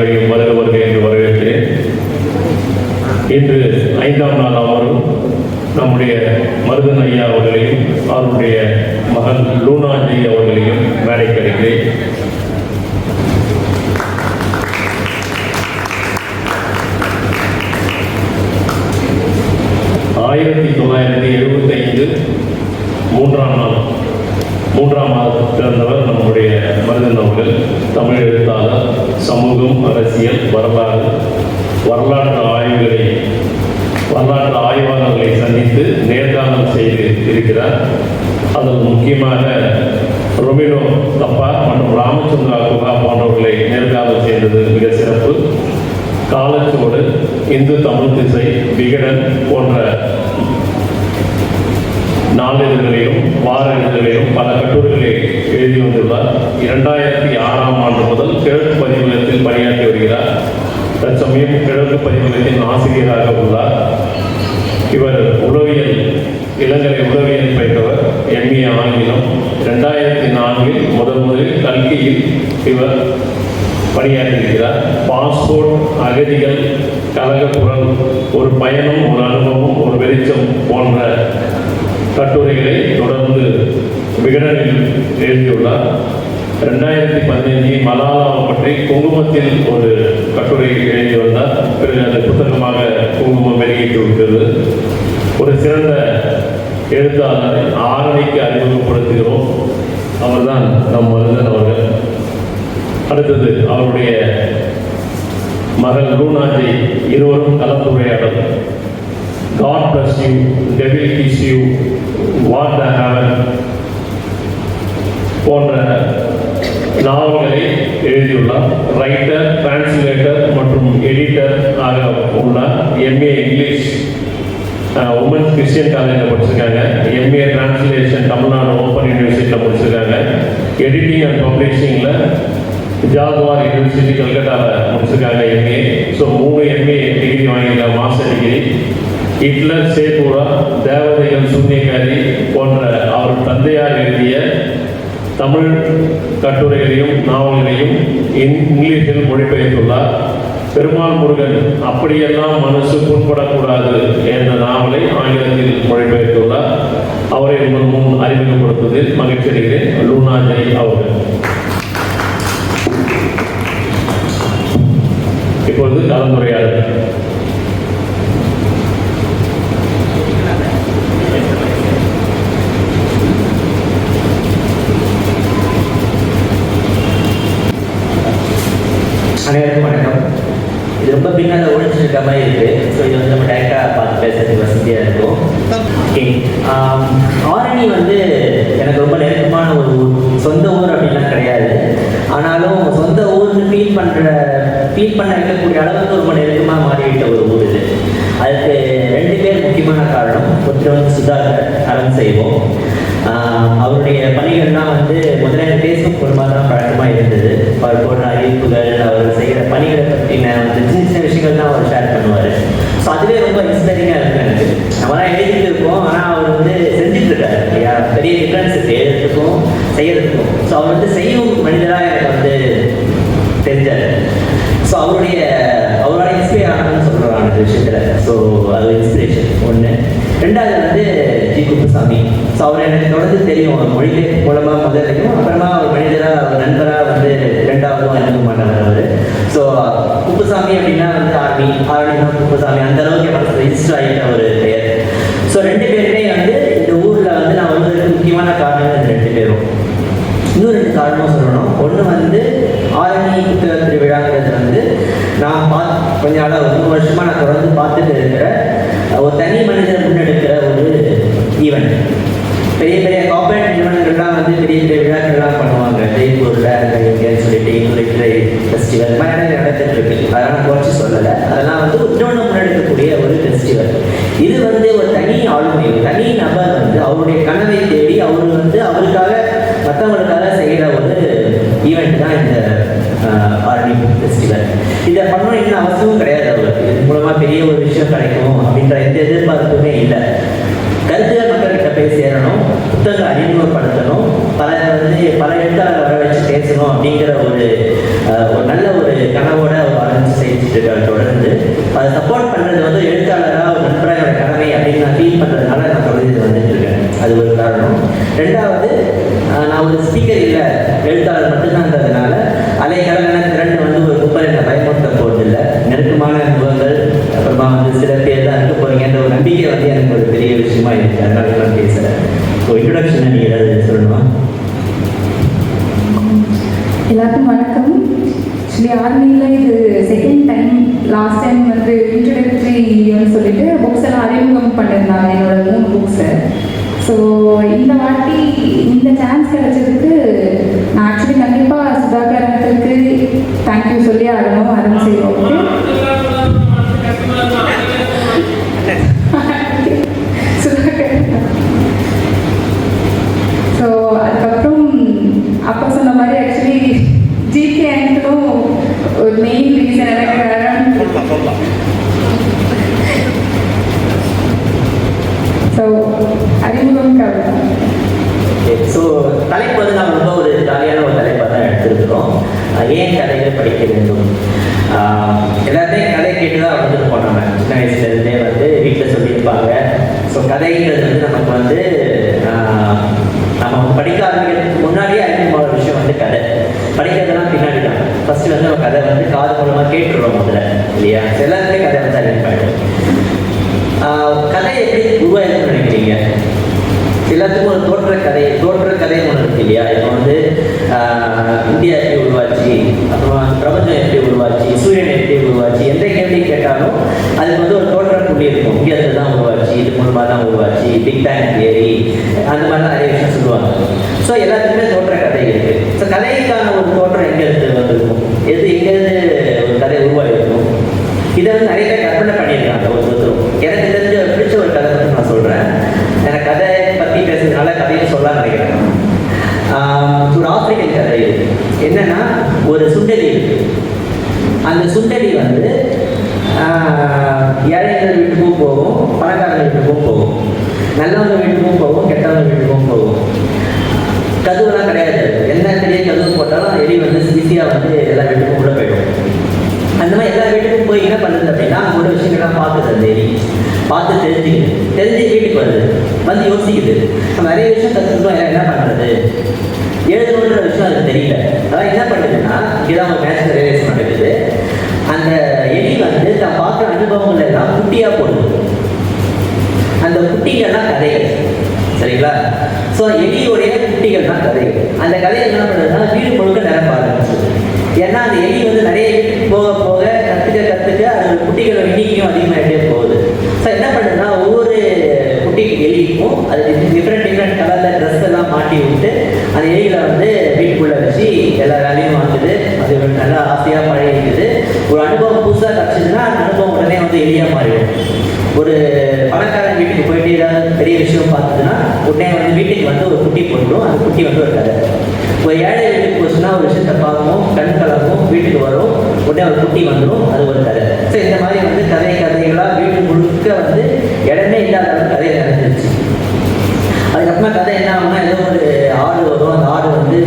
வருக என்று வரவேற்கிறேன். இன்று 5ஆம் நாள் அமரும் நம்முடைய மருதன் ஐயா அவர்களையும் அவருடைய மகன் லூனாஜி அவர்களையும் மேடைக்கு அழைக்கிறேன். மூன்றாம் மாதத்தில் பிறந்தவர் நம்முடைய மருதன் அவர்கள். தமிழ் எழுத்தாளர், சமூகம், அரசியல், வரலாற்று ஆய்வாளர்களை சந்தித்து நேர்காணல் செய்து இருக்கிறார். அதில் முக்கியமாக ரொமினோ தப்பா மற்றும் ராமச்சந்திரா குகா போன்றவர்களை நேர்காணல் செய்தது மிக சிறப்பு. காலச்சோடு, இந்து தமிழ் திசை, விகடன் போன்ற நாளிதழ்களிலும் வார இதழ்களிலும் பல கட்டுரைகளை எழுதி வந்துள்ளார். 2006ஆம் ஆண்டு முதல் கிழக்கு பதிவகத்தில் பணியாற்றி வருகிறார். தற்சமயம் கிழக்கு பதிவகத்தின் ஆசிரியராக உள்ளார். இவர் இளங்கலை உளவியல் பயின்றவர். MA ஆங்கிலம். 2004இல் முதலில் கல்கியில் இவர் பணியாற்றியிருக்கிறார். பாஸ்போர்ட், அகதிகள், கலகப்புறம், ஒரு பயணம், ஒரு அனுபவம், ஒரு வெளிச்சம் போன்ற கட்டுரைகளை தொடர்ந்து விகடனில் எழுதியுள்ளார். 2015 மலாலாவை பற்றி குங்குமத்தில் ஒரு கட்டுரை எழுதி வந்தார். பிறகு அந்த புத்தகமாக குங்குமம் வெளியிட்டு விட்டது. ஒரு சிறந்த எழுத்தாளரை ஆரணிக்கு அறிமுகப்படுத்துகிறோம். அவர்தான் நம் மருதன் அவர்கள். அடுத்தது அவருடைய மகள் லூனாஜி. இருவரும் கலந்துரையாடல். God bless you, devil kiss you, what the heaven போன்ற நாவல்களை எழுதியுள்ளார். ரைட்டர், டிரான்ஸ்லேட்டர் மற்றும் எடிட்டர் ஆக உள்ளார். MA இங்கிலீஷ் உமன்ஸ் கிறிஸ்டியன் காலேஜில் படிச்சிருக்காங்க. MA டிரான்ஸ்லேஷன் தமிழ்நாடு ஓப்பன் யூனிவர்சிட்டியில் படிச்சிருக்காங்க. எடிட்டிங் அண்ட் பப்ளிஷிங்கில் ஜாதவார் யூனிவர்சிட்டி கல்கட்டாவில் முடிச்சிருக்காங்க MA. ஸோ 3 MA டிகிரி வாங்கியிருக்காங்க, மாஸ்டர் டிகிரி. ஹிட்லர், சேகூரா, தேவதைகள், சூன்யக்காரி போன்ற அவர் தந்தையார் எழுதிய தமிழ் கட்டுரைகளையும் நாவல்களையும் இங்கிலீஷில் மொழிபெயர்த்துள்ளார். பெருமாள் முருகன் அப்படியெல்லாம் மனசு புண்படக்கூடாது என்ற நாவலை ஆங்கிலத்தில் மொழிபெயர்த்துள்ளார். அவரை உங்கள் முன் அறிமுகப்படுத்துவதில் மகிழ்ச்சி அடைகிறேன். லூனாஜி அவர்கள். இப்பொழுது கலந்துரையாடல். அனைவருக்கும் வணக்கம். இது ரொம்ப பின்னால் ஒழிச்சிருக்க மாதிரி இருக்குது. ஸோ இது வந்து நம்ம டைரெக்டாக பார்த்து பேசுறதுக்கு வசதியாக இருக்கும். ஓகே, ஆரணி வந்து எனக்கு ரொம்ப நெருக்கமான ஒரு ஊர். சொந்த ஊர் அப்படின்லாம் கிடையாது. ஆனாலும் சொந்த ஊர்னு ஃபீல் பண்ண வைக்கக்கூடிய அளவுக்கு ரொம்ப நெருக்கமாக மாறிவிட்ட ஒரு ஊர் இது. அதுக்கு 2 பேர் முக்கியமான காரணம். ஒருத்தர் வந்து சுதாகர், அறம் செய்வோம். அவருடைய பணிகள்லாம் வந்து முதல்ல பேசும் குடும்பமாக தான் பழக்கமாக இருந்தது. அவர் போன்ற அறிவிப்புகள், அவர் செய்கிற பணிகளை பற்றின வந்து சின்ன விஷயங்கள் தான் அவர் ஷேர் பண்ணுவார். ஸோ அதுவே ரொம்ப இன்ஸ்பைரிங்காக இருக்கும் எனக்கு. நம்மளாம் எழுதிட்டு இருக்கோம், ஆனால் அவர் வந்து செஞ்சுட்டு இருக்காரு இல்லையா. பெரிய டிஃப்ரென்ஸ் இருக்குது எழுதுறதுக்கும் செய்யறதுக்கும். ஸோ அவர் வந்து செய்யும் மனிதராக எனக்கு வந்து தெரிஞ்சார். ஸோ அவரோட இன்ஸ்பைர் ஆகணும்னு சொல்கிறான் அந்த விஷயத்தில். ஸோ அது இன்ஸ்பிரேஷன் ஒன்று. 2வது வந்து ஜி. குப்புசாமி. ஸோ அவர் எனக்கு தொடர்ந்து தெரியும், மொழிபெயர்ப்பு மூலமாக முதலையும், அப்புறமா அவர் மனிதராக, அவர் நண்பராக வந்து 2வது அறிமுகமானவர் அவர். ஸோ குப்புசாமி அப்படின்னா வந்து ஆர்மினா குப்புசாமி, அந்த அளவுக்கு எனக்கு ரிஜிஸ்டர் ஆகிட்ட ஒரு பெயர். ஸோ 2 பேருமே வந்து இந்த ஊரில் வந்து நான் வந்து முக்கியமான காரணம் இந்த 2 பேரும். இன்னும் 2 காரணமும் சொல்லணும். ஒன்று வந்து ஆரணி புத்தக திருவிழாங்கிறது வந்து நான் கொஞ்ச நாளாக 3 வருஷமாக நான் தொடர்ந்து பார்த்துட்டு இருக்கிற ஒரு தனி மனிதர் முன்னெடுக்கிற ஒரு ஈவெண்ட். பெரிய கார்பரேட் நிறுவனங்கள்லாம் வந்து பெரிய விழாக்கள்லாம் பண்ணுவாங்க. ஜெய்ப்பூரில் எங்கேன்னு சொல்லிட்டு லிட்ரரி ஃபெஸ்டிவல் இந்த மாதிரி நடந்துட்டு இருக்கு. அதெல்லாம் குறைச்சி சொல்லலை. அதெல்லாம் வந்து இன்னொன்று முன்னெடுக்கக்கூடிய ஒரு ஃபெஸ்டிவல். இது வந்து ஒரு தனி ஆளுமை, தனி நபர் வந்து அவருடைய கனவை தேடி அவர் வந்து அவருக்காக மற்றவங்களுக்காக செய்கிற ஒரு ஈவெண்ட் தான் இந்த ஆரணி ஃபெஸ்டிவல். இதை பண்ணணும் என்ன அவசியமும் கிடையாது. அவருக்கு இது மூலமாக பெரிய ஒரு விஷயம் கிடைக்கும் அப்படின்ற எந்த எதிர்பார்ப்புமே இல்லை. கருத்துக்கள் மக்கள்கிட்ட போய் சேரணும், புத்தகத்தை அறிமுகப்படுத்தணும், பல எழுத்தாளர் வர வச்சு பேசணும் அப்படிங்கிற ஒரு நல்ல ஒரு கனவோட அகாடமியில் இது செகண்ட் டைம். லாஸ்ட் டைம் வந்து இன்ட்ரடக்டரின்னு சொல்லிட்டு புக்ஸ் எல்லாம் அறிமுகம் பண்ணியிருந்தாங்க, என்னோட 3 புக்ஸை. ஸோ இந்த வாட்டி இந்த சான்ஸ் கிடைச்சதுக்கு நான் ஆக்சுவலி கண்டிப்பாக சுதாகர் அங்கிளுக்கு தேங்க்யூ சொல்லி ஆகணும். அருண் செய்வோம். சுதாகர். ஸோ அதுக்கப்புறம் அப்போ சொன்ன மாதிரி ஆக்சுவலி ஜிகே அங்கிளும் ஒரு மெயின் ரீசன் எனக்கு ஸோ அறிமுகம் கவலை. ஸோ தலைப்பு வந்து நம்ம ரொம்ப ஒரு ஜாலியான ஒரு தலைப்பாக தான் எடுத்திருக்கிறோம். ஏன் கதைகள் படிக்க வேண்டும்? எல்லாத்தையும் கதை கேட்டு தான் வந்துருப்போம். நம்ம சின்ன வயசுலேருந்தே வந்து வீட்டில் சொல்லியிருப்பாங்க. ஸோ கதைங்கிறது வந்து நமக்கு வந்து நம்ம படிக்க ஆரம்பிக்கிறதுக்கு முன்னாடியே அறிமுகமான விஷயம் வந்து கதை. படிக்கிறதுலாம் பின்னாடி தான். ஃபஸ்ட்டு வந்து நம்ம கதை வந்து காது மூலமாக கேட்டுருவோம் முதல்ல, இல்லையா? எல்லாருமே கதை வந்து அறிமுகமாயிடும். கதை எப்படி உருவாயிருக்குன்னு நினைக்கிறீங்க? எல்லாத்துக்கும் ஒரு தோற்ற கதை ஒன்று இருக்கு, இல்லையா? இப்போ வந்து இந்தியா எப்படி உருவாச்சு, அப்புறம் பிரபஞ்சம் எப்படி உருவாச்சு, சூரியன் எப்படி உருவாச்சு, எந்த கேள்வி கேட்டாலும் அதுக்கு வந்து ஒரு தோற்ற புள்ளி இருக்கும். இந்தியாத்துல தான் உருவாச்சு, இது மூலமாக தான் உருவாச்சு, பிக் பேங் தியரி, அந்த மாதிரிலாம் நிறைய விஷயம் சொல்லுவாங்க. ஸோ எல்லாத்துக்குமே தோற்ற கதை இருக்கு. ஸோ கதைக்கான ஒரு தோற்றம் எங்கேருந்து வந்திருக்கும்? எங்கேருந்து ஒரு கதை உருவாயிருக்கும்? இதை வந்து நிறைய பேர் கற்பனை பண்ணியிருக்காங்க ஒருத்தரும். எனக்கு தெரிஞ்ச பிடிச்ச ஒரு கதை பற்றி நான் சொல்கிறேன். எனக்கு கதை பற்றி பேசுறதுனால கதையை சொல்ல நினைக்கிறேன். ஒரு ஆப்பிரிக்கன் கதை இது. என்னன்னா, ஒரு சுண்டலி இருக்கு. அந்த சுண்டலி வந்து ஏழைகள் வீட்டுக்கும் போகும், பணக்காரர்கள் வீட்டுக்கும் போகும், நல்லவங்க வீட்டுக்கும் போகும், கெட்டவங்க வீட்டுக்கும் போகும். கதவுலாம் கிடையாது. என்ன பெரிய கதவு போட்டாலும் எலி வந்து ஈஸியாக வந்து எல்லா வீட்டுக்கும் உள்ள போயிடும். அந்த மாதிரி எல்லா வீட்டுக்கும் போய் என்ன பண்ணுறது அப்படின்னா, ஒரு விஷயங்கள்லாம் பார்க்குது. அந்த எலி பார்த்து தெரிஞ்சு வீட்டுக்கு வருது. வந்து யோசிக்குது, நம்ம நிறைய விஷயம் கற்றுக்கிட்டோம், என்ன பண்ணுறது, எழுதணுன்ற விஷயம் அதுக்கு தெரியல. அதான் என்ன பண்ணுதுன்னா, இங்கேதான் ஒரு மேட்ச் ரியலைஸ் நடக்குது. அந்த எலி வந்து தான் பார்க்குற அனுபவங்கள் எல்லாம் குட்டியாக போடுது. அந்த குட்டிகள்லாம் கதைகள், சரிங்களா? ஸோ எலியோடைய குட்டிகள் தான் கதைகள். அந்த கதையை என்ன பண்ணுறதுன்னா வீடு முழுக்க நிரப்ப ஆரம்பிச்சது. ஏன்னா அந்த எலி வந்து நிறைய வீட்டுக்கு போக போக கற்றுக்க அதோட குட்டிகளோட எண்ணிக்கையும் அதிகமாகிட்டே போகுது. ஸோ என்ன பண்ணுதுன்னா, ஒவ்வொரு குட்டி எலிக்கும் அது டிஃப்ரெண்ட் கலரில் ட்ரெஸ் எல்லாம் மாட்டி விட்டு அந்த எலிகளை வந்து வீட்டுக்குள்ளே வச்சு எல்லா வேலையும் வாங்குது. அது நல்லா ஆசையாக பழகிக்குது. ஒரு அனுபவம் புதுசாக கிடச்சிதுன்னா அந்த அனுபவம் உடனே வந்து எலியாக மாறிடும். ஒரு பணக்காரன் வீட்டுக்கு போயிட்டு ஏதாவது பெரிய விஷயம் பார்த்ததுன்னா உடனே வந்து வீட்டுக்கு வந்து ஒரு குட்டி போட்டுடும். அந்த குட்டி வந்து ஒரு கதை. ஒரு ஏழை வீட்டுக்கு போச்சுன்னா ஒரு விஷயத்தை பார்க்கும், கண் கலக்கும், வீட்டுக்கு வரும், உடனே ஒரு குட்டி வந்துடும், அது ஒரு கதை. ஸோ இந்த மாதிரி வந்து கதைகளாக வீட்டு முழுக்க வந்து இடமே இல்லாத கதையை நடந்துருச்சு. அதுக்கப்புறமா கதை என்ன ஆகும்னா, ஏதோ ஒரு ஆடு வரும். அந்த ஆடு வந்து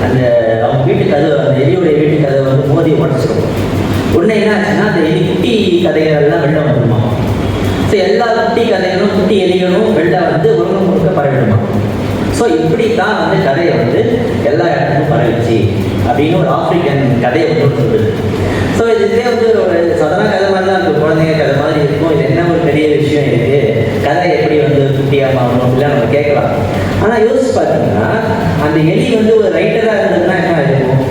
அந்த அவங்க வீட்டு கதவை, அந்த எலியோடைய வீட்டு கதவை வந்து மோதி உடச்சிடும். உடனே என்ன ஆச்சுன்னா, அந்த எலி குட்டி கதைகள் எல்லாம் வெளில வந்துடுமா. ஸோ எல்லா குட்டி கதைகளும் குட்டி எலிகளும் வெளில வந்து உலகம் முழுக்க பரவிடுமா. ஸோ இப்படி தான் வந்து கதையை வந்து எல்லா இடத்துக்கும் பரவிச்சு அப்படின்னு ஒரு ஆப்பிரிக்கன் கதையை வந்து சொல்லுது. ஸோ இதுலேயே வந்து ஒரு சாதாரண கதை மாதிரி தான் இருக்கும், குழந்தைங்க கதை மாதிரி இருக்கும். இது என்ன ஒரு பெரிய விஷயம் இருக்குது, கதை எப்படி வந்து குட்டியாக மாறணும் அப்படிலாம் நம்ம கேட்கலாம். ஆனால் யோசிச்சு பார்த்தீங்கன்னா, அந்த எலி வந்து ஒரு ரைட்டராக இருந்ததுன்னா என்ன இருக்கும்?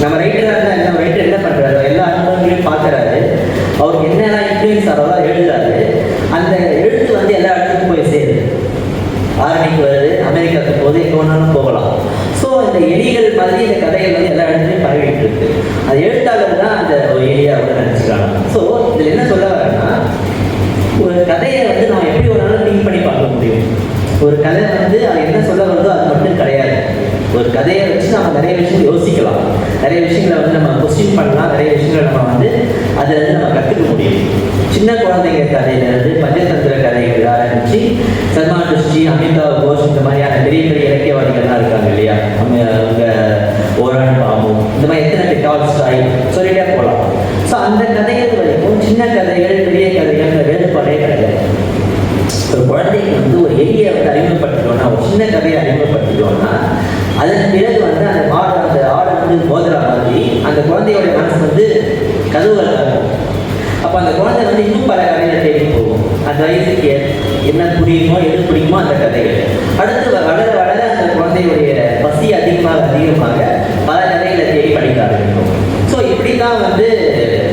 நம்ம ரைட்டராக இருந்தால் என்ன, ரைட்டர் என்ன பண்ணுறாரு, எல்லா அனுபவங்களையும் பார்க்குறாரு, அவருக்கு என்னென்ன இன்ஃப்ளூயன்ஸ் ஆகிறதோ எழுதுறாரு. அந்த எழுத்து வந்து எல்லா இடத்துக்கும் போய் சேருது. ஆரணிக்கு வருது, அமெரிக்காவுக்கு போகுது, எங்கே வேணாலும் போகலாம். ஸோ இந்த எலிகள் மாதிரி இந்த கதைகள் வந்து எல்லா இடத்துலையும் பரவிட்டு இருக்கு. அது எழுத்தாளர் தான் அந்த ஒரு எலியாக நினச்சிக்கிறாங்க. ஸோ இதில் என்ன சொல்ல வரேன்னா, ஒரு கதையை வந்து நம்ம எப்படி ஒரு நாள் திங்க் பண்ணி பார்க்க முடியும். ஒரு கதை வந்து அது என்ன சொல்ல வருதோ அது மட்டும் கிடையாது. ஒரு கதையை வச்சு நம்ம நிறைய விஷயம் யோசிக்கலாம், நிறைய விஷயங்களை வந்து நம்ம கொஸ்டின் பண்ணலாம், நிறைய விஷயங்களை நம்ம வந்து அதிலிருந்து நம்ம கற்றுக்க முடியும். சின்ன குழந்தைங்க கதையிலிருந்து பஞ்சதந்திர கதைகள் ஆரம்பிச்சு சல்மான் ருஷ்டி, அமிதாப் கோஷ், இந்த மாதிரியான பெரிய பெரிய இலக்கியவாதிகள்லாம் இருக்காங்க, இல்லையா? அவங்க ஓரான் பாபு, இந்த மாதிரி எத்தனை டால்ஸ்டாய் சொல்லிட்டே போகலாம். ஸோ அந்த கதைகள் வரைக்கும் சின்ன கதைகள் பெரிய கதைகள் வேறுபாடே கிடையாது. ஒரு குழந்தைக்கு வந்து ஒரு எலியை வந்து அறிமுகப்படுத்திட்டோம்னா, ஒரு சின்ன கதையை அறிமுகப்படுத்திட்டோம்னா, அதன் பிறகு வந்து அந்த ஆடை வந்து போதுற மாதிரி அந்த குழந்தையோட மனசு வந்து கதவுகள் இருக்கும். அப்போ அந்த குழந்தை வந்து இன்னும் பல கதைகளை தேடி போகும். அந்த வயசுக்கு என்ன புரியுமோ, எது பிடிக்குமோ அந்த கதைகள். அடுத்து வளர வளர அந்த குழந்தையுடைய பசி அதிகமாக பல கதைகளை தேடி படிக்க ஆரம்பிக்கும். ஸோ முக்கியமாக வந்து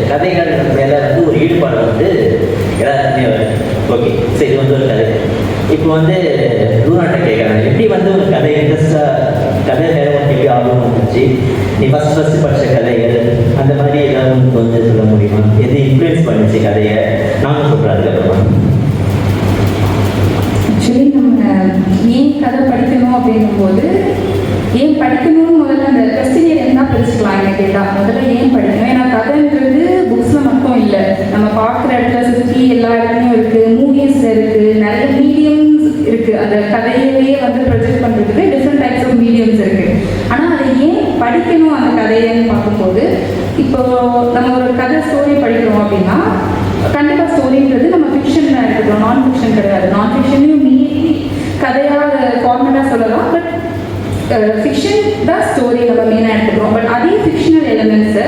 கதைகள் மேலே வந்து ஒரு ஈடுபாடு வந்து எல்லாருக்குமே வருது. ஓகே, சரி, இது வந்து ஒரு கதை. இப்போ வந்து ரூனாட்ட கேட்குறாங்க, எப்படி வந்து ஒரு கதை இன்ட்ரெஸ்டாக கதை மேலே உனக்கு எப்படி ஆர்வம் வந்துச்சு? நீ ஃபஸ்ட்டு படித்த கதைகள் அந்த மாதிரி ஏதாவது உங்களுக்கு வந்து சொல்ல முடியுமா? எது இன்ஃப்ளூயன்ஸ் பண்ணிச்சு கதையை? நானும் சொல்கிறேன் அதுக்கப்புறமா. ஆக்சுவலி நம்ம ஏன் கதை படிக்கணும் அப்படிங்கும்போது, ஏன் படிக்கணும்னு முதல்ல அந்த கொஸ்டினியர் என்ன பிரிச்சுக்கலாம் என்ன கேட்டால். முதல்ல ஏன் படிக்கணும்? ஏன்னா கதைன்றது புக்ஸில் மட்டும் இல்லை, நம்ம பார்க்குற இடத்துல சுற்றி எல்லா இடத்துலையும் இருக்குது, மூவிஸில் இருக்குது, நிறைய மீடியம்ஸ் இருக்குது. அந்த கதையிலேயே வந்து ப்ரொஜெக்ட் பண்ணுறதுக்கு டிஃப்ரெண்ட் டைப்ஸ் ஆஃப் மீடியம்ஸ் இருக்குது. ஆனால் அதை ஏன் படிக்கணும் அந்த கதையன்னு பார்க்கும்போது, இப்போ நம்ம ஒரு கதை ஸ்டோரி படிக்கிறோம் அப்படின்னா கண்டிப்பாக ஸ்டோரின்றது நம்ம ஃபிக்ஷன் தான் எடுத்துக்கிறோம், நான் ஃபிக்ஷன் கிடையாது. நான் ஃபிக்ஷனையும் மீறி கதையாக ஃபார்மேட்டாக சொல்லலாம். பட் ஃபிக்ஷன் தான் ஸ்டோரி நம்ம மெயினாக எடுத்துக்கிறோம். பட் அதே ஃபிக்ஷனல் எலிமெண்ட்ஸை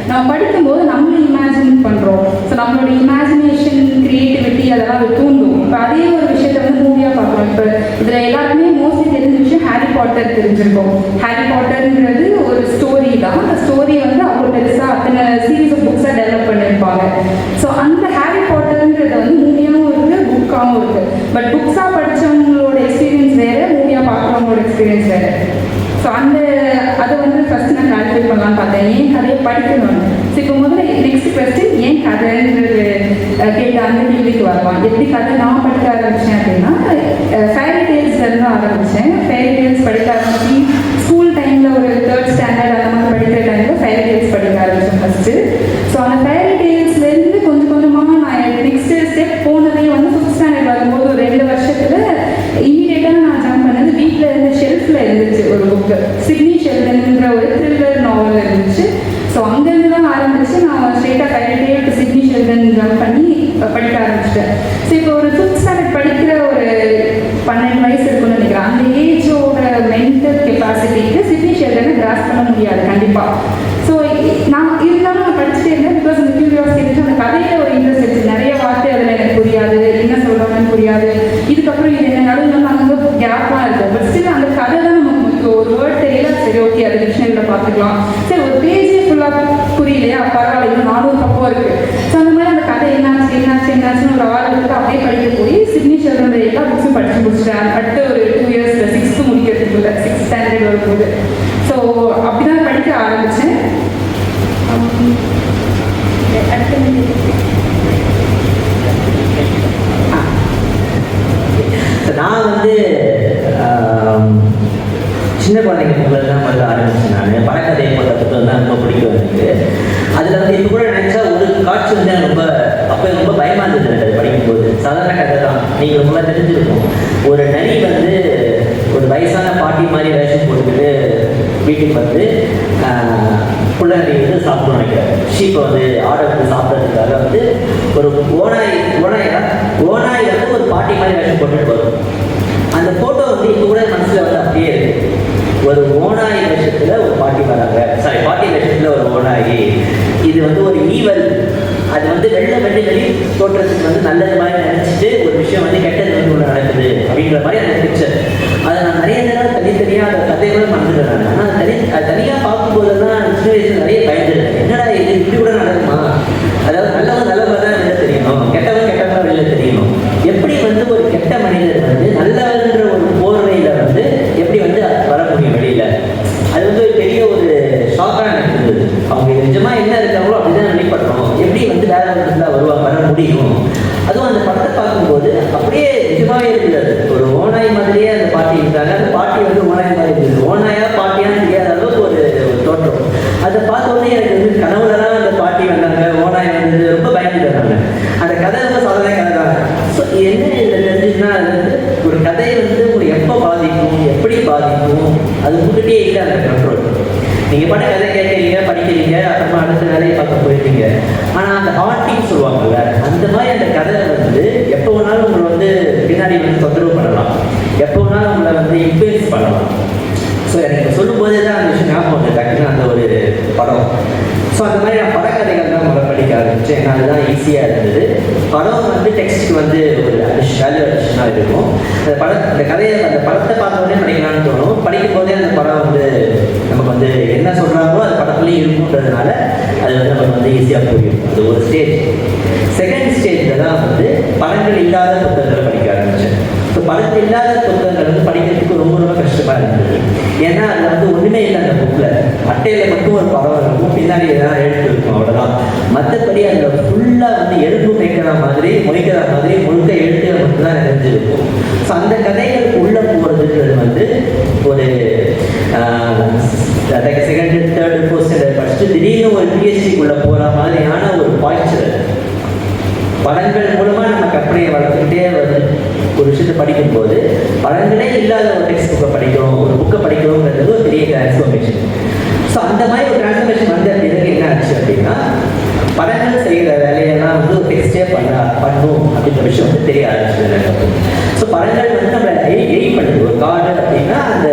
நம்ம படிக்கும்போது நம்மளை இமேஜின் பண்ணுறோம். ஸோ நம்மளோட இமேஜினேஷன், க்ரியேட்டிவிட்டி அதெல்லாம் அது தூண்டும். இப்போ அதே ஒரு விஷயத்தை வந்து மூவியாக பார்க்குறோம். இப்போ இதில் எல்லாருமே மோஸ்ட்லி தெரிஞ்ச விஷயம் ஹாரி பாட்டர் தெரிஞ்சிருக்கோம். ஹாரி பாட்டர்ங்கிறது ஒரு ஸ்டோரி தான். அந்த ஸ்டோரியை வந்து அவ்வளோ பெருசாக அத்தனை சீரீஸ் ஆஃப் புக்ஸாக டெவலப் பண்ணியிருப்பாங்க. ஸோ அந்த ஹாரி பாட்டருங்கிறது வந்து மூவியாகவும் இருக்குது, புக்காகவும் இருக்குது. பட் புக்ஸாக படித்தவங்களோட எக்ஸ்பீரியன்ஸ் வேறு, மூவியாக பார்க்குறவங்களோட எக்ஸ்பீரியன்ஸ் வேறு. ஸோ அதை வந்து ஃபஸ்ட்டு நான் கிளாரிஃபை பண்ணலான்னு பார்த்தேன், ஏன் கதையை படிக்கணும். ஸோ இப்போ முதல்ல நெக்ஸ்ட் கொஸ்டின், ஏன் கதைன்றது கேட்ட அந்த கேள்விக்கு வரலாம். எப்படி கதை நான் படிக்க ஆரம்பித்தேன் அப்படின்னா, ஃபேரி டேல்ஸ்லேருந்து ஆரம்பித்தேன். ஃபேரி டேல்ஸ் படிக்க ஆரம்பிச்சு ஸ்கூல் டைமில் ஒரு 3rd ஸ்டாண்டர்ட் அந்த மாதிரி படிக்கிற டைமில் ஃபேரி டேல்ஸ் படிக்க ஆரம்பித்தேன் ஃபஸ்ட்டு. ஸோ அந்த ஃபேரி டேல்ஸ்லேருந்து கொஞ்சம் கொஞ்சமாக நான் நெக்ஸ்ட் ஸ்டெப் போனதே வந்து 5th ஸ்டாண்டர்ட் வரும்போது ஒரு 2 வருஷத்தில் இமீடியட்டாக நான் ஜம்ப் பண்ணது. வீட்டில் இருந்த ஷெல்ஃபில் இருந்துச்சு ஒரு புக்கு, சிட்னி ஷெல்டன்ன்ற ஒரு த்ரில்லர் நாவல் இருந்துச்சு. ஸோ அங்கேருந்து தான் ஆரம்பித்து நான் ஸ்ட்ரெயிட்டாக fairy to Sidney Sheldon jump பண்ணி படிக்க ஆரம்பிச்சிட்டேன். ஸோ இப்போ ஒரு 5th ஸ்டாண்டர்ட் படிக்கிற ஒரு 12 வயசு இருக்குன்னு நினைக்கிறேன். அந்த ஏஜோட மென்டல் கெப்பாசிட்டிக்கு சிட்னி ஷெல்டனை கிராஸ் பண்ண முடியாது கண்டிப்பாக. ஸோ நான் இருந்தாலும் நான் படிச்சுட்டே இருந்தேன். பிகாஸ் அந்த கியூரியாசிட்டி அந்த கதையில் ஒரு இன்ட்ரெஸ்ட் இருந்துச்சு. நிறைய வார்த்தை அதில் எனக்கு புரியாது, என்ன சொல்கிறாங்கன்னு புரியாது. இதுக்கப்புறம் இது என்ன நடுவில் அங்கே கேப்லாம் இருக்கும். பட் ஸ்டில் அந்த கதை தான் நமக்கு முக்கியம். ஒரு வேர்ட் தெரியல, சரி ஓகே அது டிக்ஷனரியில் பார்த்துக்கலாம். சரி ஒரு பேஜே ஃபுல்லாக புரியலையா, பரவாயில்ல, இன்னும் 400 பக்கம் இருக்குது. ஸோ அந்த மாதிரி அந்த கதை என்னாச்சுன்னு ஒரு ஆர்வத்துக்கு அப்படியே படிக்க போய் சிட்னி ஷெல்டனோட எல்லா புக்ஸும் படித்து முடிச்சிட்டேன். அடுத்த ஒரு 2 இயர்ஸில் 6th முடிக்கிறதுக்குள்ள 6th ஸ்டாண்டர்ட் வரும்போது. ஸோ அப்படி தான் படிக்க ஆரம்பித்தேன். நான் வந்து சின்ன குழந்தைங்க தான் வந்து ஆரம்பிச்சேன். நான் படக்கதையை போட்ட புத்தகம் தான் ரொம்ப பிடிக்கும் எனக்கு. அதில் வந்து இப்போ கூட நினச்சா ஒரு காட்சி வந்து எனக்கு ரொம்ப பயமாக இருந்தது அது படிக்கும்போது. சாதாரண கதை தான், நீங்கள் ரொம்ப தெரிஞ்சிருக்கும். ஒரு நரி வந்து ஒரு வயசான பாட்டி மாதிரி வேஷம் போட்டுக்கிட்டு வீட்டுக்கு வந்து புள்ளநரி வந்து சாப்பிட்டு நினைக்கிறார். ஷீப்பை வந்து ஆடை வந்து சாப்பிட்றதுக்காக வந்து ஒரு ஓனாய் வந்து ஒரு பாட்டி மாதிரி வேஷம் போட்டுட்டு வரும். அந்த ஃபோட்டோ வந்து இப்போ கூட மனசில் வந்து அப்படியே இருக்குது. ஒரு ஓனாய் வேஷத்தில் ஒரு பாட்டி வராங்க, பாட்டி வேஷத்தில் ஒரு ஓனாயி. இது வந்து ஒரு ஈவல், அது வந்து வெள்ளி தோற்றத்துக்கு வந்து நல்லது மாதிரி நினச்சிட்டு ஒரு விஷயம் வந்து கெட்டது வந்து ஒன்று நடக்குது அப்படின்ற மாதிரி அந்த பிக்சர். அதை நான் நிறைய நேரம் தனித்தனியாக அந்த கதையோட மறந்துடுறேன். ஆனால் அது தனியாக பார்க்கும்போது தான் சின்ன வயசுல நிறைய பயந்துருக்கேன். என்னடா இது இப்படி கூட நடக்குமா? அதாவது நல்லவங்க தான் வெளில தெரியணும், கெட்டவங்க வெளில தெரியணும். எப்படி வந்து ஒரு கெட்ட மனிதர் வந்து நல்லவன்ற ஒரு போர்வையில் வந்து எப்படி வந்து வர முடியும் வெளியில்? அது வந்து ஒரு பெரிய ஒரு ஷாக்காக எனக்கு இருந்தது. அவங்க நிஜமாக என்ன இருக்காங்களோ அப்படிதான் நினைப்பட்டோம். எப்படி வந்து வேற ஒருத்தர் வர முடியும்? அதுவும் அந்த படத்தை பார்க்கும்போது அப்படியே நிஜமாவே இருந்தது. ஒரு ஓனாய் மாதிரியே அந்த பாட்டி இருந்தாங்க. அந்த பாட்டி வந்து ஓனாய் மாதிரி இருந்தது. ஓனாயா பாட்டியான்னு தெரியாத அளவுக்கு ஒரு தோற்றம். அதை பார்த்த உடனே எனக்கு வந்து கனவுலதான் அந்த பாட்டி வந்தாங்க, ஓனாய் வந்து ரொம்ப பயந்துட்டாங்க. அந்த கதை ரொம்ப சாதாரண கதை தான். ஸோ என்ன இதில் தெரிஞ்சுன்னா, அது வந்து ஒரு கதையை வந்து உங்களை எப்போ பாதிக்கும், எப்படி பாதிக்கும், அது முன்னுட்டே இல்லை அந்த கண்ட்ரோல். நீங்கள் பாட்டு கதை கேட்குறீங்க, படிக்கிறீங்க, அப்புறமா அடுத்த வேலையை பார்க்க போயிருக்கீங்க. ஆனால் அந்த ஹார்ட்டிங் சொல்லுவாங்கல்ல, அந்த மாதிரி அந்த கதை வந்து எப்போ வேணாலும் உங்களை வந்து பின்னாடி வந்து தொந்தரவு பண்ணலாம், எப்போ வேணாலும் உங்களை வந்து இன்ஃப்ளூயன்ஸ் பண்ணலாம். ஸோ எனக்கு சொல்லும்போதே தான் அந்த விஷயம் ஞாபகம் வந்து டக்குன்னு அந்த ஒரு படம். ஸோ அந்த மாதிரி நான் படக்கதைகள் தான் முதல்ல படிக்க ஆரம்பித்தேன். ஏன்னா அதுதான் ஈஸியாக இருந்தது. படம் வந்து டெக்ஸ்ட்டுக்கு வந்து ஒரு வேல்யூ அடிஷனாக இருக்கும். அந்த கதையை அந்த படத்தை பார்த்தோடனே படிக்கலாம்னு தோணும். படிக்கும் போதே அந்த படம் வந்து நமக்கு வந்து என்ன சொல்கிறாங்களோ அது படத்தில் படங்களையும் இருக்குன்றதுனால அது வந்து நமக்கு வந்து ஈஸியாக புரியும். அது ஒரு ஸ்டேஜ். செகண்ட் ஸ்டேஜில் தான் வந்து படங்கள் இல்லாத புத்தகங்களை படிக்க ஆரம்பித்தேன். ஸோ படங்கள் இல்லாத புத்தகங்கள் வந்து படிக்கிறதுக்கு ரொம்ப ரொம்ப கஷ்டமாக இருந்தது. ஏன்னா அதில் வந்து ஒன்றுமே இல்லை. அந்த புக்கில் அட்டையில் மட்டும் ஒரு படம் இருக்கும், பின்னாடி எதாவது எழுத்து இருக்கும், அவ்வளோதான். மற்றபடி அதில் ஃபுல்லாக வந்து எலும்பு மேய்க்கிற மாதிரி மொழிக்கிற மாதிரி முழுக்க எழுத்துகள் மட்டும்தான் நிறைஞ்சிருக்கும். ஸோ அந்த கதைகளுக்கு உள்ளே போகிறதுன்றது வந்து ஒரு செகண்ட் தேர்டு ஃபோர்த் ஃபஸ்ட்டு திடீர்னு ஒரு பிஹெச்டிக்குள்ளே போகிற மாதிரியான ஒரு பாய்ச்சல். படங்கள் மூலமாக நம்ம கற்பனையை வளர்த்துக்கிட்டே வந்து ஒரு விஷயத்தை படிக்கும்போது படங்களே இல்லாத ஒரு டெக்ஸ்ட் புக்கை படிக்கிறோம், ஒரு புக்கை படிக்கிறோங்கிறது ஒரு பெரிய டிரான்ஸ்ஃபர்மேஷன். ஸோ அந்த மாதிரி ஒரு டிரான்ஸ்ஃபர்மேஷன் வந்த பிறகு என்ன ஆச்சு அப்படின்னா, படங்கள் செய்கிற வேலையெல்லாம் வந்து ஒரு டெக்ஸ்டே பண்ணும் அப்படின்ற விஷயம் வந்து தெரிய ஆரம்பிச்சது. ஸோ படங்கள் வந்து நம்ம எடிட் பண்ணுது. ஒரு கார்டு அப்படின்னா அந்த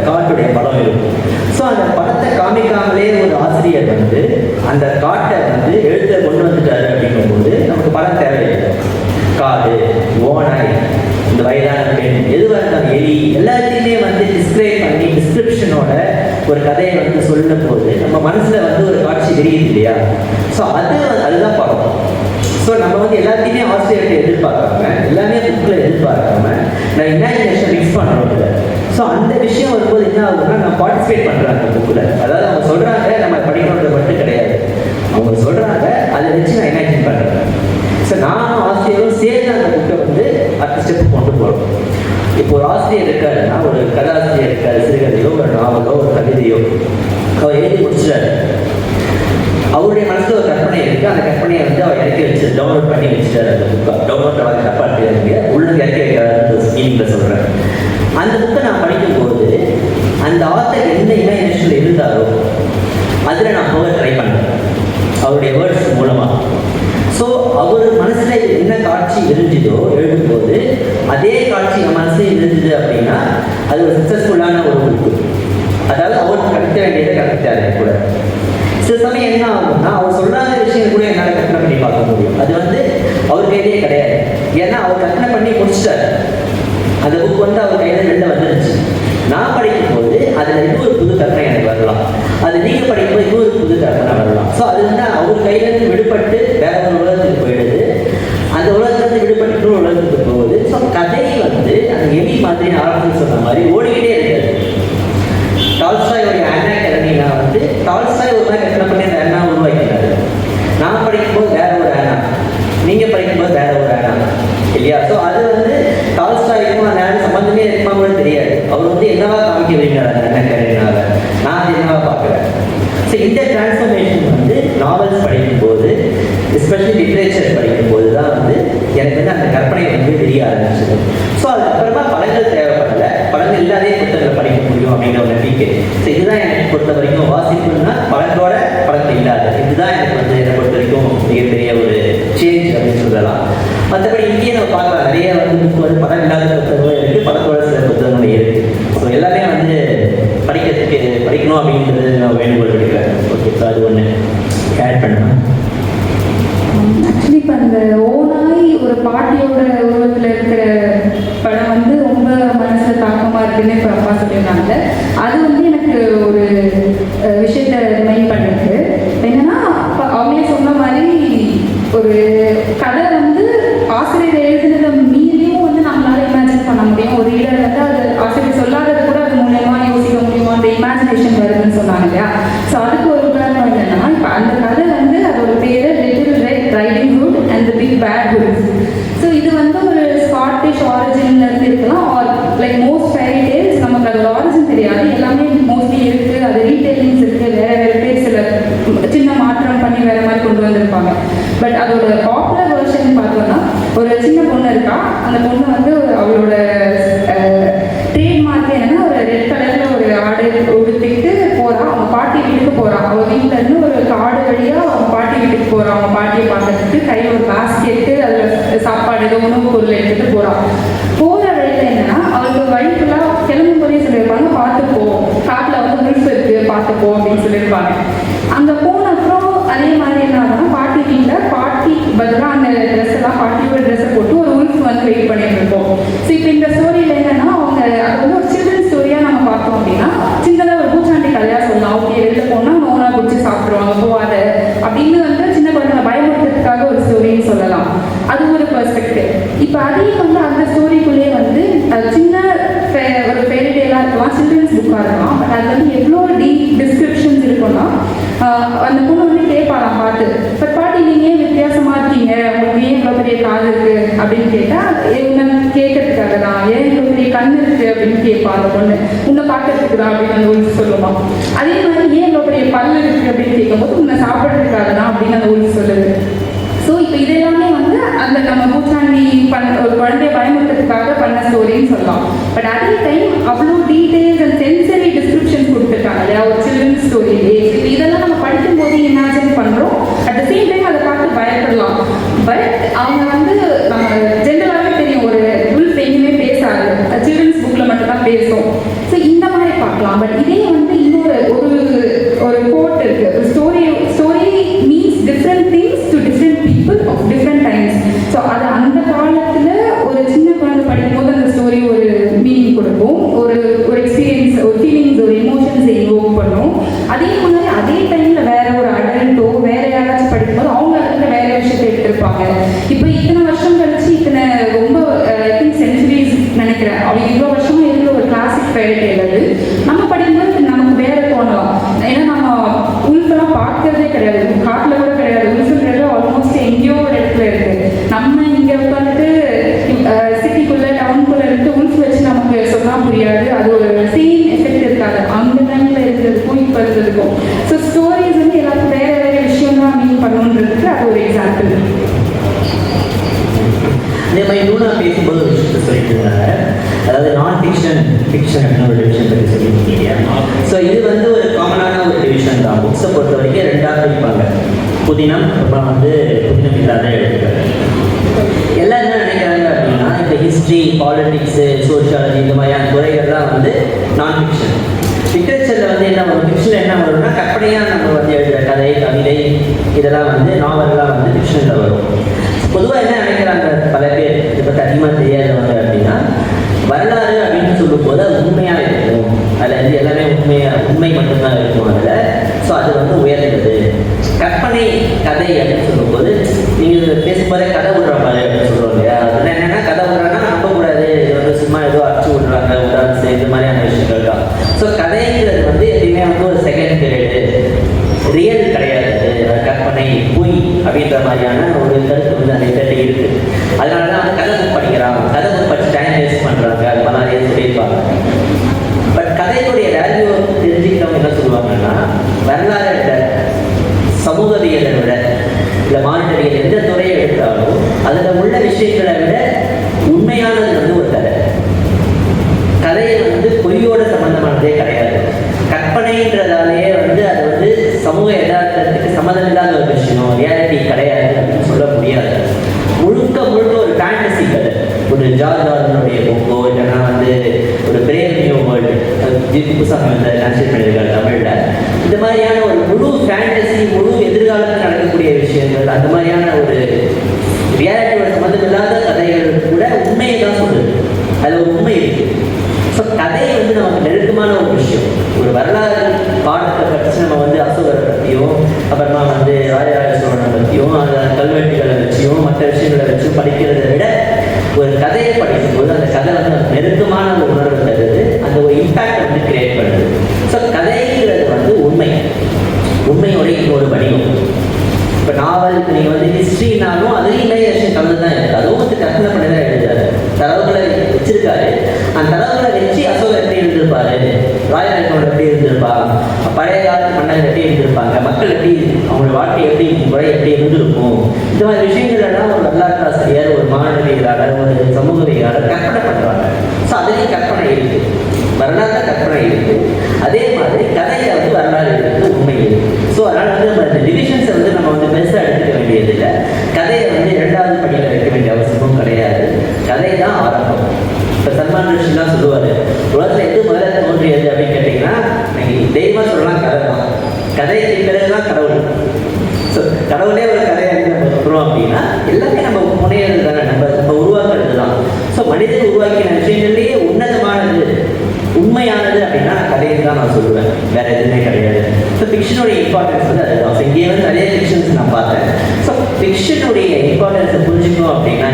கார்டுடைய படம் இருக்கும். ஸோ அந்த படத்தை காமிக்காமலே ஒரு ஆசிரியர் வந்து அந்த காட்டை வந்து எழுத கொண்டு வந்துட்டாரு அப்படிங்கும்போது நமக்கு படம் தேவையில்லை. காடு, ஓனாய், இந்த வயதான பெண், எதுவாக இருந்தாலும் எலி, எல்லாத்தையுமே வந்து டிஸ்கிரைப் பண்ணி டிஸ்கிரிப்ஷனோட ஒரு கதையை வந்து சொல்லும் போது நம்ம மனசில் வந்து ஒரு காட்சி தெரியுது இல்லையா? ஸோ அதுதான் படம். ஸோ நம்ம வந்து எல்லாத்தையுமே ஆசிரியர்கிட்ட எதிர்பார்க்காம, எல்லாமே புக்கில் எதிர்பார்க்காம நான் இமேஜினேஷன் மிக்ஸ் பண்ணுறோம். ஸோ அந்த விஷயம் வரும்போது என்ன ஆகுதுன்னா, நான் பார்ட்டிசிபேட் பண்ணுறேன் அந்த புக்கில். அதாவது அவங்க சொல்கிறாங்க நம்ம படிக்கணுன்றது மட்டும் கிடையாது, அவங்க சொல்கிறாங்க அதை வச்சு நான் இமேஜின் பண்ணுறேன். ஸோ நானும் ஆசிரியரும் சேர்ந்து அந்த புக்கை வந்து அடுத்த ஸ்டெப் கொண்டு போகிறோம். இப்போ ஒரு ஆசிரியர் இருக்காருன்னா, ஒரு கதாசிரியர் இருக்காரு, சிறுகதையோ ஒரு நாவலோ ஒரு கவிதையோ அவர் எழுதி முடிச்சிட்டாரு. அவருடைய மனசில் ஒரு கற்பனை இருக்குது. அந்த கற்பனையை வந்து அவர் இறக்கி வச்சு டவுன்லோட் பண்ணி வச்சுட்டாரு. அந்த புக்கை டவுன்லோட் ஆகாத தப்பாக உள்ளுக்கு இறக்கி வைக்கிறாரு மீனிங்கில் சொல்கிறேன். அந்த புக்கை நான் படிக்கும்போது அந்த ஆத்தர் எந்த இமேஜினேஷனில் இருந்தாரோ அதில் நான் போக ட்ரை பண்ணுறேன் அவருடைய வேர்ட்ஸ் மூலமாக. ஸோ அவர் மனசில் என்ன காட்சி இருந்துதோ எழுதும்போது அதே காட்சி என் மனசில் இருந்தது அப்படின்னா அது ஒரு சக்ஸஸ்ஃபுல்லான ஒரு புக்கு. அதாவது அவருக்கு கற்க வேண்டியதை கற்பித்தாரு கூட. சில சமயம் என்ன ஆகும்னா, அவர் சொல்லாத விஷயம் கூட என்னால் கற்பனை பண்ணி பார்க்க முடியும். அது வந்து அவர் கையிலேயே கிடையாது. ஏன்னா அவர் கற்பனை பண்ணி முடிச்சிட்டாரு. அந்த புக் வந்து அவர் கையில் வெளில வந்துருச்சு. நான் படிக்கும்போது அதில் இன்னொரு புது கற்பனை எனக்கு வரலாம், அது நீங்கள் படிக்கும்போது இன்னொரு புது கற்பனை வரலாம். ஸோ அது வந்து அவர் கையிலேருந்து விடுபட்டு வேற ஒரு உலகத்துக்கு போயிடுது. அந்த உலகத்துலேருந்து விடுபட்டு இன்னொரு உலகத்துக்கு போகுது. ஸோ கதை வந்து அந்த எலி மாதிரி ஆரம்பத்தில் சொன்ன மாதிரி ஓடிக்கிட்டே இருக்காது. டால்ஸ்டாயோடைய அண்ணா கிழமைனா வந்து டால்ஸ்டாய் ஒரு மாதிரி கற்பனை பண்ணி அந்த அண்ணா உருவாக்கினாரு. நான் படிக்கும்போது வேற ஒரு அண்ணா, நீங்கள் படிக்கும்போது வேற ஒரு அண்ணா இல்லையா? ஸோ அது வந்து டால்ஸ்டாய்க்கும் அந்த அண்ணா சம்பந்தமே இருக்குமா கூட தெரியாது. அவர் வந்து என்னவா காமிக்க விரும்பினார் அந்த அண்ணா கிழமைனால, நான் அது என்னவா பார்க்குறேன். ஸோ இந்த டிரான்ஸ்ஃபர்மேஷன் வந்து நாவல்ஸ் படிக்கும்போது, எஸ்பெஷலி லிட்ரேச்சர் படிக்கும்போது தான் வந்து எனக்கு வந்து அந்த கற்பனை வந்து தெரிய ஆரம்பிச்சது. ஸோ அதுக்கப்புறமா படங்கள் தேவைப்படலை, படங்கள் இல்லாதே புத்தகங்களை படிக்க முடியும் அப்படிங்கிற ஒரு நம்பிக்கை. ஸோ இதுதான் எனக்கு பொறுத்த வரைக்கும் வாசிப்புன்னா படத்தோட படங்கள் இல்லாத, இதுதான் எனக்கு வந்து என்னை பொறுத்த வரைக்கும் மிகப்பெரிய ஒரு சேஞ்ச் அப்படின்னு சொல்லலாம். மற்றபடி இங்கேயே நம்ம பார்க்கலாம், நிறைய வந்து புக் வந்து படம் இல்லாத புத்தகங்களும் இருக்குது, படத்தோட சில புத்தகங்களும் இருக்குது. ஸோ எல்லாமே வந்து படிக்கணும் அப்படின்றது நான் வேண்டுகோள் விடுக்கிறேன். ஓகே, ஸோ அது ஒன்று ஆட் பண்ணுவேன். ஆக்சுவலி இப்போ அந்த ஓனாய் ஒரு பாட்டியோட உருவத்தில் இருக்கிற படம் வந்து ரொம்ப மனசில் தாக்கமாக இருக்குன்னு இப்போ அப்பா சொல்லியிருந்தாங்க. அது வந்து எனக்கு ஒரு விஷயத்தை ரிமைண்ட் பண்ணிருக்கு. என்னன்னா, அவங்களே சொன்ன மாதிரி ஒரு கதை வந்து ஆசிரியர் எழுதுனதை மீறியும் வந்து நம்மளால இமேஜின் பண்ண முடியும். ஒரு ரீடர் வந்து அது ஆசிரியர் சொல்லாதது கூட அது மூலயமா யோசிக்க முடியும், அந்த இமேஜினேஷன் வருதுன்னு சொன்னாங்க இல்லையா? ஸோ அதுக்கு ஒரு உதாரணம் என்னன்னா, இப்போ அந்த கதை வந்து அதோட பேர் little red riding hood and the big bad hood. So இது வந்து ஒரு ஸ்காட்டிஷ் ஆரிஜின்லேருந்து இருக்கலாம், or like most fairy tales நமக்கு அதோட ஆரிஜின் தெரியாது, எல்லாமே மோஸ்ட்லி இருக்குது. அது ரீடெய்லிங்ஸ் இருக்குது, வேற வேற பேர் சில சின்ன மாற்றம் பண்ணி வேற மாதிரி கொண்டு வந்திருப்பாங்க. பட் அதோட பாப்புலர் வெர்ஷன் பார்த்தோம்னா, ஒரு சின்ன பொண்ணு இருக்கா. அந்த பொண்ணு வந்து அவளோட ட்ரேட்மார்க் என்னன்னா, ஒரு ரெட் கலரில் ஒரு ஆடை உடுத்திட்டு போகிறா. அவங்க பாட்டி வீட்டுக்கு போகிறான். அவள் வீட்டில் இருந்து ஒரு காடு வழியாக அவங்க பாட்டி வீட்டுக்கு போகிறான். அவங்க பாட்டியை பார்க்கறதுக்கு கையில் ஒரு பாஸ்கெட்டு, அதில் சாப்பாடு ஏதோ உணவு பொருள் எடுத்துகிட்டு போகிறான். போகிற வழியில் என்னன்னா, அவளுக்கு வழி ஃபுல்லாக கிளம்பும் போதே சொல்லியிருப்பாங்க, பார்த்துப்போ, காட்டில் வந்து முழுப்பு இருக்குது, பார்த்துப்போ அப்படின்னு சொல்லியிருப்பாங்க. அங்கே போன அப்புறம் அதே மாதிரி என்ன ஆகும்னா, பாட்டி வீட்டில் பாட்டி பதிலாக அந்த ட்ரெஸ் எல்லாம் பாட்டியோட ட்ரெஸ்ஸை போட்டு ஒரு உல்ஃப் வந்து வெயிட் பண்ணிட்டு இருக்கோம். ஸோ இப்போ இந்த ஸ்டோரியில் என்னன்னா, அவங்க அது வந்து ஒரு சில்ட்ரன் ஸ்டோரியாக நம்ம பார்த்தோம் அப்படின்னா, சின்னதாக ஒரு பூச்சாண்டி கதையாக சொல்லலாம். ஓகே, வெளில போனால் நோனா பிடிச்சி பெர்ஸ்பெக்டிவ். இப்போ அதையும் வந்து அந்த ஸ்டோரிக்குள்ளேயே வந்து சின்ன ஒரு ஃபேரி டேலாக இருக்கலாம், சில்ட்ரன்ஸ் புக்காக இருக்கலாம். பட் அது வந்து எவ்வளோ டீப் டிஸ்கிரிப்ஷன்ஸ் இருக்குன்னா அந்த பொண்ணு வந்து கேட்பாலாம் பாட்டு, பட் பாட்டி நீங்கள் ஏன் வித்தியாசமாக இருக்கீங்க, உங்களுக்கு ஏன் இவ்வளோ பெரிய காது இருக்குது அப்படின்னு கேட்டால் இவங்க கேட்கறதுக்காக தான், ஏன் இவ்வளோ பெரிய கண் இருக்குது அப்படின்னு கேட்பா அந்த பொண்ணு, உன்னை பார்க்கறதுக்கு தான் அப்படின்னு அந்த உள்ஃப் சொல்லுவான். அதே மாதிரி ஏன் இவ்வளோ பெரிய பல்லு இருக்குது அப்படின்னு கேட்கும்போது உன்னை சாப்பிட்றதுக்காக தான் அப்படின்னு அந்த உள்ஃப் சொல்லுது. ஸோ இப்போ இதெல்லாமே வந்து அந்த நம்ம பூச்சாண்டி ஒரு குழந்தைய பயமுறுத்துறதுக்காக பண்ண ஸ்டோரின்னு சொல்லலாம். பட் அதே டைம் அவ்வளோ டீட்டெயில்ஸ் அண்ட் சென்சரி டிஸ்கிரிப்ஷன்ஸ் கொடுத்துருக்காங்க இல்லையா ஒரு சில்ட்ரன்ஸ் ஸ்டோரியிலே. இப்போ இதெல்லாம் நம்ம படிக்கும்போது இமேஜின் பண்ணுறோம், அட் த சேம் டைம் அதை பார்த்து பயப்படலாம். பட் அவங்க வந்து நம்ம ஜென்ரலாகவே தெரியும் ஒரு உல்ஃப் எங்கேயுமே பேசாது, சில்ட்ரன்ஸ் புக்கில் மட்டும்தான் பேசும். ஸோ இந்த மாதிரி பார்க்கலாம். பட் இதே வந்து இன்னொரு ஒரு கோட் இருக்குது, story means different things to different people of different times. So அது அந்த காலத்தில் ஒரு சின்ன குழந்தை படிக்கும்போது அந்த ஸ்டோரி ஒரு மீனிங் கொடுக்கும், ஒரு எக்ஸ்பீரியன்ஸ், ஒரு ஃபீலிங்ஸ், ஒரு எமோஷன்ஸை இன்வோக் பண்ணும். அதே மாதிரி அதே டைமில் வேற ஒரு அடல்ட்டோ வேற யாராச்சும் படிக்கும்போது அவங்க அதில் வேற விஷயத்தை எடுத்திருப்பாங்க. இப்போ இத்தனை வருஷம் கழிச்சு இத்தனை ரொம்ப ஐ திங்க் சென்ச்சுரிஸ் நினைக்கிறேன் அவங்க இவ்வளோ வருஷமா இருக்கிற ஒரு கிளாசிக் ஃபேரி டேல் அது நம்ம படிக்கும்போது நமக்கு வேற தோணலாம். ஏன்னா நம்ம உல்ஃபெல்லாம் பார்க்கறதே கிடையாது, காட்டில் கூட கிடையாது. உல்ஃபுன்றது ஆல்மோஸ்ட் எங்கேயோ ஒரு இடத்துல இருக்கு. நம்ம இங்கே உட்காந்துட்டு சிட்டிக்குள்ளே டவுனுக்குள்ளே இருந்து உல்ஃப் வச்சு நமக்கு சொன்னால் புரியாது, அது ஒரு சேம் எஃபெக்ட் இருக்காது அந்த டைமில் இருக்கிறதுக்கும் இப்போ இருக்கிறதுக்கும். ஸோ ஸ்டோரிஸ் வந்து எல்லாருக்கும் வேற வேற விஷயம் தான் மீன் பண்ணணுன்றதுக்கு அது ஒரு எக்ஸாம்பிள். அதே மாதிரி லூனா பேசும்போது ஒரு விஷயத்தை சொல்லிட்டு இருந்தாங்க, அதாவது நான் ஃபிக்ஷன் அப்படின்னு ஒரு டிவிஷன் பற்றி சொல்லியிருக்கீங்க. ஸோ இது வந்து ஒரு காமனான ஒரு டிவிஷன் தான். புக்ஸை பொறுத்த வரைக்கும் ரெண்டாக பிரிப்பாங்க, புதினம் அப்புறம் வந்து புதினம் இல்லாத எழுத்துக்கள். எல்லாம் என்ன நினைக்கிறாங்க அப்படின்னா இந்த ஹிஸ்ட்ரி, பாலிட்டிக்ஸு, சோஷியாலஜி இந்த மாதிரியான துறைகள்லாம் வந்து நான் ஃபிக்ஷன். லிட்ரேச்சரில் வந்து என்ன வரும், ஃபிக்ஷனில் என்ன வரும்னா கற்பனையாக நம்ம வந்து எழுதுகிற கதை, கவிதை இதெல்லாம் வந்து நாவல்லாம் வந்து ஃபிக்ஷனில் வரும். பொதுவாக என்ன நினைக்கிறாங்க பல பேர், இதை பற்றி அதிகமாக தெரியாதவங்க அப்படின்னா வரலாறு அப்படின்னு சொல்லும்போது அது உண்மையாக இருக்கும், அதில் வந்து எல்லாமே உண்மை மட்டும்தான் இருக்கும் அதில். ஸோ அது வந்து உயர்ந்தது. கற்பனை கதை அப்படின்னு சொல்லும்போது நீங்கள் பேசும்போதே கதை விடுற மாதிரி அப்படின்னு சொல்லுவோம் இல்லையா. அதில் என்னென்னா கதை விடுறோன்னா நம்பக்கூடாது, இது வந்து சும்மா ஏதோ அடிச்சு விடுறாங்க உடான்ஸ் இந்த மாதிரியான விஷயங்கள் தான். ஸோ கதைங்கிறது வந்து எப்பயுமே வந்து ஒரு செகண்ட் பீரியடு, ரியல் கிடையாது, கற்பனை பொய் அப்படின்ற மாதிரியான ஒரு கருத்து வந்து நிறைய பேர்ட்ட இருக்குது. அதனால தான் வந்து கதை புக் படிக்கிறாங்க, கதை புக் படிச்சு டைம் வேஸ்ட் பண்ணுறாங்க, அது மாதிரி சொல்லியிருப்பாங்க. பட் கதையினுடைய வேல்யூ தெரிஞ்சுக்கிட்டவங்க என்ன சொல்லுவாங்கன்னா வரலாறை விட, சமூகவியலை விட, இல்லை மானிட்டரியல் எந்த துறையை எடுத்தாலும் அதில் உள்ள விஷயங்களை விட உண்மையானது வந்து ஒரு கதையை வந்து பொய்யோட சம்மந்தமானதே கிடையாது. கற்பனைன்றதாலேயே வந்து அது வந்து சமூக யதார்த்தத்துக்கு சம்மந்தம் இல்லாத ஒரு விஷயம், ரியாலிட்டி கிடையாது அப்படின்னு சொல்ல முடியாது. முழுக்க ஒரு ஃபேண்டசி கதை, ஒரு ஜார்ஜ் ஆர்வனுடைய புக்கோ இல்லைன்னா வந்து ஒரு பிரேவ் நியூ வேர்ல்டு புதுசாக வந்து டிரான்ஸ்லேட் பண்ணியிருக்காரு தமிழில். இந்த மாதிரியான ஒரு முழு ஃபேண்டசி, முழு எதிர்காலத்தில் நடக்கக்கூடிய விஷயங்கள், அந்த மாதிரியான ஒரு ரியாலிட்டியோட சம்மந்தம் இல்லாத கதைகள் கூட உண்மையை தான் சொல்லுது, அதில் ஒரு உண்மை இருக்குது. ஸோ கதை வந்து நமக்கு நெருக்கமான ஒரு விஷயம். ஒரு வரலாறு பாடத்தை படித்து நம்ம வந்து அசோகரை பற்றியும் அப்புறமா வந்து ராஜராஜ சோழனை பற்றியும் அந்த கல்வெட்டுகளை வச்சியும் மற்ற விஷயங்களை வச்சும் படிக்கிறத விட ஒரு கதையை படிக்கும்போது அந்த கதை வந்து நமக்கு நெருக்கமான ஒரு உணர்வு தருது, அந்த ஒரு இம்பேக்ட் வந்து கிரியேட் பண்ணுது. ஸோ கதைங்கிறது வந்து உண்மையோட இன்னொரு வடிவம். இப்போ நாவல் நீங்கள் வந்து ஹிஸ்ட்ரினாலும் அதுலேயும் இமேஜினேஷன் கலந்து தான் இருக்குது, அதுவும் வந்து கற்பனை பண்ணி தான் எழுதுறாரு, தரவுகளை வச்சிருக்காரு. அந்த தரவுகளை வச்சு அசோகர் எப்படி இருந்திருப்பாரு, ராஜராஜனோட எப்படி இருந்திருப்பா, பழைய காலத்து மன்னர்கள் எப்படி இருந்திருப்பாங்க, மக்கள் எப்படி அவங்களோட வாழ்க்கை முறை எப்படி இருந்திருக்கும், இந்த மாதிரி விஷயங்கள்லாம் ஒரு வரலாற்று ஆசிரியர், ஒரு மாணவியலாளர், ஒரு சமூகவியலாளர் கற்பனை பண்ணுறாங்க. ஸோ அதுலேயும் கற்பனை இருக்குது, வரலாற்று கற்பனை இருக்குது. அதே மாதிரி கதையில் வந்து வரலாறு இருக்குது, உண்மை இருக்குது. ஸோ அதனால் வந்து நம்ம இந்த டிவிஷன்ஸை வந்து நம்ம வந்து பெருசாக எடுத்துக்க வேண்டியதில்லை. கதையை வந்து இரண்டாவது படியில் வைக்க வேண்டிய அவசியமும் கிடையாது. கதை தான் ஆரம்பம். இப்போ சல்மான் ருஷ்டிலாம் சொல்லுவார், உலகத்தில் எது முதல்ல தோன்றியது அப்படின்னு கேட்டிங்கன்னா நீங்கள் தெய்வமாக சொல்லலாம் கதை தான், கதைக்கு பிறகு தான் கடவுள். ஸோ கடவுளே ஒரு கதையை நம்ம சொல்கிறோம் அப்படின்னா எல்லாமே நம்ம முனையிறது தானே, நம்ம உருவாக்குறது தான். ஸோ மனிதன் உருவாக்கின விஷயங்கள்லேயே உன்னதமானது உண்மையானது அப்படின்னா கதையை தான் நான் சொல்லுவேன், வேறு எதுவுமே கிடையாது. ஸோ ஃபிக்ஷனுடைய இம்பார்ட்டன்ஸ் வந்து அதுதான். ஸோ இங்கே வந்து நிறைய ஃபிக்ஷன்ஸ் நான் பார்த்தேன். ஸோ ஃபிக்ஷனுடைய இம்பார்ட்டன்ஸை புரிஞ்சுக்கணும் அப்படின்னா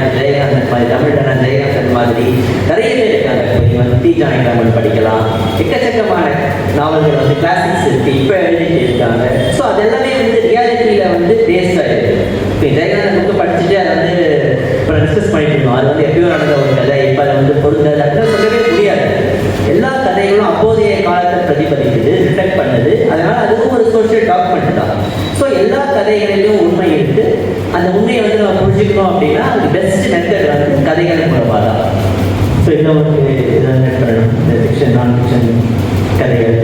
ஜானகிராமன் படிக்கலாம், எக்கச்சக்கமான நாவல்கள் வந்து கிளாசிக்ஸ் இருக்குது, இப்போ எழுதிட்டு இருக்காங்க. ஸோ அது எல்லாமே வந்து ரியாலிட்டியில் வந்து பேஸ்ட் ஆகிருக்கு. இப்போ ஜெயகாந்தன் புக்கு படிச்சுட்டு அதை வந்து இப்போ டிஸ்கஸ் பண்ணிட்டு இருக்கோம், அது வந்து எப்பயோ நடந்த ஒரு கதை, இப்போ அதை வந்து பொருந்தது அப்படின்னு சொல்லவே முடியாது. எல்லா கதைகளும் அப்போதைய காலத்தை பிரதிபலிக்குது, ரிஃப்ளெக்ட் பண்ணுது. அதனால் அதுவும் ஒரு சோஷியல் டாக்குமெண்ட் தான். ஸோ எல்லா கதைகளிலும் உண்மை இருக்குது. அந்த உண்மையை வந்து நம்ம புரிஞ்சுக்கணும் அப்படின்னா அதுக்கு பெஸ்ட் மெத்தட் வந்து கதைகள் மூலமாக தான். ஸோ இதை வந்து இதை பண்ணணும், இந்த ஃபிக்ஷன் நான் ஃபிக்ஷன் கதைகள்.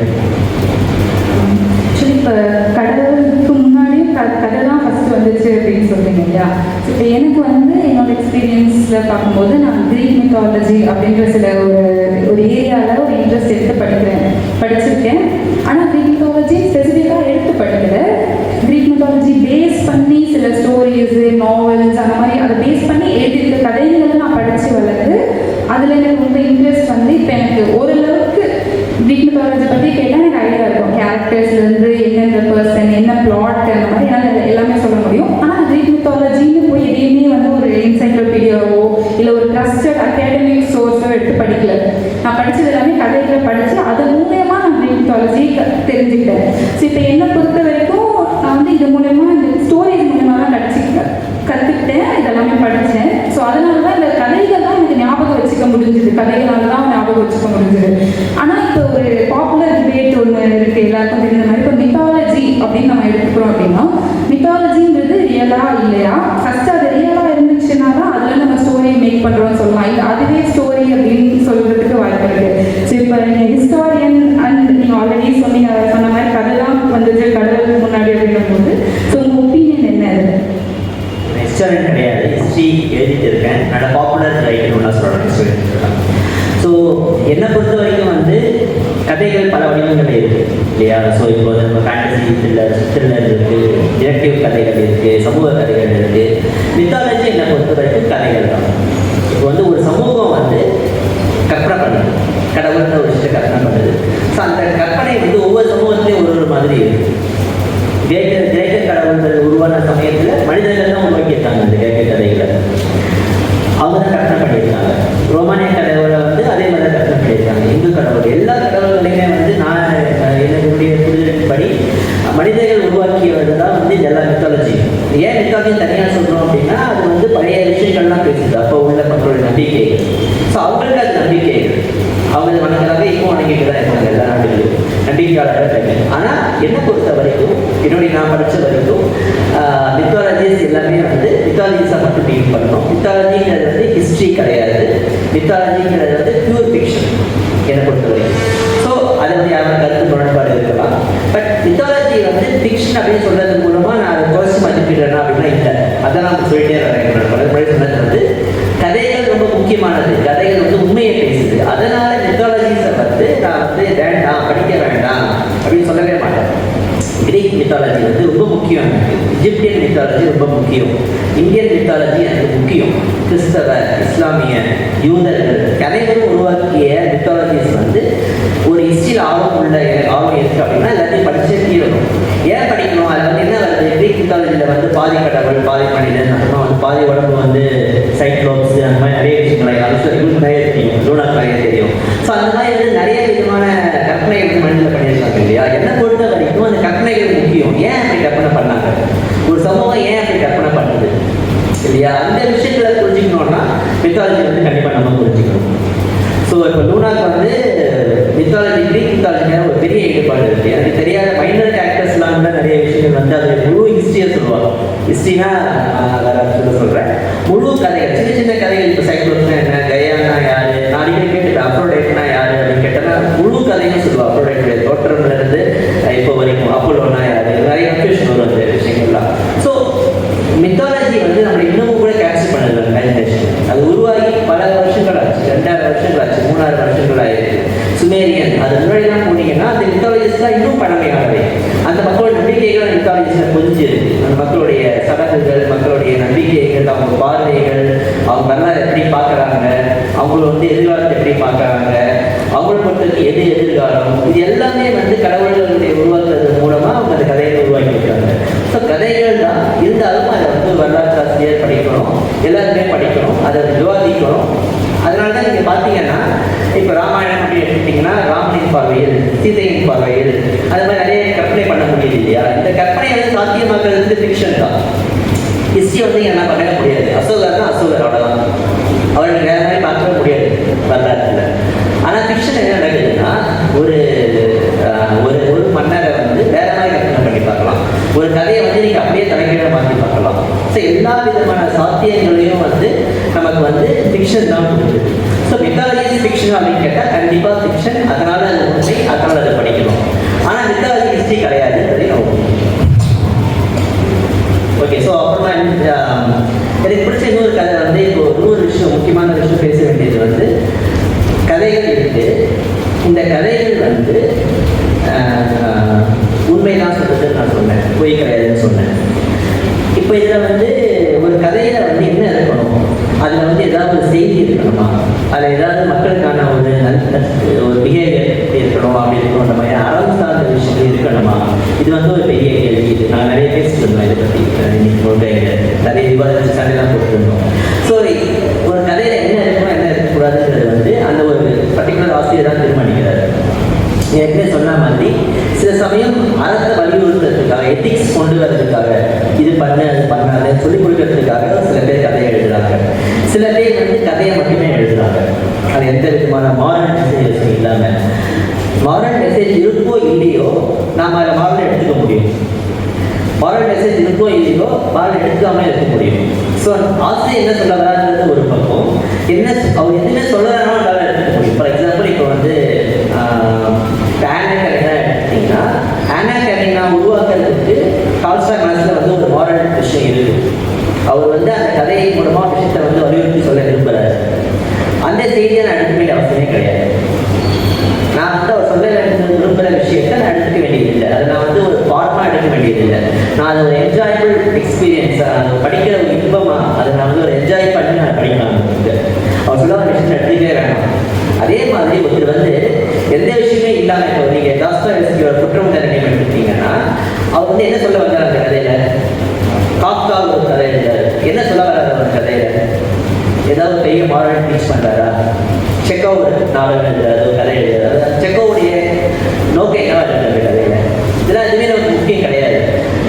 ஆக்சுவலி இப்போ கடவுளுக்கு முன்னாடியே கதை தான் ஃபஸ்ட்டு வந்துச்சு அப்படின்னு சொல்கிறீங்க இல்லையா? இப்போ எனக்கு வந்து என்னோட எக்ஸ்பீரியன்ஸில் பார்க்கும்போது நான் க்ரீக் மித்தாலஜி அப்படின்ற சில ஒரு ஏரியாவில் ஒரு இன்ட்ரெஸ்ட் எடுத்து படிச்சிருக்கேன். ஆனால் க்ரீக் மித்தாலஜி ஸ்பெசிஃபிக்காக எடுத்து படிக்கலை. க்ரீக் மித்தாலஜி பேஸ் பண்ணி சில ஸ்டோரிஸு, நாவல்ஸ் அந்த மாதிரி அதை பேஸ் பண்ணி எழுதியிருக்க கதைகளை நான் படித்து வளர்ந்து அதில் எனக்கு ரொம்ப இன்ட்ரெஸ்ட் வந்து இப்போ எனக்கு ஓரளவுக்கு க்ரீக் மித்தாலஜி பற்றி கேட்டால் எனக்கு ஐடியா இருக்கும். கேரக்டர்ஸ்லேருந்து என்னென்ன பர்சன், என்ன பிளாட், அந்த மாதிரி என்னால் எல்லாமே சொல்ல முடியும். ஆனால் க்ரீக் மித்தாலஜின்னு போய் எதையுமே வந்து ஒரு என்சைக்ளோபீடியாவோ இல்லை ஒரு ட்ரஸ்டட் அகாடமிக் சோர்ஸோ எடுத்து படிக்கல. நான் படித்தது எல்லாமே கதைகளை படித்து அதன் மூலயமா நான் க்ரீக் மித்தாலஜி தெரிஞ்சுக்கிட்டேன். ஸோ இப்போ என்னை பொறுத்த வரைக்கும் நான் வந்து இது மூலயமா இந்த ஸ்டோரிஸ் மூலயமா தான் கற்றுக்கிட்டேன், இதெல்லாமே படித்தேன். ஸோ அதனால தான் இந்த கதைகள் தான் எனக்கு ஞாபகம் வச்சுக்க முடிஞ்சுது, கதைகளால் தான் ஞாபகம் வச்சுக்க முடிஞ்சுது. ஆனால் இப்போ ஒரு பாப்புலர் டிபேட் ஒன்று இருக்குது, எல்லாருக்கும் தெரிஞ்ச மாதிரி. இப்போ மித்தாலஜி அப்படின்னு நம்ம எடுத்துக்கிறோம் அப்படின்னா மித்தாலஜின்றது ரியலா இல்லையா? ஃபர்ஸ்ட் அது ரியலா இருந்துச்சுன்னா தான் அதில் நம்ம ஸ்டோரி மேக் பண்ணுறோம்னு சொல்லலாம். இல்லை அதுவே ஸ்டோரி அப்படின்னு சொல்கிறதுக்கு வாய்ப்பு இருக்குது. ஸோ இப்போ நீங்கள் ஹிஸ்டாரியன் அண்ட் நீங்கள் ஆல்ரெடி சொன்ன மாதிரி கதை தான் வந்துச்சு கடவுளுக்கு முன்னாடி அப்படின்னும் போது ஸோ உங்கள் ஒப்பீனியன் என்ன? ஹிஸ்டாரியன் கிடையாது, ஹிஸ்ட்ரி எழுதிட்டு இருக்கேன். நல்ல பாப்புலர் ரைட்டர் நான் சொல்கிறேன். ஸோ என்னை பொறுத்த வரைக்கும் வந்து கதைகள் பல வடிவங்கள் இருக்குது இல்லையா? ஸோ இப்போ நம்ம ஃபேண்டசி, த்ரில்லர் இருக்குது, டிடெக்டிவ் கதைகள் இருக்குது, சமூக கதைகள் இருக்குது. மித்தாலஜி என்னை பொறுத்த வரைக்கும் கதைகள் தான். இப்போ வந்து ஒரு சமூகம் வந்து கற்பனை பண்ணுது, கடவுள்ன்ற ஒரு விஷயத்தை கற்பனை பண்ணுது. ஸோ அந்த கற்பனை வந்து ஒவ்வொரு சமூகத்துலேயும் ஒரு மாதிரி இருக்குது. கிரேக்க கடவுள்கள் உருவான சமயத்தில் மனிதர்கள் தான் உருவாக்கியிருக்காங்க அந்த கிரேக்க கதைகளை. அவங்க தான் கற்பனை பண்ணியிருக்காங்க. ரோமானிய கடவுளை வந்து அதே மாதிரி தான் கற்பனை பண்ணியிருக்காங்க. இந்து கடவுள், எல்லா கடவுள்களையுமே வந்து நான் என்னுடைய புரிதலின்படி மனிதர்கள் உருவாக்கியது தான் வந்து எல்லா மித்தாலஜி. ஏன் மித்தாலஜி தனியாக சொல்கிறோம் அப்படின்னா அது வந்து பழைய விஷயங்கள்லாம் பேசுது, அப்போ உள்ள மக்களுடைய நம்பிக்கைகள். ஸோ அவங்களுக்கு அது நம்பிக்கைகள், அவங்க வணங்குறாங்க, இப்போ வணங்கிட்டு தான் இருக்காங்க எல்லா நாடுகளும் நம்பிக்கையாளர்கள். ஆனால் என்னை பொறுத்த வரைக்கும் என்னுடைய நான் படித்த வரைக்கும் மித்தாலஜிஸ் எல்லாமே வந்து மித்தாலஜிஸாக மட்டும் டீல் பண்ணணும். மித்தாலஜிங்கிறது வந்து ஹிஸ்ட்ரி கிடையாது, மித்தாலஜிங்கிறது வந்து பியூர் ஃபிக்ஷன் என்னை பொறுத்த வரைக்கும். ஸோ அதை வந்து யாரும் கருத்து முரண்பாடு இருக்கலாம். பட் மித்தாலஜி வந்து ஃபிக்ஷன் அப்படின்னு சொல்றது மூலமாக நான் அதை குறைச்சி மதிப்பிடுறேன்னா அப்படின்னா இல்லை. அதை நான் சொல்லிட்டே வரேன். பலமுறை சொன்னது வந்து கதைகள் ரொம்ப முக்கியமானது, கதைகள் வந்து உண்மையை பேசுது. அதனால மித்தாலஜிஸை வந்து நான் வந்து வேண்டாம், படிக்க வேண்டாம் அப்படின்னு சொல்லவே மாட்டேன். கிரீக் மித்தாலஜி வந்து ரொம்ப முக்கியம், எஜிப்தியன் மித்தாலஜி ரொம்ப முக்கியம், இந்தியன் மித்தாலஜி எனக்கு முக்கியம். கிறிஸ்தவ, இஸ்லாமிய, யூதர்கள் அனைவரும் உருவாக்கிய மித்தாலஜிஸ் வந்து ஒரு ஹிஸ்ட்ரியில் ஆர்வம் இருக்குது அப்படின்னா எல்லாத்தையும் படிச்சே தீரணும். ஏன் படிக்கணும்? அது வந்து என்ன வருது? கிரீக் மித்தாலஜியில் வந்து பாதி கடவுள், பாதி மனிதன், அப்புறமா வந்து பாதி உடம்பு வந்து சைக்ளோப்ஸ், அந்த மாதிரி நிறைய விஷயங்களை இவங்களுக்கு நிறைய தெரியும், லூனாக்கு நிறைய தெரியும். ஸோ அந்த மாதிரி வந்து நிறைய விதமான கற்பனைகள் மனிதர்கள் பண்ணியிருக்காங்க இல்லையா? என்னை பொறுத்த வரைக்கும் அந்த கற்பனைகள் முக்கியம். ஏன் அப்படி கற்பனை பண்ணாங்க? ஒரு சமூகம் ஏன் அப்படி கற்பனை பண்ணுது இல்லையா? அந்த விஷயங்களை புரிஞ்சுக்கணும்னா மித்தாலஜி வந்து கண்டிப்பாக நம்ம புரிஞ்சுக்கணும். ஸோ இப்போ லூனாக்கு வந்து மித்தாலஜி, கிரீக் மித்தாலஜி ஒரு பெரிய ஈடுபாடு இருக்குது. எனக்கு தெரியாத மைனர் கேரக்டர்ஸ்லாம் கூட நிறைய விஷயங்கள் வந்து அது முழு ஹிஸ்ட்ரியை சொல்லுவாங்க. ஹிஸ்ட்ரினா வேறு சொல்கிறேன், முழு கதைகள், சின்ன சின்ன கதைகள். இப்போ சைக்ளோப்னா என்ன, கயானா யார், நான் அடிக்கடி கேட்டுட்டேன் அப்ரோடைட்னா யார் அப்படின்னு கேட்டேன்னா முழு கதையும் சொல்லுவாள். அப்ரோடைட்டுடைய தோற்றம்லேருந்து இப்போ வரைக்கும் அப்போலோனா யார், நிறைய கன்ஃபியூஷன் வரும் அந்த விஷயங்கள்லாம். ஸோ மித்தாலஜி வந்து நம்ம இன்னமும் கூட கேப்சர் பண்ணல இமேஜினேஷன். அது உருவாகி பல வருஷங்கள் ஆச்சு, 2000 வருஷங்கள் ஆச்சு, 3000 வருஷங்கள் ஆயிருக்கு. சுமேரியன் அது முன்னாடிலாம் போனீங்கன்னா அந்த மித்தாலஜிஸ்லாம் இன்னும் பழமையானவை. அந்த மக்களோட நம்பிக்கைகள் மித்தாலஜிஸில் கொஞ்சம் இருக்கு. அந்த மக்களுடைய சடங்குகள், மக்களுடைய நம்பிக்கைகள், அவங்க பார்வைகள், அவங்க வரலாறு எப்படி பார்க்குறாங்க, அவங்கள வந்து எதிர்காலத்தை எப்படி பார்க்குறாங்க, அவங்கள பொறுத்தவரைக்கும் எது எதிர்காலம், இது எல்லாமே வந்து கடவுள்களுடைய உருவாக்குறது மூலமாக அவங்க அந்த கதைகளை உருவாக்கியிருக்காங்க. ஸோ கதைகள் தான் இருந்தாலும் அதை வந்து வரலாற்று ஆசிரியர் படிக்கணும், எல்லாருமே படிக்கணும், அதை விவாதிக்கணும். அதனால தான் நீங்கள் பார்த்தீங்கன்னா இப்போ ராமாயணம் அப்படி எடுத்துக்கிட்டிங்கன்னா ராமனின் பார்வையில், சீதையின் பார்வையில், அது மாதிரி நிறைய கற்பனை பண்ண முடியுது இல்லையா? இந்த கற்பனை வந்து சாத்தியமாக்குறது ஃபிக்ஷன் தான். ஹிஸ்ட்ரி வந்து என்ன பண்ணவே முடியாது. அசோகர் தான் அசோகர், அவ்வளோதான். அவருக்கு வேற மாதிரி பார்க்கவே முடியாது வரலாற்றுல. ஆனால் ஃபிக்ஷன் என்ன நடக்குதுன்னா ஒரு ஒரு மன்னரை வந்து வேற மாதிரி கற்பனை பண்ணி பார்க்கலாம். ஒரு கதையை வந்து நீங்கள் அப்படியே தலைகீழ மாற்றி பார்க்கலாம். ஸோ எல்லா விதமான சாத்தியங்களையும் வந்து நமக்கு வந்து ஃபிக்ஷன் தான் கொடுக்குது. ஸோ மித்தாலஜி ஃபிக்ஷன் அப்படின்னு கேட்டால் கண்டிப்பாக ஃபிக்ஷன், அதனால அது உண்மை, அதனால அதை படிக்கணும். ஆனால் மித்தாலஜி ஹிஸ்ட்ரி கிடையாதுன்றதை ஓகே. ஸோ அப்புறமா எனக்கு பிடிச்ச இன்னொரு கதை வந்து இப்போ இன்னொரு விஷயம், முக்கியமான விஷயம் பேச வேண்டியது வந்து கதைகள் இருக்கு. இந்த கதைகள் வந்து உண்மைதான் சொல்றதுன்னு நான் சொன்னேன், பொய் கிடையாதுன்னு சொன்னேன். இப்போ இதில் வந்து ஒரு கதையில் வந்து என்ன இருக்கணும், அதில் வந்து ஏதாவது ஒரு செய்தி இருக்கணுமா, அதில் ஏதாவது மக்களுக்கான ஒரு பிஹேவியர் இருக்கணும், அப்படி இருக்கணுன்ற மாதிரி அறம் சார்ந்த விஷயங்கள் இருக்கணுமா? இது வந்து ஒரு பெரிய கேள்வி. இது நாங்கள் நிறைய பேசிட்டு இருந்தோம் இதை பற்றி. இன்னைக்கு போன்ற நிறைய விவாதத்தை சண்டைலாம் போட்டுருந்தோம். ஸோ ஒரு கதையில் என்ன இருக்கணும் என்ன இருக்கக்கூடாதுன்றது வந்து அந்த ஒரு பர்டிகுலர் ஆசிரியர் தான் தீர்மானிக்கிறார். ஏற்கனவே சொன்ன மாதிரி சில சமயம் அறத்தை வலியுறுத்துறதுக்காக, எத்திக்ஸ் கொண்டு வர்றதுக்காக, இது பண்ணு அது பண்ணாது சொல்லிக் கொடுக்கறதுக்காக சில பேர் கதையை எழுதுறாங்க. சில பேர் வந்து கதையை மட்டுமே எழுதுறாங்க. அது எந்த விதமான மாரல் மெசேஜ் இல்லாமல். மாரல் மெசேஜ் இருக்கோ இல்லையோ நாம் அதை மாரல் எடுத்துக்க முடியும். மாரல் மெசேஜ் இருக்கோ இல்லையோ மாரல் எடுத்துக்காம இருக்க முடியும். ஸோ ஆசிரியர் என்ன சொல்ல வராதுன்றது ஒரு பக்கம், என்ன அவர் எதுவுமே சொல்லறானோ அதால் எடுத்துக்க முடியும். ஃபார் எக்ஸாம்பிள் இப்போ வந்து ஆனா கரீனா எடுத்துக்கிட்டிங்கன்னா, ஆனா கரீனா உருவாக்குறதுக்கு டால்ஸ்டாய் மனசில் வந்து ஒரு மாரல் விஷயம் இருக்குது. அவர் வந்து அந்த கதையை மூலமாக விஷயத்தை வந்து வலியுறுத்தி சொல்ல விரும்புகிறார். அந்த செய்தியை நான் எடுக்க வேண்டிய அவசியமே கிடையாது. நான் வந்து அவர் சொல்ல விரும்புகிற விஷயத்தை நான் எடுத்துக்க வேண்டியதில்லை. அதை நான் வந்து ஒரு பாடமாக எடுக்க வேண்டியதில்லை. நான் அதை ஒரு என்ஜாயபிள் எக்ஸ்பீரியன்ஸாக, அதை படிக்கிற ஒரு இன்பமாக, அதை நான் வந்து ஒரு என்ஜாய் பண்ணி நான் படிக்கலாம். அவர் சொல்ல ஒரு விஷயத்தை எடுத்துக்கவே வேணாம். அதே மாதிரி ஒருத்தர் வந்து எந்த விஷயமே இல்லாமல், இப்போ நீங்கள் டாஸ்டாயெவ்ஸ்கியோட குற்றம் தண்டனை எடுத்துட்டீங்கன்னா, அவர் வந்து என்ன சொல்ல வந்தார் அந்த கதையில்? காப்கா ஒரு கதை எழுதாரு. என்ன சொல்ல வர்றாரு அந்த கதையில்? ஏதாவது பெரிய மாரல் டீச் பண்ணுறாரா? செக்கோவ் நாவல் எழுதுறாரு, ஒரு கதை எழுதுறாரு. செக்கோவுடைய நோக்கம் என்னவா இருக்குது அந்த கதையில்? இதெல்லாம் எதுவுமே நமக்கு முக்கியம் கிடையாது.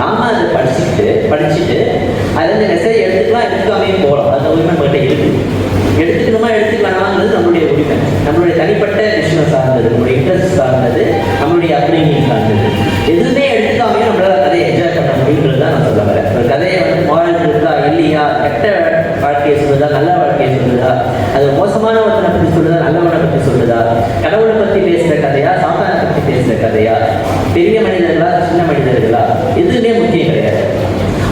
நாம அதை படிச்சுட்டு அதில் மெசேஜ் எடுத்துக்கலாம், எடுத்துக்காமையும் போகலாம். அந்த உரிமை நம்மகிட்ட இருக்குது. எடுத்துக்கணுமா எடுத்துக்கலாமாங்கிறது நம்மளுடைய உரிமை, நம்மளுடைய தனிப்பட்ட விஷயம் சார்ந்தது, நம்மளுடைய இன்ட்ரெஸ்ட் சார்ந்தது, நம்மளுடைய அப்ரிங்கிங் சார்ந்தது. எதுவுமே எடுத்துக்காமையும் நம்மளால் கதையை என்ஜாய் பண்ண முடியுன்றது தான் நான் சொல்ல வரேன். ஒரு கதையை வந்து மாரல் இருக்கா இல்லையா, கெட்ட வாழ்க்கையை சொல்லுதா நல்ல வாழ்க்கையை சொல்லுதா, அது மோசமான ஒருத்தனை பற்றி சொல்லுதா நல்லவனை பற்றி சொல்லுதா, கடவுளை பற்றி பேசுகிற கதையா சாத்தானை பற்றி பேசுகிற கதையா, பெரிய மனிதர்களா சின்ன மனிதர்களா, எதுவுமே முக்கியம் கிடையாது.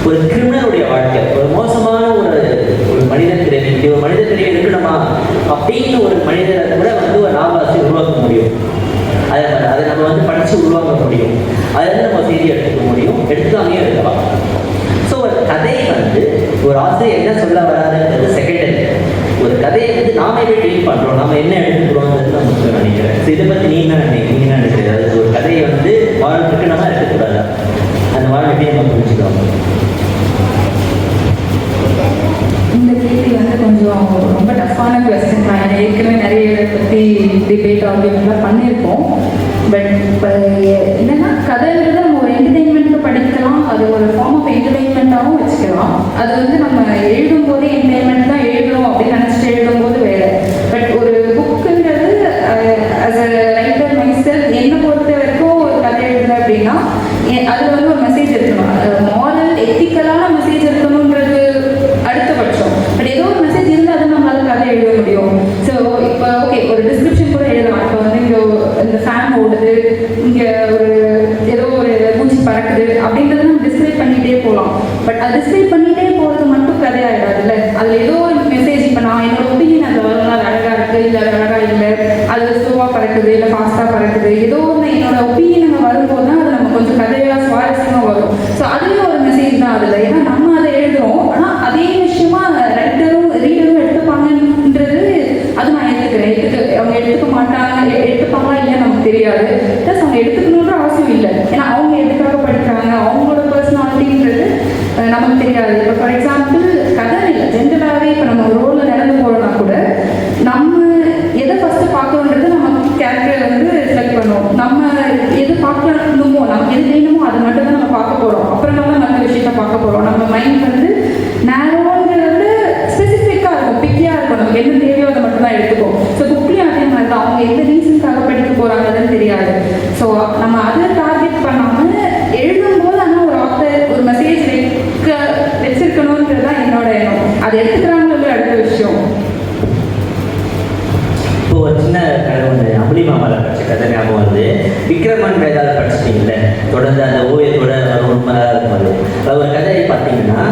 ஒரு கிரிமினலுடைய வாழ்க்கை, ஒரு மோசமான ஒரு மனிதன் பிறவி, ஒரு மனித பிறவி இருக்கணுமா அப்படின்னு ஒரு மனிதரை கூட வந்து ஒரு நாவலாசிரியர் உருவாக்க முடியும். அதை நம்ம வந்து படித்து உருவாக்க முடியும். அதில் நம்ம செய்தி எடுத்துக்க முடியும், எடுத்துக்காமையும் இருக்கலாம். ஸோ ஒரு கதை வந்து ஒரு ஆசிரியர் என்ன சொல்ல வராதுன்றது செகண்டரி. ஒரு கதையை வந்து நாம எப்படி டீல் பண்ணுறோம், நாம என்ன எடுத்துக்கிறோம்ன்றது நான் முக்கியம் நினைக்கிறேன். ஸோ இதை பற்றி நீ என்ன நினைக்கிறேன்? ஒரு கதையை வந்து வாழ்க்கை நம்ம எடுத்துக்கூடாதா, அந்த வாழ்க்கை எப்படி நம்ம புரிஞ்சுக்கிறோம்? இந்த கேள்வி வந்து கொஞ்சம் ரொம்ப டஃப்பான கொஸ்டின் தான். ஏற்கனவே நிறைய இதை பற்றி டிபேட் ஆர்கியூமெண்ட்லாம் பண்ணியிருக்கோம். பட் இப்போ என்னென்னா கதைன்றது நம்ம ஒரு என்டர்டெயின்மெண்ட்டுக்கு படிக்கலாம், அது ஒரு ஃபார்ம் ஆஃப் என்டர்டெயின்மெண்ட்டாகவும் வச்சுக்கலாம். அது வந்து நம்ம எழுதும் போதே என்டர்டெயின்மெண்ட் தான் எழுதுறோம் அப்படின்னு நினச்சிட்டு எழுதும்போது வேறு. பட் ஒரு புக்குன்றது ஆஸ் அ ரைட்டர் மைசெல்ஃப் என்னை பொறுத்த வரைக்கும் ஒரு கதை எழுதுறேன் அப்படின்னா அது வந்து ஒரு மெசேஜ் இருக்கணும். மாரல் எத்திக்கலான மெசேஜ் இருக்கணுன்றது அடுத்தபட்சம். பட் ஏதோ ஒரு மெசேஜ் இருந்தால் அதை நம்மளால கதை எழுத முடியும். ஸோ இப்போ ஓகே ஒரு டிஸ்கிரிப்ஷன் கூட எழுதலாம். இப்போ வந்து இங்கே இந்த ஃபேன் ஓடுது, இங்கே ஏதோ ஒரு பூச்சி பறக்குது அப்படின்றத நம்ம டிஸ்கிரைப் பண்ணிகிட்டே போகலாம். பட் அது டிஸ்கிரைப் பண்ணிகிட்டே போகிறது மட்டும் கதையாகிடாதுல்ல. அதில் ஏதோ ஒரு மெசேஜ், இப்போ நான் என்னோட ஒப்பீனியன் அதில் வரலாம், அது அழகாக இருக்குது இல்லை அது அழகாக இல்லை, அது ஸ்லோவாக பறக்குது இல்லை ஃபாஸ்ட்டாக பறக்குது, ஏதோ ஒன்று என்னோட ஒப்பீனியன் அங்கே வரும்போது தான் அது நம்ம கொஞ்சம் கதையாக சுவாரஸ்யமாக வரும். ஸோ அதுலேயும் ஒரு மெசேஜ் தான் அதில். ஏன்னா நம்ம அதை எழுதுகிறோம், ஆனால் அதே விஷயமா ரீடரும் எடுத்துப்பாங்கன்றது அது நான் எடுத்துக்கிறேன். அவங்க எடுத்துப்பாங்களா இல்லையா நமக்கு தெரியாது. ப்ளஸ் அவங்க எடுத்துக்கணுன்ற அவசியம் இல்லை. ஏன்னா அவங்க எதுக்காக படிக்கிறாங்க, அவங்களோட பர்சனாலிட்டின்றது நமக்கு தெரியாது. இப்போ ஃபார் எக்ஸாம்பிள் கதை இல்லை, ஜென்ரலாகவே இப்போ நம்ம ரோலில் நடந்து போகிறோம்னா கூட நம்ம எதை ஃபஸ்ட்டு பார்க்குறோன்ற பார்க்க போகிறோம். நம்ம மைண்ட் வந்து நேரோங்கிறது ஸ்பெசிஃபிக்காக இருக்கும், பிக்கியாக இருக்கும், நமக்கு என்ன தேவையோ அதை மட்டும்தான் எடுத்துக்கும். ஸோ புக்லேயும் அதே மாதிரி தான், அவங்க எந்த ரீசனுக்காக படிக்க போகிறாங்கன்னு தெரியாது. ஸோ நம்ம அதை டார்கெட் பண்ணாமல் எழுதும்போது ஆனால் ஒரு ஆத்தர் ஒரு மெசேஜ் வச்சிருக்கணுன்றது தான் என்னோட எண்ணம். அதை எடுத்துக்கிறாங்களோ அடுத்த விஷயம். இப்போ ஒரு சின்ன கதை ஒன்று அம்புலி மாமாவில் படித்த கதை ஞாபகம் வந்து விக்ரமன் வேதாவில் படிச்சிட்டிங்களே, தொடர்ந்து அந்த ஓவியத்தோட உண்மையாக இருக்கும். அது ஒரு கதையை பார்த்தீங்கன்னா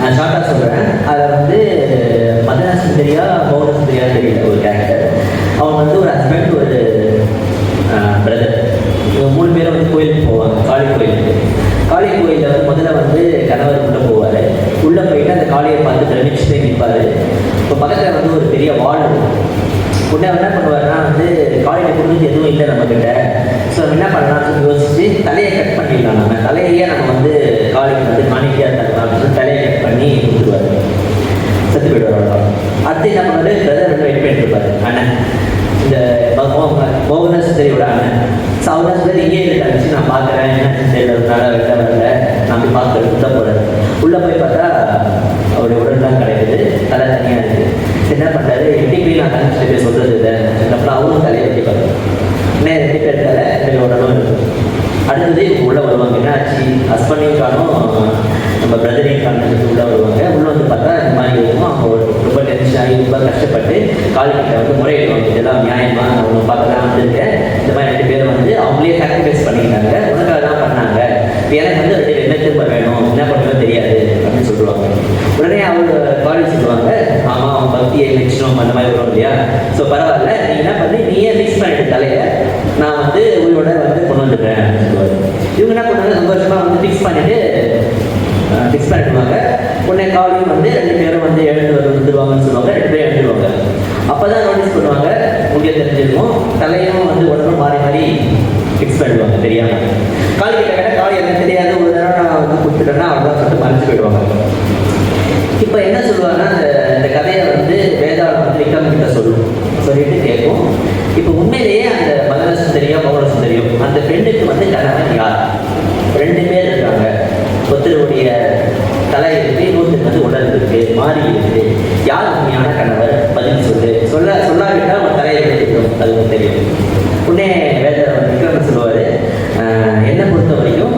நான் ஷார்ட்டாக சொல்கிறேன். அதில் வந்து மதன சுந்தரியா பௌன சுந்தரியா தெரியல ஒரு கேரக்டர். அவங்க வந்து ஒரு ஹஸ்பண்ட் ஒரு பிரதர், இவங்க 3 பேரும் வந்து கோயிலுக்கு போவாங்க, காளி கோயிலுக்கு. காளி கோயிலில் வந்து முதல்ல வந்து கணவர் உள்ளே போவார். உள்ளே போயிட்டு அந்த காளியை பார்த்து பிரமிச்சுட்டே நிற்பார். இப்போ பக்கத்தில் வந்து ஒரு பெரிய வால் உடனே என்ன பண்ணுவார்னா வந்து காலையில் கொடுத்து எதுவும் இல்லை நம்மக்கிட்ட. ஸோ என்ன பண்ணலாம்னு சொல்லி யோசிச்சு தலையை கட் பண்ணிடலாம், நம்ம தலையே நம்ம வந்து காலையில் வந்து காணிக்கையாக தரலாம் அப்படின்னு சொல்லி தலையை கட் பண்ணி கொடுத்துருவார். செத்து போயிடுவார். அடுத்து என்ன பண்ணுவார், பிரதர் வந்து வெயிட் பண்ணிட்டு இருப்பார். அண்ணன் இந்த மோகன சுந்தரியோட அண்ணன். ஸோ அவரோட சுந்தரி இங்கே இருந்துச்சு, நான் பார்க்குறேன் என்ன தெரியலனால வெளில வரல, நான் போய் பார்க்குறது உள்ளே போகிறேன். உள்ளே போய் பார்த்தா அவருடைய உடல் தான் கிடைக்குது, தலை தனியாக இருக்குது. என்ன பண்ணுறாரு, எப்படி போய் நான் தனிச்சு போய் சொல்கிறது இல்லை அப்புறம் அவரும் தலையை வச்சு பார்க்குறேன். என்ன 2 பேர் தலை 2 உடலும் இருக்குது. அடுத்தது இவங்க உள்ளே வருவாங்க, என்னாச்சு ஹஸ்பண்டையும் காணும் நம்ம பிரதரையும் காணும் உள்ளே வருவாங்க. உள்ளே வந்து பார்த்தா இந்த மாதிரி இருக்கும். அவங்க ரொம்ப டென்ஷன் ஆகி ரொம்ப கஷ்டப்பட்டு காலிக்கிட்ட வந்து முறையிடுவாங்க, இதெல்லாம் நியாயமா அவங்க பார்க்கலாம் வந்துருக்கேன், இந்த மாதிரி 2 பேரும் வந்து அவங்களே சாக்ரிஃபைஸ் பண்ணிக்கிட்டாங்க, உனக்காக தான் பண்ணாங்க, எனக்கு வந்து 2 பேர் என்ன திரும்ப வேணும், என்ன பண்ணுறது தெரியாது அப்படின்னு சொல்லுவாங்க. உடனே அவங்க காலேஜ் சொல்லுவாங்க, ஆமாம் அவன் பக்தியை லட்சணம் அந்த மாதிரி வரும் இல்லையா, ஸோ பரவாயில்ல நீ என்ன பண்ணி நீயே ஃபிக்ஸ் பண்ணிட்டு தலையை, நான் வந்து உயிரோட வந்து கொண்டு வந்துடுறேன் அப்படின்னு சொல்லுவாங்க. இவங்க என்ன பண்ணுவாங்க, சந்தோஷமாக வந்து ஃபிக்ஸ் பண்ணிடுவாங்க. உடனே காலையும் வந்து 2 பேரும் வந்து எழுந்து வந்துடுவாங்கன்னு சொல்லுவாங்க. 2 பேரும் எழுந்துருவாங்க. அப்போ தான் நோட்டீஸ் பண்ணுவாங்க, உங்களுக்கு தெரிஞ்சிருக்கும், தலையும் வந்து உடம்பும் மாறி மாறி ஃபிக்ஸ் பண்ணிடுவாங்க தெரியாமல். காலி கிட்ட காலி எனக்கு தெரியாது, ஒரு தடவை நான் வந்து கொடுத்துட்டேன்னா அவ்வளோதான் சொல்லிட்டு மறைச்சு போயிடுவாங்க. இப்போ என்ன சொல்லுவாங்கன்னா, இந்த கதையை வந்து வேதாளம் வந்து விக்ரம் கிட்ட சொல்லிட்டு கேட்கும். இப்போ உண்மையிலேயே அந்த மதன சுந்தரியோ மோகன சுந்தரியோ அந்த பெண்ணுக்கு வந்து கணவன் யார்? 2 பேர் இருக்காங்க. ஒருத்தருடைய தலை இருக்கு, இன்னொருத்தருக்கு வந்து உடல் இருக்கு, மாறி இருக்கு. யார் உண்மையான கணவர்? பதில் சொல்லாவிட்டால் அவன் தலையை எடுத்துக்கணும், அது உங்களுக்கு தெரியும். உடனே விக்ரமன் சொல்லுவார், என்னை பொறுத்த வரைக்கும்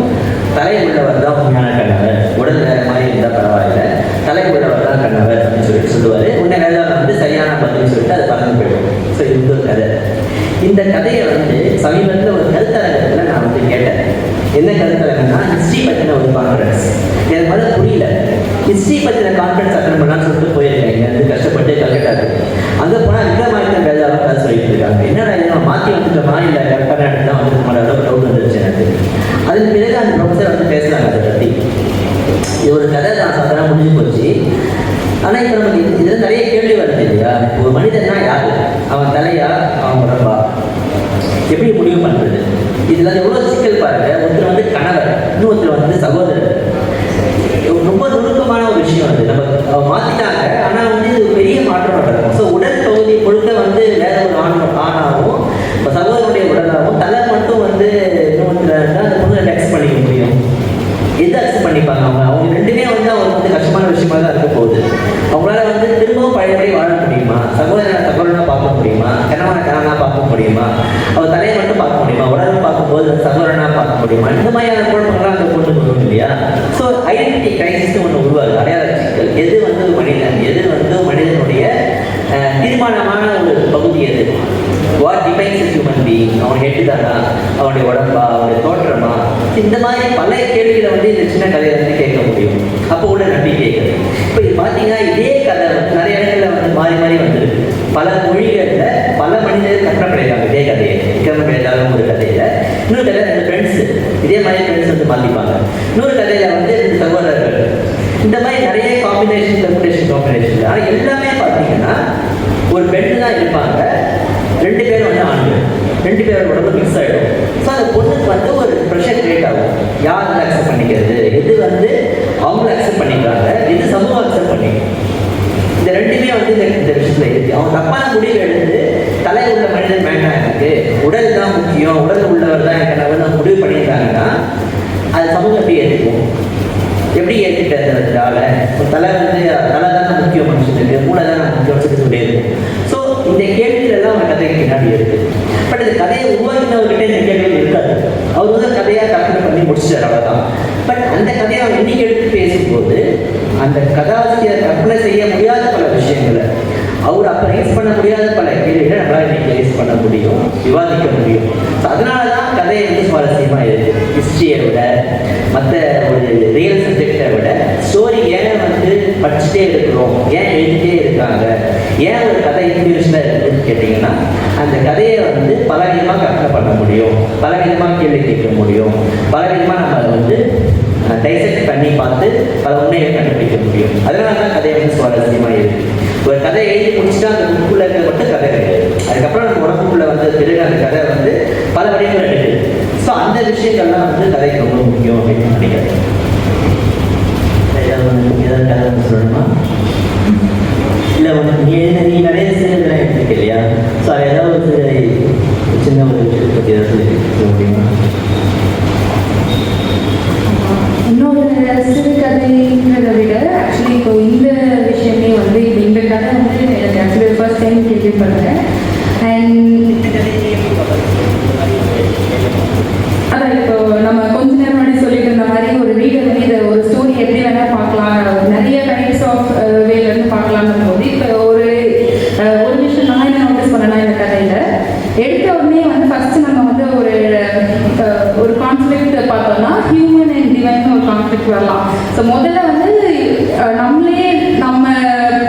தலை உள்ளவர் தான் உண்மையான கணவர், உடல் வேற மாதிரி இருந்தால் பரவாயில்லை, தலை உள்ளவர் தான் கணவர் அப்படின்னு சொல்லுவார். உடனே வேதாளம் வந்து சரியான பதில் சொல்லிட்டு அதை பறந்து போயிடும். ஸோ இது வந்து ஒரு கதை. இந்த கதையை வந்து சமீபத்தில் ஒரு கருத்தரங்கத்தில் நான் வந்து கேட்டேன். என்ன கருத்தரங்கன்னா, ஹிஸ்ட்ரி பற்றின ஒரு கான்ஃபரன்ஸ். எனக்கு முதல்ல புரியல, ஹிஸ்ட்ரி பற்றின கான்ஃபரன்ஸ் அட்டன் பண்ணலாம்னு சொல்லிட்டு போயிருக்கேன். இங்கே வந்து கஷ்டப்பட்டு கல்கட்டாக்கு அங்கே போனால் விக்ரமாதித்தன் வேதாளம் கதை சொல்லிட்டு இருக்காங்க. என்னடா இது நம்ம மாற்றி வந்துட்டோமா இல்லை கரெக்டான இடத்துல தான் வந்து நம்மளோட அளவு டவுட் வந்துருச்சு எனக்கு. அதுக்கு பிறகு அந்த ப்ரொஃபஸர் வந்து பேசுகிறாங்க அதை பற்றி. இது ஒரு கதை தான் சாதாரண முடிஞ்சு போச்சு. ஆனால் இப்போ நமக்கு இதில் நிறைய கேள்வி வருது இல்லையா? ஒரு மனிதன்னா யாரு? அவன் தலையா அவன் உடம்பா? எப்படி முடிவு பண்ணுறது? இதில் எவ்வளோ சிக்கல் பாருங்க. ஒருத்தர் வந்து கணவர், இன்னொருத்தர் வந்து சகோதரர். ரொம்ப நுணுக்கமான ஒரு விஷயம் அது. நம்ம மாற்றிட்டாங்க, ஆனால் வந்து இது பெரிய மாற்றம் நடக்கும். ஸோ உடல் பகுதி முழுக்க வந்து வேற ஒரு ஆணாகவும் சகோதரனுடைய உடலாகவும், தலை மட்டும் வந்து இன்னொருத்தர் அந்த பொண்ணு அக்செப்ட் பண்ணிக்க முடியும். எது அக்செப்ட் பண்ணிப்பாங்க அவங்க 2மே வந்து அவங்க வந்து கஷ்டமான விஷயமா தான் இருக்க போகுது. அவங்களால வந்து திரும்பவும் பழையபடி வாழ முடியுமா? சகோதரனாக பார்க்க முடியுமா? கணவனாக பார்க்க முடியுமா? அவர் தலையை மட்டும் பார்க்க முடியுமா? உடலை பார்க்கும்போது சகோதரனாக பார்க்க முடியுமா? இந்த மாதிரியான குழப்பங்கள்லாம் அந்த பொண்ணு வரும் இல்லையா? ஸோ ஐடென்டிட்டி கிரைசிஸ் ஒன்று உருவாகுது, அடையாள சிக்கல். எது வந்து மனிதன், எது வந்து மனிதனுடைய தீர்மானமான ஒரு பகுதி எது? What defines human being? அவன் ஹெட்டு தானா, அவனுடைய உடம்பா, அவனுடைய தோற்றமா? இந்த மாதிரி பல கேள்விகளை வந்து இந்த சின்ன கதையை வந்து கேட்க முடியும். அப்போ உள்ள நம்பிக்கைகள். இப்போ இது பார்த்தீங்கன்னா இதே கதை நிறைய இடங்கள்ல வந்து மாறி மாறி வந்துருக்கு. பல மொழிகளில் பல மனிதர்கள் கற்பனை பண்ணியிருக்காங்க இதே கதையை. விக்ரமன் வேதாளம் ஒரு கதையில், இன்னொரு கதையில் 2 ஃப்ரெண்ட்ஸ் இதே மாதிரி ஃப்ரெண்ட்ஸ் வந்து மாற்றிப்பாங்க. இன்னொரு கதையில் வந்து 2 சகோதரர்கள். இந்த மாதிரி நிறைய காம்பினேஷன். ஆனால் எல்லாமே பார்த்தீங்கன்னா ஒரு பெண்ணு தான் இருப்பாங்க, 2 பேரும் வந்து ஆண்கள், 2 பேரோட உடம்பு மிக்ஸ் ஆகிடும். ஸோ அந்த பொண்ணுக்கு வந்து ஒரு ப்ரெஷர் கிரியேட் ஆகும். யார் வந்து அக்செப்ட் பண்ணிக்கிறது, எது வந்து அவங்களும் அக்செப்ட் பண்ணிக்கிறாங்க, எது சமூகம் அக்செப்ட் பண்ணிக்கும். இந்த 2மே வந்து இந்த விஷயத்தில் இருக்குது. அவங்க தப்பான முடிவு எடுத்து தலை உள்ள மனிதன் வேண்டாம், எனக்கு உடல் தான் முக்கியம், உடல் உள்ளவர் தான் எனக்கு நான் முடிவு பண்ணியிருக்காங்கன்னா அது சமூகம் எப்படி ஏற்றுக்கும்? எப்படி ஏற்றுக்க தலை தானே முக்கியம் மனுஷனுக்கு, மூளை தானே முக்கியம் சொல்லிட்டே இருக்கும். ஸோ இந்த கேள்விகளெல்லாம் ஒரு கதைக்கு பின்னாடி இருக்குது. பட் இந்த கதையை உருவாக்கினவர்கிட்ட இந்த கேள்விகள் இருக்காது. அவர் வந்து கதையாக கற்பனை பண்ணி முடிச்சிட்டார், அவ்வளோதான். பட் அந்த கதையை அவர் இன்னைக்கு எடுத்து பேசும்போது அந்த கதாசிரியர் கற்பனை செய்ய முடியாத பல விஷயங்களை, அவர் அப்போ ரைஸ் பண்ண முடியாத பல கேள்விகளை நம்மளால் இன்னைக்கு ரைஸ் பண்ண முடியும், விவாதிக்க முடியும். ஸோ அதனால தான் கதையை வந்து சுவாரஸ்யமாக இருக்குது. ஹிஸ்ட்ரியை விட, மற்ற ஒரு ரியல் சப்ஜெக்டை விட ஸ்டோரி ஏன் வந்து படிச்சுட்டே இருக்கிறோம், ஏன் எழுதிட்டே இருக்காங்க, ஏன் ஒரு கதை இன்ஸ்பிரேஷனாக இருக்குதுன்னு கேட்டிங்கன்னா, அந்த கதையை வந்து பல விதமாக கற்பனை பண்ண முடியும், பல விதமாக கேள்வி கேட்க முடியும், பல விதமாக நம்ம அதை வந்து டைசெக்ட் பண்ணி பார்த்து பல உண்மையை கண்டுபிடிக்க முடியும். அதனால தான் கதையை வந்து சுவாரஸ்யமாக இருக்குது. ஒரு கதை எழுதி முடிச்சுட்டா அந்த புக்குள்ள இருக்க மட்டும் கதை கிடையாது. அதுக்கப்புறம் நம்ம உடம்புக்குள்ள வந்து பிறகு அந்த கதை வந்து பல வடிவங்கள் எடுக்குது. ஸோ அந்த விஷயங்கள்லாம் வந்து கதைக்கு ரொம்ப முக்கியம் அப்படின்னு நினைக்கிறேன். ஏதாவது கதை வந்து சொல்லணுமா? இல்லை நீ நிறைய சிறுதெல்லாம் எடுத்துருக்க இல்லையா? ஸோ அது ஏதாவது ஒரு சின்ன ஒரு விஷயத்தை பற்றி ஏதாவது சொல்ல முடியுமா? இன்னொரு சிறுகதைன்றதை விட ஆக்சுவலி இப்போ இந்த விஷயமே வந்து இந்த கதை வந்து எனக்கு ஆக்சுவலி ஃபர்ஸ்ட் டைம் கேள்விப்படுறேன். அண்ட் அதான் இப்போ நம்ம கொஞ்ச நேரம் முன்னாடி சொல்லிட்டு இருந்த மாதிரி ஒரு ரீடர் வந்து இதை ஒரு ஸ்டோரி எப்படி வேணால் பார்க்கலாம், நிறைய டைப்ஸ் ஆஃப் வேலேருந்து பார்க்கலாம்னு போது இப்போ ஒரு விஷயம் நான் என்ன நோட்டீஸ் பண்ணேன்னா இந்த கதையில் எடுத்த உடனே வந்து ஃபர்ஸ்ட் நம்ம வந்து ஒரு கான்ஃப்ளிக்ட் பார்த்தோம்னா ஹியூமன் அண்ட் டிவைன் ஒரு கான்ஃப்ளிக்ட் வரலாம். ஸோ முதல்ல வந்து நம்மளே நம்ம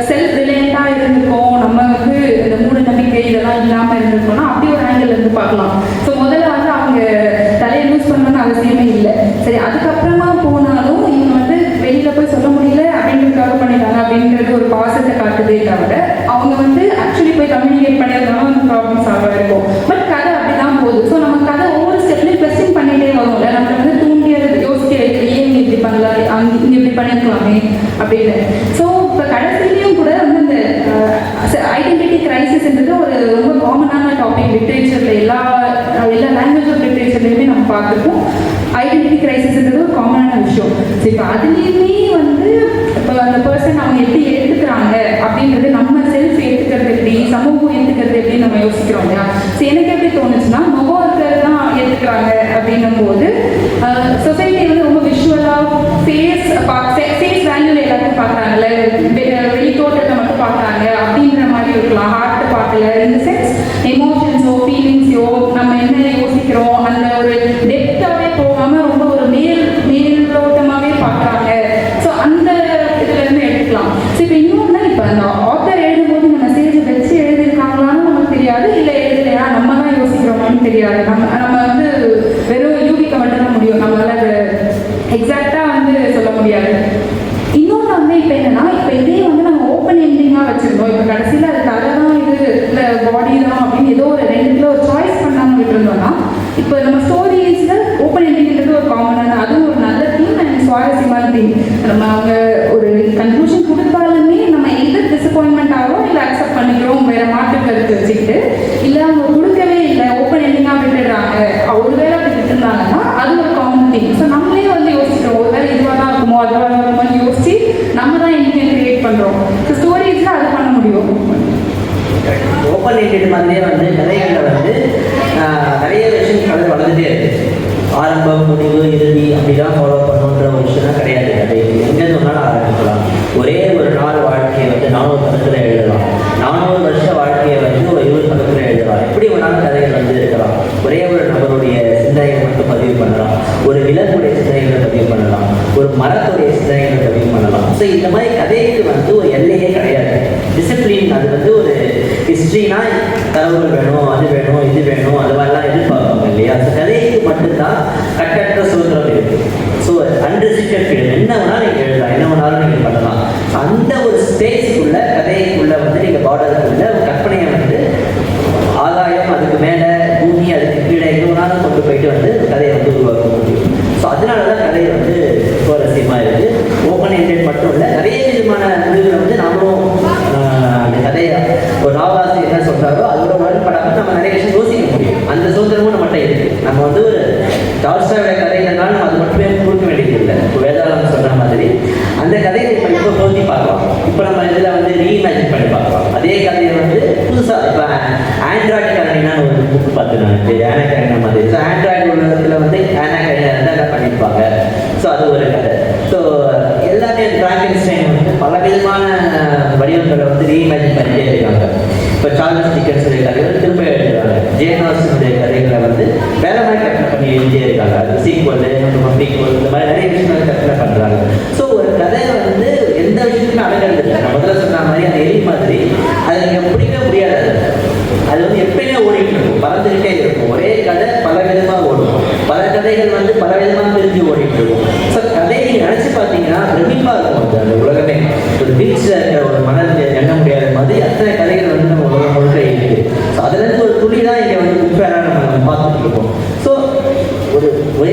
செல்ஃப் ரிலையண்ட்டாக இருந்திருக்கோம், நம்ம வந்து இந்த மூட நம்பிக்கை இதெல்லாம் இல்லாமல் இருந்திருக்கோம்னா அப்படி ஒரு ஆங்கிள் இருந்து பார்க்கலாம். ஸோ முதல்ல வந்து அவங்க தலையை யூஸ் பண்ணணும்னு அவசியமே இல்லை. சரி, அதுக்கப்புறமா போனாலும் இவங்க வந்து வெளியில போய் சொல்ல முடியல அப்படின்றதுக்காக பண்ணிட்டாங்க அப்படின்றது ஒரு பாசத்தை காட்டுதே தவிர அவங்க வந்து ஆக்சுவலி போய் கம்யூனிகேட் பண்ணியிருந்தாலும் அந்த ப்ராப்ளம் சால்வ் இருக்கும். பட் கதை அப்படிதான் போகுது. ஸோ நம்ம கதை ஒவ்வொரு ஸ்டெப்லையும் கொஸ்டின் பண்ணிட்டே வரும்ல, நம்ம வந்து தூண்டியது யோசிக்க ஏன் இப்படி பண்ணலாம், இங்கே இப்படி பண்ணிருக்கலாமே அப்படின்னு. ஸோ இப்போ கடைசியிலையும் கூட வந்து இந்த ஐடென்டிட்டி கிரைசிஸ்ன்றது ஒரு ரொம்ப காமனான டாபிக் லிட்ரேச்சர்ல எல்லா லாங்குவேஜ் ஆஃப் லிட்ரேச்சர்லையுமே நம்ம பார்த்துருக்கோம். ஐடென்டிட்டி கிரைசிஸ்ன்றது ஒரு காமனான விஷயம். ஸோ இப்போ அதுலேயுமே வந்து இப்போ அந்த பர்சன் அவங்க எப்படி எடுத்துக்கிறாங்க அப்படின்றது, நம்ம செல்ஃப் ஏற்றுக்கிறது எப்படி, சமூகம் ஏற்றுக்கிறது எப்படி நம்ம யோசிக்கிறோம் இல்லையா? ஸோ எனக்கு எப்படி தோணுச்சுன்னா முகம் இருக்கிறது தான் ஏற்றுக்கிறாங்க அப்படின்னும் போது சொசைட்டி வந்து ரொம்ப விஷுவலாக ஃபேஸ் வேல்யூல எல்லாத்தையும் பார்க்குறாங்கல்ல, வெளி தோட்டத்தை மட்டும் பார்க்குறாங்க அப்படின்ற மாதிரி இருக்கலாம். ஹார்ட் பார்க்கல, இந்த சென்ஸ் எமோஷன்ஸோ ஃபீலிங்ஸோ நம்ம என்ன யோசிக்கிறோம் அந்த ஒரு டெப்த்தாகவே போகாமல் ரொம்ப ஒரு மேலோட்டமாகவே பார்க்குறாங்க. ஸோ அந்த இதுலேருந்து எடுத்துக்கலாம். ஸோ இப்போ இன்னொன்று, இப்போ அந்த ஆத்தர் எழுதும்போது இந்த மெசேஜை வச்சு எழுதியிருக்காங்களான்னு நமக்கு தெரியாது, இல்லை எழுதலையா நம்ம தான் யோசிக்கிறோமான்னு தெரியாது. நம்ம வந்து வெறும் யூகிக்க மட்டும்தான் முடியும், நம்மளால அது எக்ஸாக்டாக வந்து சொல்ல முடியாது. இன்னொன்று வந்து இப்போ என்னன்னா, இப்போ இதே வந்து நம்ம ஓப்பன் எண்டிங்காக வச்சுருந்தோம். இப்போ கடைசியில் அது கதை தான் இது இல்லை பாடி தான் அப்படின்னு ஏதோ ஒரு ரெண்டுல ஒரு சாய்ஸ் பண்ணாமல் விட்டுருந்தோம்னா, இப்போ நம்ம ஸ்டோரிஸில் ஓப்பன் எண்டிங்கிறது ஒரு காமனான, அதுவும் ஒரு நல்ல தீம் அண்ட் சுவாரஸ்யமான தீம். நம்ம அவங்க ஒரு கன்க்ளூஷன் கொடுத்தாலுமே நம்ம எந்த டிசப்பாயின்மெண்ட் ஆகும் இல்லை அக்செப்ட் பண்ணிக்கிறோம் வேற மாற்று கருத்து வச்சுக்கிட்டு, இல்லை அவங்க கொடுக்கவே இல்லை ஓப்பன் எண்டிங்காக விட்டுடுறாங்க, ஒருவேளை அப்படி விட்டுருந்தாங்கன்னா அது ஒரு காமன் தீம். ஸோ நம்மளே வந்து யோசிக்கிறோம் ஒருவேளை இதுவாக தான் இருக்குமோ அதுவாக தான் இருக்குமோன்னு யோசிச்சு நம்ம தான் எண்டிங் கிரியேட் பண்ணுறோம். ஸோ ஸ்டோரிஸில் அது பண்ண முடியும். ஓப்பன் எண்டட் மாதிரியே வந்து கதைகளில் வந்து நிறைய விஷயம் கதை வளர்ந்துட்டே இருக்குது. ஆரம்பம், முடிவு, இறுதி அப்படிலாம் ஃபாலோ பண்ணுன்ற ஒரு விஷயம்லாம் கிடையாது. அது எங்கேருந்து ஒன்றாலும் ஆரம்பிக்கலாம். ஒரே ஒரு நாள் வாழ்க்கையை வந்து 400 பக்கத்தில் எழுதலாம், 400 வருஷ வாழ்க்கையை வந்து ஒரு 20 பக்கத்தில் எழுதலாம். எப்படி ஒன்றாலும் கதைகள் வந்து இருக்கலாம். ஒரே ஒரு நபருடைய சிந்தனைகளை மட்டும் பதிவு பண்ணலாம், ஒரு விலங்குடைய சிந்தனைகளை பதிவு பண்ணலாம், ஒரு மரத்துடைய சிந்தனைகளை பதிவு பண்ணலாம். ஸோ இந்த மாதிரி கதைக்கு வந்து ஒரு எல்லையே கிடையாது. டிசிப்ளின் அது வந்து ஒரு ஹிஸ்ட்ரினா தகவல் வேணும், அது வேணும், இது வேணும், அது மாதிரிலாம் எதிர்பார்ப்பாங்க இல்லையா? ஸோ கதைக்கு மட்டும்தான் கட்டற்ற சுதந்திரம் இருக்குது. ஸோ அன்ரெஸ்ட்ரிக்டட் ஃப்ரீடம், என்ன வேணாலும் நீங்கள் எழுதலாம், என்ன வேணாலும் நீங்கள் பண்ணலாம். அந்த ஒரு ஸ்பேஸுக்குள்ள கதைக்குள்ளே வந்து நீங்கள் பார்டருக்குள்ள கற்பனையை வந்து ஆதாயம், அதுக்கு மேலே பூமி, அதுக்கு கீழே எங்கே வேணாலும் கொண்டு போயிட்டு வந்து கதையை வந்து உருவாக்க முடியும். ஸோ அதனால தான் கதை வந்து சுவாரஸ்யமாக இருக்குது. ஓப்பன் எண்டட் மட்டும் இல்லை, நிறைய விதமான முடிவுகளை வந்து நாமளும் அந்த கதையை ஒரு நாவலாசிரியர் என்ன சொல்கிறாரோ அதோட முரண்படாமல் நம்ம நிறைய விஷயம் யோசிக்க முடியும். அந்த சுதந்திரமும் நம்மகிட்ட இருக்குது. நம்ம வந்து ஒரு டால்ஸ்டாயோட கதை இல்லைனாலும் நம்ம அது மட்டுமே கொடுக்க வேண்டியது இல்லை. இப்போ வேதாளம் சொல்கிற மாதிரி அந்த கதையை இப்போ நம்ம இதில் வந்து ரீஇமேஜின் பண்ணி பார்க்கலாம். அதே கதையை வந்து புதுசாக இப்போ ஆண்ட்ராய்டு கரணினா ஒரு புக்கு பார்த்து நான் ஆனா கரணினா மாதிரி. ஸோ ஆண்ட்ராய்டு உலகத்தில் வந்து ஆனா கரணினா இருந்தால் என்ன பண்ணியிருப்பாங்க. ஸோ அது ஒரு கதை. ஸோ எல்லாமே ஃப்ராங்கென்ஸ்டைன் வந்து பல விதமான வடிவங்களை வந்து ரீஇமேஜின் பண்ணிட்டே இருக்காங்க. இப்போ சார்லஸ் டிக்கன்ஸுடைய கதைகள் திரும்ப எழுதுறாங்க. ஜேன் ஆஸ்டனுடைய கதைகளை வந்து வேற மாதிரி கற்பனை பண்ணி எழுதியே இருக்காங்க. அது சீக்வல் ப்ரீக்வல் இந்த மாதிரி நிறைய விஷயங்கள் கற்பனை பண்ணுறாங்க. ஸோ ஒரு கதை வந்து எந்த விஷயத்துக்குமே அடங்கிறது இல்லை. நான் முதல்ல சொன்ன மாதிரி அந்த எலி மாதிரி அதை நீங்கள் பிடிக்க முடியாது. அது வந்து எப்பயுமே ஓடிட்டு இருக்கும், பறந்துக்கிட்டே இருக்கும். ஒரே கதை பல விதமாக ஓடும். பல கதைகள் வந்து பல விதமாக பிரிஞ்சு ஓடிட்டு இருக்கும். ஸோ கதையை நீங்கள் நினச்சி பார்த்தீங்கன்னா பிரமிப்பாக இருக்கும். அந்த உலகமே ஒரு பீச்சில் இருக்கிற ஒரு மணல் எண்ண முடியாத மாதிரி அத்தனை கதைகள் வந்து நம்ம உலகம் முழுக்க இருக்குது. ஸோ அதுலேருந்து ஒரு துளி தான் இங்கே வந்து புக்காக நம்ம பார்த்துட்டு இருக்கோம். ஸோ ஒரு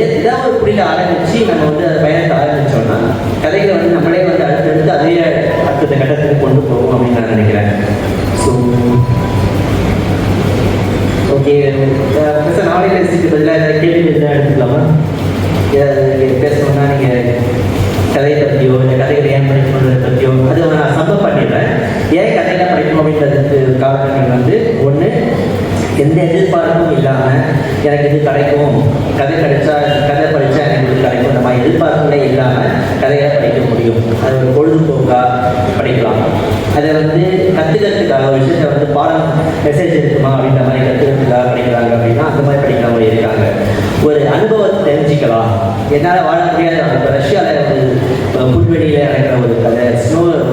ஏதாவது ஒரு புள்ளியில் ஆரம்பித்து நம்ம வந்து அதை பயணத்தை ஆரம்பித்தோம்னா கதைகளை வந்து நம்மளே வந்து அடுத்தடுத்து அதே அடுத்த கட்டத்துக்கு கொண்டு போவோம் அப்படின்னு நான் நினைக்கிறேன். ஸோ ஓகே சார், நாளை பேசிட்டு பதிலாக கேள்வி எதாவது எடுத்துக்கலாமா? பேசணும்னா நீங்கள் கதையை பற்றியோ இல்லை கதைகளை ஏன் படிக்கணுன்றதை பற்றியோ அது நான் சம்பவம் பண்ணிடுறேன். ஏன் கதைகளை படிக்கணும் அப்படின்றதுக்கு காரணங்கள் வந்து ஒன்று, எந்த எதிர்பார்ப்பும் இல்லாமல் எனக்கு இது கிடைக்கும், கதை படித்தா எனக்கு இது கிடைக்கும், இந்த மாதிரி எதிர்பார்ப்புகளே இல்லாமல் கதையை படிக்க முடியும். அது ஒரு பொழுதுபோக்காக படிக்கலாம். அதை வந்து கற்றுக்கிறதுக்காக ஒரு விஷயத்தை வந்து பாடம் மெசேஜ் இருக்குமா அப்படின்ற மாதிரி கற்றுக்கிறதுக்காக படிக்கிறாங்க அப்படின்னா அந்த மாதிரி படிக்கிறவங்க இருக்காங்க. ஒரு அனுபவத்தை தெரிஞ்சுக்கலாம். என்னால் வாழ முடியாது. இப்போ ரஷ்யாவில் வந்து புல்வெளியில் நடக்கிற ஒரு கதை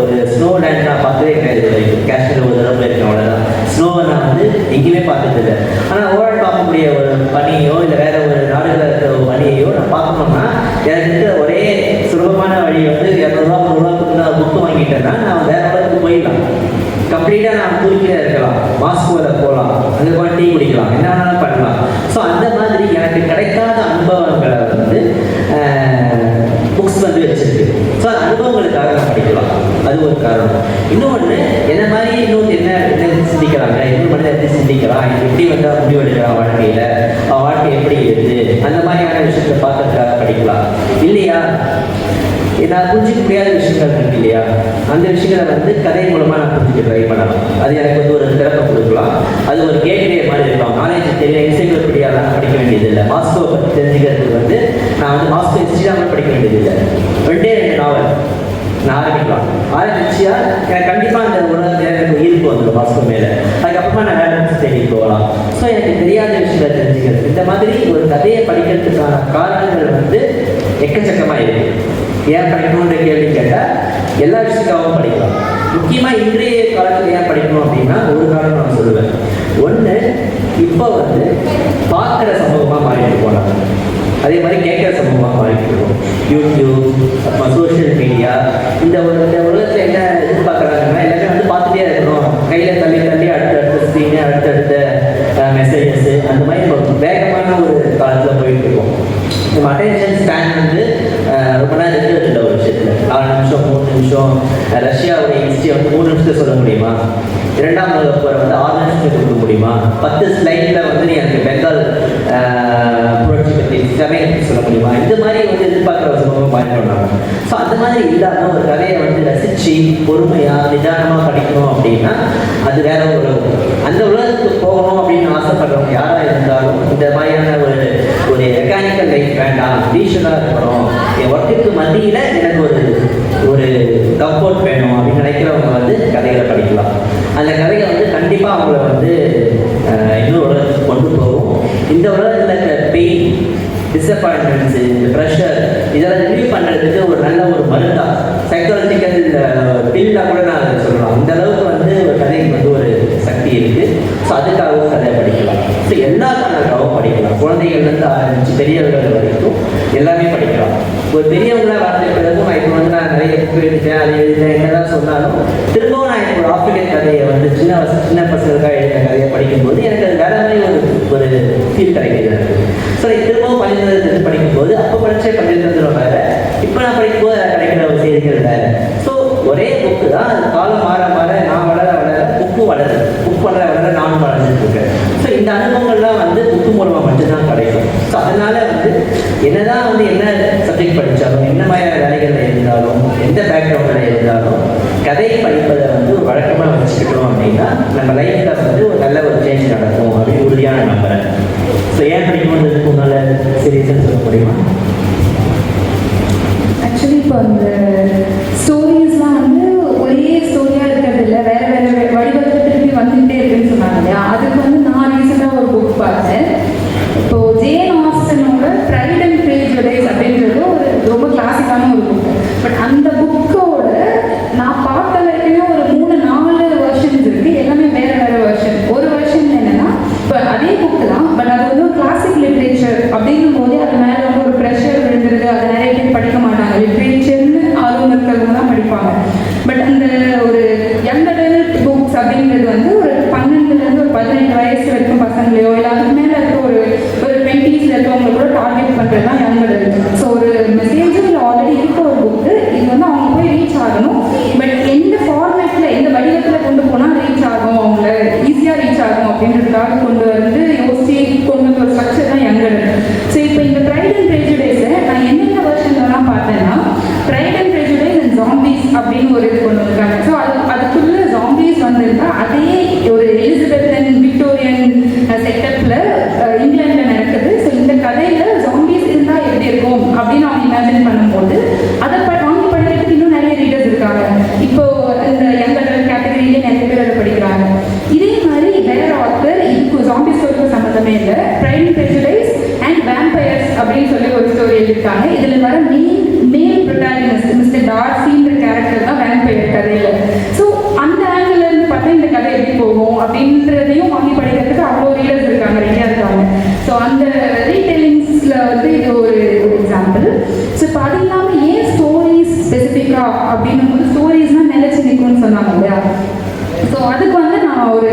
ஒரு ஸ்னோ லேண்ட் நான் பார்த்ததே கிடையாது. காஷ்மீர் ஒரு தடவை இருக்கேன், அவ்வளோதான். ஸ்னோவை நான் வந்து எங்கேயுமே பார்த்தது இல்லை. ஆனால் ஓரல் பார்க்கக்கூடிய ஒரு பனியோ இல்லை வேற ஒரு நாடுகளில் இருக்கிற ஒரு பனியையோ நான் பார்க்கணும்னா எனக்கு ஒரே சுலபமான வழி வந்து 200 ரூபா 300 ரூபா புக்கு வாங்கிட்டேன்னா நான் வேற இடத்துக்கு போயிடலாம். கம்ப்ளீட்டாக நான் துருக்கியில் இருக்கலாம், மாஸ்கோவில் போகலாம், அங்கே போய் டீ குடிக்கலாம், என்ன வேணாலும் பண்ணலாம். ஸோ அந்த மாதிரி எனக்கு கிடைக்காத அனுபவங்களை வந்து புக்ஸ் வந்து வச்சிருக்கு. ஸோ அந்த அனுபவங்களுக்காக நான் படிக்கலாம். அது ஒரு காரணம். இன்னொன்று என்ன மாதிரி என்ன சிந்திக்கிறாங்க, இன்னும் மனிதன் எப்படி சிந்திக்கிறான், எப்படி வந்து முடிவு எடுக்கிறான் வாழ்க்கையில், வாழ்க்கை எப்படி இருக்குது, அந்த மாதிரியான விஷயத்தை பார்க்கறதுக்காக படிக்கலாம். இல்லையா நான் புரிஞ்சிக்க முடியாத விஷயங்கள் இருக்கு இல்லையா, அந்த விஷயங்களை வந்து கதை மூலமாக நான் புரிஞ்சுக்க ட்ரை பண்ணலாம். அது எனக்கு வந்து ஒரு திறப்பை கொடுக்கலாம். அது ஒரு கேட்வே மாதிரி இருக்கலாம். நாலேஜ் தெரியல என்சைக்ளோபீடியாலாம் படிக்க வேண்டியது இல்லை. மாஸ்கோ பற்றி தெரிஞ்சுக்கிறதுக்கு வந்து நான் வந்து மாஸ்கோ ஹிஸ்ட்ரிலாம் படிக்க வேண்டியது இல்லை. 2 நாவல் நான் ஆரம்பிச்சியா எனக்கு கண்டிப்பாக அந்த உலகத்தில் எனக்கு ஈர்ப்பு வந்துடும் மாஸ்கோ மேலே. அதுக்கப்புறமா நான் வேலை தேடி போகலாம். ஸோ எனக்கு தெரியாத விஷயங்களை தெரிஞ்சுக்கிறது, இந்த மாதிரி ஒரு கதையை படிக்கிறதுக்கான காரணங்கள் வந்து எக்கச்சக்கமாக இருக்குது. ஏன் படிக்கணுன்ற கேள்வி கேட்டால் எல்லா விஷயத்துக்காகவும் படிக்கலாம். முக்கியமாக இன்றைய காலத்தில் ஏன் படிக்கணும் அப்படின்னா ஒரு காரணம் நான் சொல்லுவேன். ஒன்று, இப்போ வந்து பார்க்குற சம்பவமாக மாறிட்டு போனாங்க, அதே மாதிரி கேட்குற சம்பவமாக மாறிட்டு இருக்கோம். யூடியூப், சோஷியல் மீடியா, இந்த உலகத்தில் என்ன எதிர்பார்க்குறாங்கன்னா எல்லாமே வந்து பார்த்துட்டே இருக்கணும். கையில் தள்ளி அடுத்தடுத்த ஸ்க்ரீனு, அடுத்தடுத்த மெசேஜஸ், அந்த மாதிரி வேகமான ஒரு காலத்தில் போயிட்டு இருக்கோம். நம்ம அட்டென்ஷன் ஸ்பேன் வந்து ரொம்ப நேரம் இருக்கிறது இல்லை ஒரு விஷயத்தில். 4 நிமிஷம் 3 நிமிஷம். ரஷ்யாவுடைய ஹிஸ்ட்ரியை வந்து 3 நிமிஷத்தில் சொல்ல முடியுமா? 2ஆம் உலகப் போரை வந்து 6 நிமிஷத்துக்கு கொடுக்க முடியுமா? 10 ஸ்லைடில் வந்து நீ எனக்கு பெங்கால் புரட்சி பற்றி சமயத்தை சொல்ல முடியுமா? இந்த மாதிரி வந்து எதிர்பார்க்குற சம்பவம் மாறிட்டோம். ஸோ அந்த மாதிரி இல்லாமல் ஒரு கதையை வந்து ரசித்து பொறுமையாக நிதானமாக படிக்கணும் அப்படின்னா அது வேற ஒரு உலகம். அந்த உலகத்துக்கு போகணும் அப்படின்னு ஆசைப்படுறவங்க யாராக இருந்தாலும் இந்த மாதிரியான ஒரு மெக்கானிக்கல் லைஃப் வேண்டாம், டீஷனாக இருக்கணும், என் ஒர்க்குக்கு மத்தியில் எனக்கு ஒரு கம்ஃபர்ட் வேணும் அப்படின்னு நினைக்கிறவங்க வந்து கதைகளை படிக்கலாம். அந்த கதைகள் வந்து கண்டிப்பாக அவங்கள வந்து இன்னொரு உலகத்துக்கு கொண்டு போகும். இந்த உலகத்தில் இருக்கிற பெயின், டிஸப்பாயின்மெண்ட்ஸு, இந்த ப்ரெஷர், இதெல்லாம் ரிலீவ் பண்ணுறதுக்கு ஒரு நல்ல ஒரு மருந்தா, சைக்காலஜிக்கல் ஃபீல்டாக கூட நான் அதை சொல்லலாம். இந்த அளவுக்கு வந்து ஒரு கதைக்கு வந்து ஒரு சக்தி இருக்குது. ஸோ அதுக்காகவும் கதை படிக்கலாம். ஸோ எல்லா கதைக்காகவும் படிக்கலாம். குழந்தைகள்லேருந்து ஆரம்பித்து பெரியவர்கள் வரைக்கும் எல்லாமே படிக்கலாம். ஒரு பெரியவங்களாக வாழ்ந்த பிறகும் நான் இப்போ வந்து நான் நிறைய புக்கு எழுதிட்டேன், அது எழுதிட்டேன், என்னதான் சொன்னாலும் திரும்பவும் நான் இப்போ ஒரு ஆப்பிரிக்கன் கதையை வந்து சின்ன பசங்களுக்காக எழுதின கதையை படிக்கும்போது எனக்கு அது வேற மாதிரி ஒரு ஃபீல் கிடைக்கிறது எனக்கு. ஸோ திரும்பவும் 15 படிக்கும்போது அப்போ படித்த 15 வேறு, இப்போ நான் படிக்கும்போது கிடைக்கிற ஒரு செய்திகள் வேறு. ஸோ ஒரே புக்கு தான், அது காலம் மாற மாற நான் வளர புக்கு வளருது, புக் வளர நானும் வளர்ந்துட்டு இருக்கேன். ஸோ இந்த அனுபவங்கள்லாம் வந்து புக்கு மூலமாக மட்டும்தான் கிடைக்கும். ஸோ அதனால வந்து என்னதான் வந்து என்ன சப்ஜெக்ட் படித்தாலும், என்ன மாதிரியான வேலைகளில் இருந்தாலும், எந்த பேக்ரவுண்டில் இருந்தாலும் கதை படிப்பதை வந்து ஒரு வழக்கமாக வச்சுக்கிட்டோம் அப்படின்னா நம்ம லைஃப்பில் வந்து ஒரு நல்ல ஒரு சேஞ்ச் நடக்கும் அப்படின்னு உறுதியான நம்புறேன். ஸோ ஏன் படிக்கணுன்றதுக்கு உன்னால சீரியஸாக சொல்ல முடியுமா? ஆக்சுவலி இப்போ அந்த ஸ்டோரிஸ்லாம் வந்து ஒரே ஸ்டோரியாக இருக்கிறது இல்லை, வேறு வேறு வடிவத்தில் திருப்பி வந்துகிட்டே இருக்குன்னு சொன்னாங்க இல்லையா. அதுக்கு வந்து நான் ரீசெண்டாக ஒரு புக் பார்த்தேன். இப்போது ஜேன் ஆஸ்டனோட ப்ரைட் அண்ட் ப்ரெஜுடிஸ் அப்படின்றது ஒரு ரொம்ப கிளாசிக்கான ஒரு புக். பட் அந்த புக்கோட நான் பார்த்த வரைக்குமே ஒரு 3-4 வெர்ஷன்ஸ் இருக்குது. எல்லாமே வேறு வேறு வெர்ஷன். ஒரு வெர்ஷன் என்னென்னா இப்போ அதே புக்கு தான், பட் அது வந்து ஒரு கிளாசிக் லிட்ரேச்சர் அப்படின்னும் போது அது மேலே வந்து ஒரு ப்ரெஷர் விழுந்துருது. அது நிறைய பேர் படிக்க மாட்டாங்க. லிட்ரேச்சர்னு ஆர்வம் இருக்கிறவங்க தான் படிப்பாங்க. பட் அந்த ஒரு யங் அடல்ட் புக்ஸ் அப்படின்றது வந்து ஒரு 12லேருந்து ஒரு 18 வயசு வரைக்கும் பசங்களையோ இல்லை அதுக்கு மேலே இருக்க ஒரு 20s இருக்கவங்க கூட டார்கெட் பண்ணுறது தான் யங் அடல்ட். ஸோ ஒரு மெசேஜும் இல்லை ஆல்ரெடி இருக்க ஒரு புக்கு. இது வந்து அவங்க போய் ரீச் ஆகணும். பட் எந்த ஃபார்மேட்டில் எந்த வடிவத்தில் கொண்டு போனால் ரீச் ஆகும், அவங்கள ஈஸியாக ரீச் ஆகும் அப்படின்றதுக்காக கொண்டு வந்து யோசிச்சு கொண்டு வந்து ஒரு ஸ்ட்ரக்சர் தான் யங் அடல்ட். ஸோ இப்போ இந்த ப்ரைட் அண்ட் ப்ரெஜுடிஸை நான் என்னென்ன வெர்ஷன்லாம் பார்த்தேன்னா pride and prejudice and zombies அப்படின்னு ஒரு இது கொண்டு வந்திருக்காங்க. ஸோ அதுக்குள்ள ஜாம்பீஸ் வந்திருந்தா அதே ஒரு எலிசபெத் அண்ட் விக்டோரியன் செட்டப்பில் இங்கிலாண்டில் நடக்குது. ஸோ இந்த கதையில் ஜாம்பீஸ் இருந்தால் எப்படி இருக்கும் அப்படின்னு அவங்க இமேஜின் பண்ணும்போது அதை வாங்கி படிக்கிறதுக்கு இன்னும் நிறைய ரீடர்ஸ் இருக்காங்க. இப்போ இந்த யங் அடல்ட் கேட்டகரியிலே நிறைய பேர் அதை படிக்கிறாங்க. இதே மாதிரி வேற ஆத்தர் இதுக்கு ஜாம்பி ஸ்டோரிக்கு சம்மந்தமே இல்லை, pride and prejudice and vampires அப்படின்னு சொல்லி ஒரு ஸ்டோரி எழுதியிருக்காங்க. இதில் வர மேல் ப்ரொட்டாகனிஸ்ட் மிஸ்டர் டார்சின்ற கேரக்டர் தான் வேம்பயர் கதையில். ஸோ அந்த ஆங்கிள் இருந்து பார்த்தா இந்த கதை எப்படி போகும் அப்படின்றதையும் வாங்கி படிக்கிறதுக்கு அவ்வளோ ரீடர்ஸ் இருக்காங்க, ரெடியாக இருக்காங்க. ஸோ அந்த ரீடெய்லிங்ஸில் வந்து இது ஒரு எக்ஸாம்பிள். ஸோ இப்போ அது இல்லாமல் ஏன் ஸ்டோரிஸ் ஸ்பெசிஃபிக்காக அப்படின்னும் போது ஸ்டோரிஸ்னால் நிலைச்சு நிற்கும்னு சொன்னாங்க இல்லையா. ஸோ அதுக்கு வந்து நான் ஒரு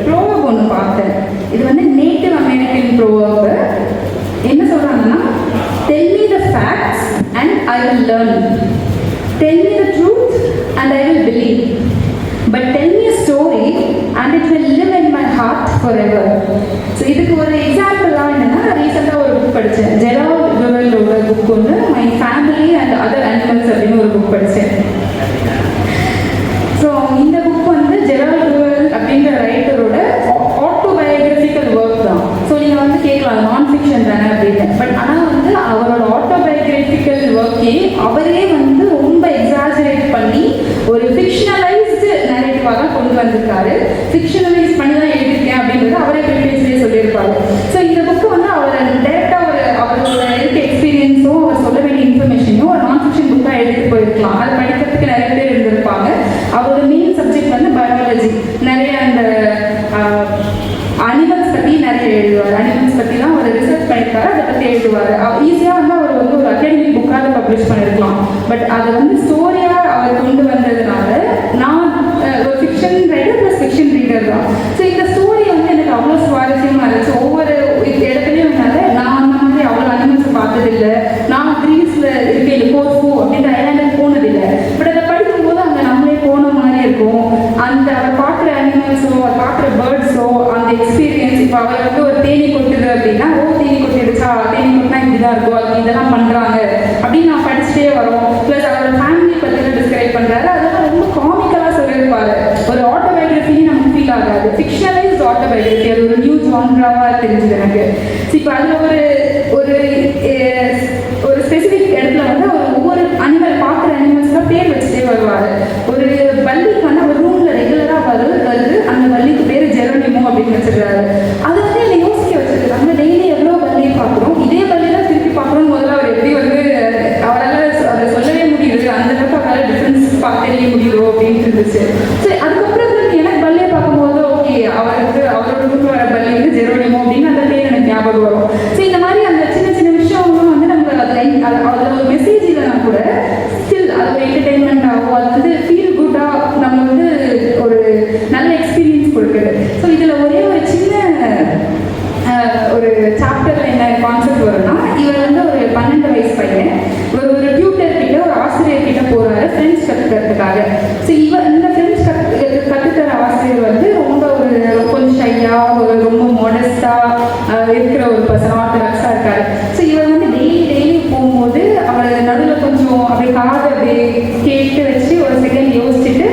ப்ரோவர்ப் ஒன்று பார்த்தேன். இது வந்து நேட்டிவ் அமெரிக்கன் ப்ரோவர்பு. என்ன சொல்கிறாங்கன்னா, tell me the facts and I will learn, tell me the truth and I will believe, but tell me a story and it will live in my heart forever. So இதுக்கு ஒரு எக்ஸாம்பிளாக என்னென்னா, ரீசெண்டாக ஒரு book படித்தேன். Gerald டுவெல்லோட book ஒன்று my family and other animals அப்படின்னு ஒரு புக் படித்தேன். ஸோ இந்த புக் வந்து ஜெரால்ட் டுவெல் அப்படின்ற ரைட்டரோட ஆட்டோபயோகிராஃபிக்கல் ஒர்க் தான். ஸோ நீங்கள் வந்து கேட்கலாம் நான் ஃபிக்ஷன் தானே அப்படின்னு. பட் ஆனால் வந்து அவரோட ஆட்டோபயோகிராஃபிக்கல் ஒர்க்கே அவரே வந்து ரொம்ப எக்ஸாஜரேட் பண்ணி ஒரு ஃபிக்ஷனலைஸ்டு நேரேட்டிவாக தான் கொண்டு வந்திருக்காரு. ஃபிக்ஷனலைஸ் பண்ணி தான் எழுதியிருக்கேன் அப்படின்றது அவரே ப்ரீவியஸ்லேயே சொல்லியிருப்பாரு. ஸோ இந்த புக்கு வந்து அவர் டேரெக்டாக அவரோட இருக்க எக்ஸ்பீரியன்ஸும் அவர் சொல்ல வேண்டிய இன்ஃபர்மேஷனையும் ஒரு நான் ஃபிக்ஷன் புக்காக எடுத்துகிட்டு போயிருக்கலாம். அது படிக்கிறதுக்கு நிறைய பேர் இருந்திருப்பாங்க. அவரோட மெயின் சப்ஜெக்ட் வந்து பயாலஜி. நிறைய அந்த அனிமல்ஸ் பற்றி நிறைய எழுதுவார். அனிமல்ஸ் பற்றி தான் அவர் ரிசர்ச் பண்ணியிருக்காரு, அதை பற்றி எழுதுவார். ஈஸியாக வந்து அவர் வந்து ஒரு அகாடமிக் புக்காக பப்ளிஷ் பண்ணியிருக்கலாம். பட் அதை வந்து ஸ்டோரியாக அவர் கொண்டு வந்ததுனால நான் ஒரு fiction writer plus fiction reader தான். ஸோ இந்த ஸ்டோரி வந்து எனக்கு அவ்வளோ சுவாரஸ்யமாக இருந்துச்சு. ஒவ்வொரு இடத்துலையும் நான் அந்த மாதிரி அவ்வளோ அனிமல்ஸ் பார்த்ததில்லை. நான் கிரீஸில் இருக்கையில் கோர்ஃபு அப்படின்ற ஐலாண்டுக்கு போனதில்லை. பட் அதை படிக்கும்போது அங்கே நம்மளே போன மாதிரி இருக்கும். அந்த அதை பார்க்குற அனிமல்ஸோ அதை பார்க்குற பேர்ட்ஸோ அந்த எக்ஸ்பீரியன்ஸ். இப்போ அவர் வந்து ஒரு தேனி கொட்டுது அப்படின்னா, தேனி கொட்டிடுச்சா, தேனி கொட்டினா இப்படி தான் இருக்கும், அது இதெல்லாம் பண்ணுறாங்க அப்படின்னு நான் படிச்சுட்டே வரோம். ப்ளஸ் அவரோட ஃபேமிலி பற்றிலாம் டிஸ்கிரைப் பண்ணுறாரு. அதெல்லாம் ரொம்ப காமிக்கலாக சொல்லியிருப்பாரு. ஒரு ஆட்டோபயோகிராஃபின்னு நமக்கு ஃபீல் ஆகாது. ஃபிக்ஷனலைஸ்ட் ஆட்டோபயோகிராஃபி அது ஒரு நியூ ஜான்ராவாக தெரிஞ்சுது எனக்கு. ஸோ இப்போ அதில் ஒரு ஸ்பெசிஃபிக் இடத்துல வந்து அவர் ஒவ்வொரு அனிமல் பார்க்குற அனிமல்ஸ்லாம் பேர் வச்சுட்டே வருவார். ஒரு வள்ளிக்கு வந்து அவர் ரூமில் ரெகுலராக வருது. அந்த வள்ளிக்கு பேர் ஜெரோனிமோ அப்படின்னு வச்சுருக்காரு. அது வந்து என்னை யோசிக்க வச்சுருக்கு. நம்ம டெய்லி எவ்வளோ வள்ளியை பார்க்குறோம், இதே வள்ளியெல்லாம் திருப்பி பார்க்குறோம். முதல்ல அவர் எப்படி வந்து அவரால் அதை சொல்லவே முடியுது, அந்த அளவுக்கு அவரால் டிஃப்ரென்ஸ் தெரிய முடியுதோ அப்படின்ட்டு இருந்துச்சு. ஸோ அதுக்கப்புறம் எனக்கு வள்ளியை பார்க்கும்போது ஓகே அவரோட ரூமில் வர வள்ளி வந்து ஜெரோனிமோ அப்படின்னு அந்த பேர் எனக்கு ஞாபகம் வரும். ஸோ இந்த மாதிரி அந்த சின்ன சின்ன விஷயம்லாம் வந்து நம்ம அதில் ஒரு மெசேஜ் இல்லைனா கூட ஸ்டில் அது ஒரு என்டர்டெயின்மெண்ட் ஆகும். அது வந்து ஃபீல் குட்டாக நம்ம வந்து ஒரு நல்ல எக்ஸ்பீரியன்ஸ் கொடுக்குது. ஸோ இதில் ஒரே ஒரு சின்ன ஒரு சாப்டரில் என்ன கான்செப்ட் வரும்னா, இவர் வந்து ஒரு 12 வயசு பையன் ஒரு டியூட்டர் கிட்ட ஒரு ஆசிரியர் கிட்ட போகிறாரு ஃப்ரெண்ட்ஸ் கற்றுக்கிறதுக்காக. ஸோ இந்த ஃப்ரெண்ட்ஸ் கற்றுக்கிற ஆசிரியர் வந்து ரொம்ப கொஞ்சம் ஷையாக ரொம்ப மாடஸ்டாக இருக்கிற ஒரு பர்சன், ஆர்த்தடாக்ஸாக இருக்காரு. ஸோ இவர் வந்து டெய்லி போகும்போது அவர் நடுவில் கொஞ்சம் அப்படி காது அப்படியே கேட்டு வச்சு ஒரு செகண்ட் யோசிச்சுட்டு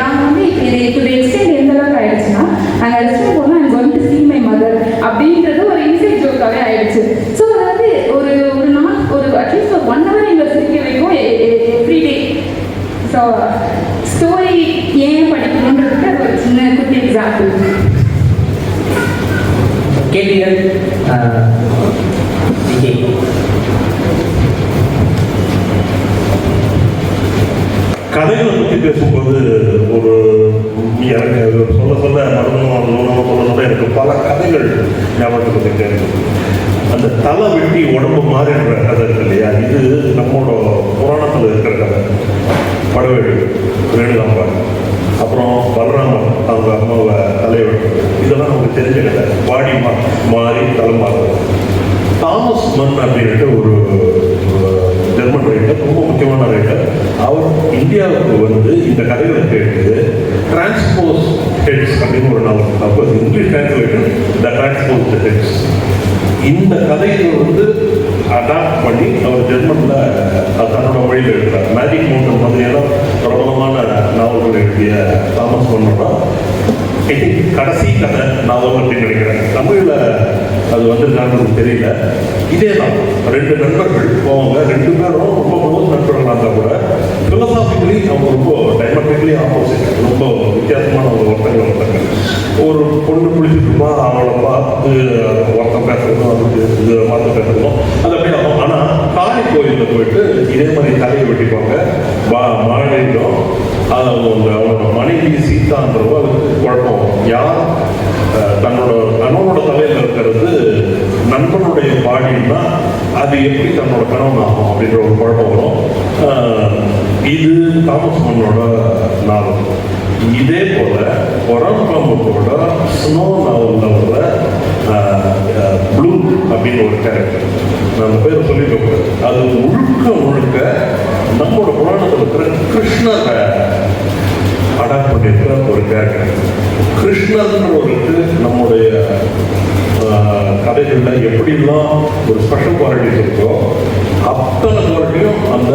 நாங்கள் வந்து இது எக்ஸ்டெண்ட் எந்த அளவுக்கு ஆயிடுச்சுன்னா நாங்கள் ரெஸ்டாரண்ட் போனால் I'm going to see my mother அப்படின்றது ஒரு இன்சைட் ஜோக்காகவே ஆயிடுச்சு. ஸோ அது வந்து ஒரு நாள் அட்லீஸ்ட் ஒரு 1 hour எங்களை சிரிக்க வைக்கும் எவ்ரிடே. ஸோ ஸ்டோரி ஏன் படிக்கணுன்றதுக்கு அது ஒரு சின்ன குட்டி எக்ஸாம்பிள். கேள்விகள்? கதைகளை பற்றி பேசும்போது ஒரு எனக்கு சொல்ல எனக்கு பல கதைகள் ஞாபகத்துக்கு வந்துட்டே இருக்கு. அந்த தலை வெட்டி உடம்பு மாறின்ற கதை இருக்கு இல்லையா, இது நம்மளோட புராணத்தில் இருக்கிற கதை. படவேடு வேணுகாம்பா, அப்புறம் பலராமன் அவங்க அம்மாவை தலைவர், இதெல்லாம் நமக்கு தெரிஞ்ச கதை. பாடி மாறி தலை மாறுறது. தாமஸ் மன் அப்படின்ட்டு ஒரு ஜெர்மன் ரைட்டர், ரொம்ப முக்கியமான ரைட்டர். அவர் இந்தியாவுக்கு வந்து இந்த கதைகளை கேட்டு டிரான்ஸ்போஸ் ஹெட்ஸ் அப்படின்னு ஒரு நாவல், அப்போ இங்கிலீஷ் டிரான்ஸ்லேட்டர் த டிரான்ஸ்போஸ் ஹெட்ஸ், இந்த கதைகளை வந்து அடாப்ட் பண்ணி அவர் ஜெர்மனில் தன்னோட மொழியில் எழுதுறார். மேஜிக் மவுண்டன் மாதிரியான பிரபலமான நாவல்கள் எழுதிய தாமஸ் மன்னோட கடைசி கதை நாவல் அப்படின்னு நினைக்கிறேன். தமிழில் அது வந்துருக்கான்னு தெரியல. இதே தான் 2 நண்பர்கள் போவாங்க, 2 பேரும் ரொம்ப க்ளோஸ் நண்பர்களாக இருந்தால் கூட ஃபிலோசாபிக்கலி அவங்க ரொம்ப டைமட்ரிக்கலி ஆப்போசிட், ரொம்ப வித்தியாசமான ஒரு ஒருத்தங்கள் வந்தாங்க. ஒரு பொண்ணு குளிச்சுட்டு இருப்பா, அவளை பார்த்து ஒருத்தம் பேசுறதும் அதுக்கு இது மாற்ற பேசுறதும் அது அப்படியே ஆகும். ஆனால் காளி கோயிலில் போயிட்டு இதே மாதிரி தலையை வெட்டிப்பாங்க. மாநிலம் அவனோட மனைவி சீதான்றவோ அதுக்கு குழப்பம், யார் தன்னோட கணவனோட தலையில் இருக்கிறது நண்பனுடைய பாடின்னா அது எப்படி தன்னோட கணவன் ஆகும் அப்படின்ற ஒரு குழப்பம் வரும். இது தாமஸ் மன்னோட நாவல். இதே போல ஒரம்பாம்பத்தோட ஸ்னோ நாவலில் வர ப்ளூ அப்படின்னு ஒரு கேரக்டர், நான் அந்த பேரை சொல்லிட்டு அது முழுக்க நம்மளோட புராணத்தில் இருக்கிற கிருஷ்ணரை அடாப்ட் பண்ணியிருக்கிற ஒரு கேரக்டர். கிருஷ்ணர்ன்றவருக்கு நம்முடைய கதைகளில் எப்படிலாம் ஒரு ஸ்பெஷல் குவாலிட்டிஸ் இருக்கோ அத்தனை குவாலிட்டியும் அந்த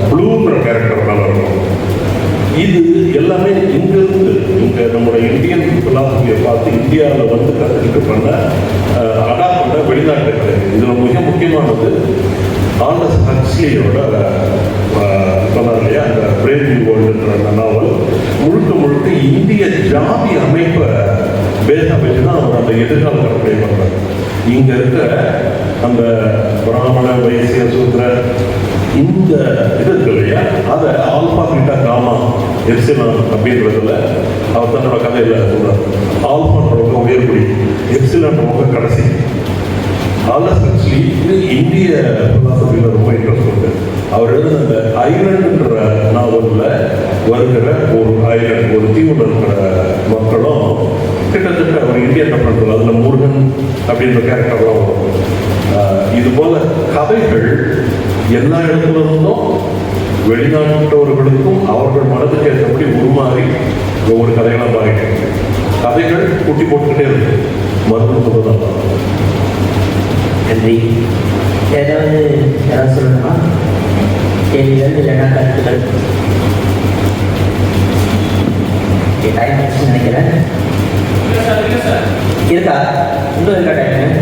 ப்ளூன்ற கேரக்டர்னால இருக்கும். இது எல்லாமே இங்கிருந்து இங்கே நம்மளோட இந்தியன் பிலாசபியை பார்த்து இந்தியாவில் வந்து கற்றுக்கிட்டு பண்ண அடாப்ட் பண்ண வெளிநாட்டு. இதில் மிக முக்கியமானது ஆல்டஸ் ஹக்ஸ்லியோட சொன்னார் இல்லையா, அந்த பிரேவ் நியூ வேர்ல்டுன்ற நாவல் முழுக்க இந்திய ஜாதி அமைப்பை பேஸாக வச்சு தான் அவர் அந்த எதிர்கால கற்பனை பண்ணுறார். இங்கே இருக்கிற அந்த பிராமண வைசிய சூத்திர இந்த இது இருக்கு இல்லையா, அதை ஆல்பா பீட்டா காமா எப்சிலான் அப்படின்றதுல அவர் தன்னோட கதையில் சொல்றார். ஆல்பான்றவங்க உயர்குடி, எப்சிலான்றவங்க கடைசி. ஆல்டஸ் ஹக்ஸ்லி இந்திய பிலாசபியில் ரொம்ப இன்ட்ரெஸ்ட் உண்டு. அவர் எழுதுன அந்த ஐலண்டுன்ற நாவலில் வருகிற ஒரு ஐலண்ட், ஒரு தீவில் இருக்கிற மக்களும் கிட்டத்தட்ட ஒரு இந்தியன் பண்ணுறது, அதில் முருகன் அப்படின்ற கேரக்டர்லாம் வரும். இது போல கதைகள் எல்லா இடத்துல இருந்தும் வெளிநாட்டவர்களுக்கும் அவர்கள் மனதுக்கு ஏற்றபடி உருமாறி ஒவ்வொரு கதைகளாக மாறிட்டு கதைகள் குட்டி போட்டுக்கிட்டே இருக்கு. மருந்து சொல்லதான். நன்றி. யாராவது சொல்லணுமா? கேள்விகள் இல்லைன்னா கருத்துக்கள்? டைம் நினைக்கிறேன் இருக்கா? இன்னும் இருக்கா டைம்?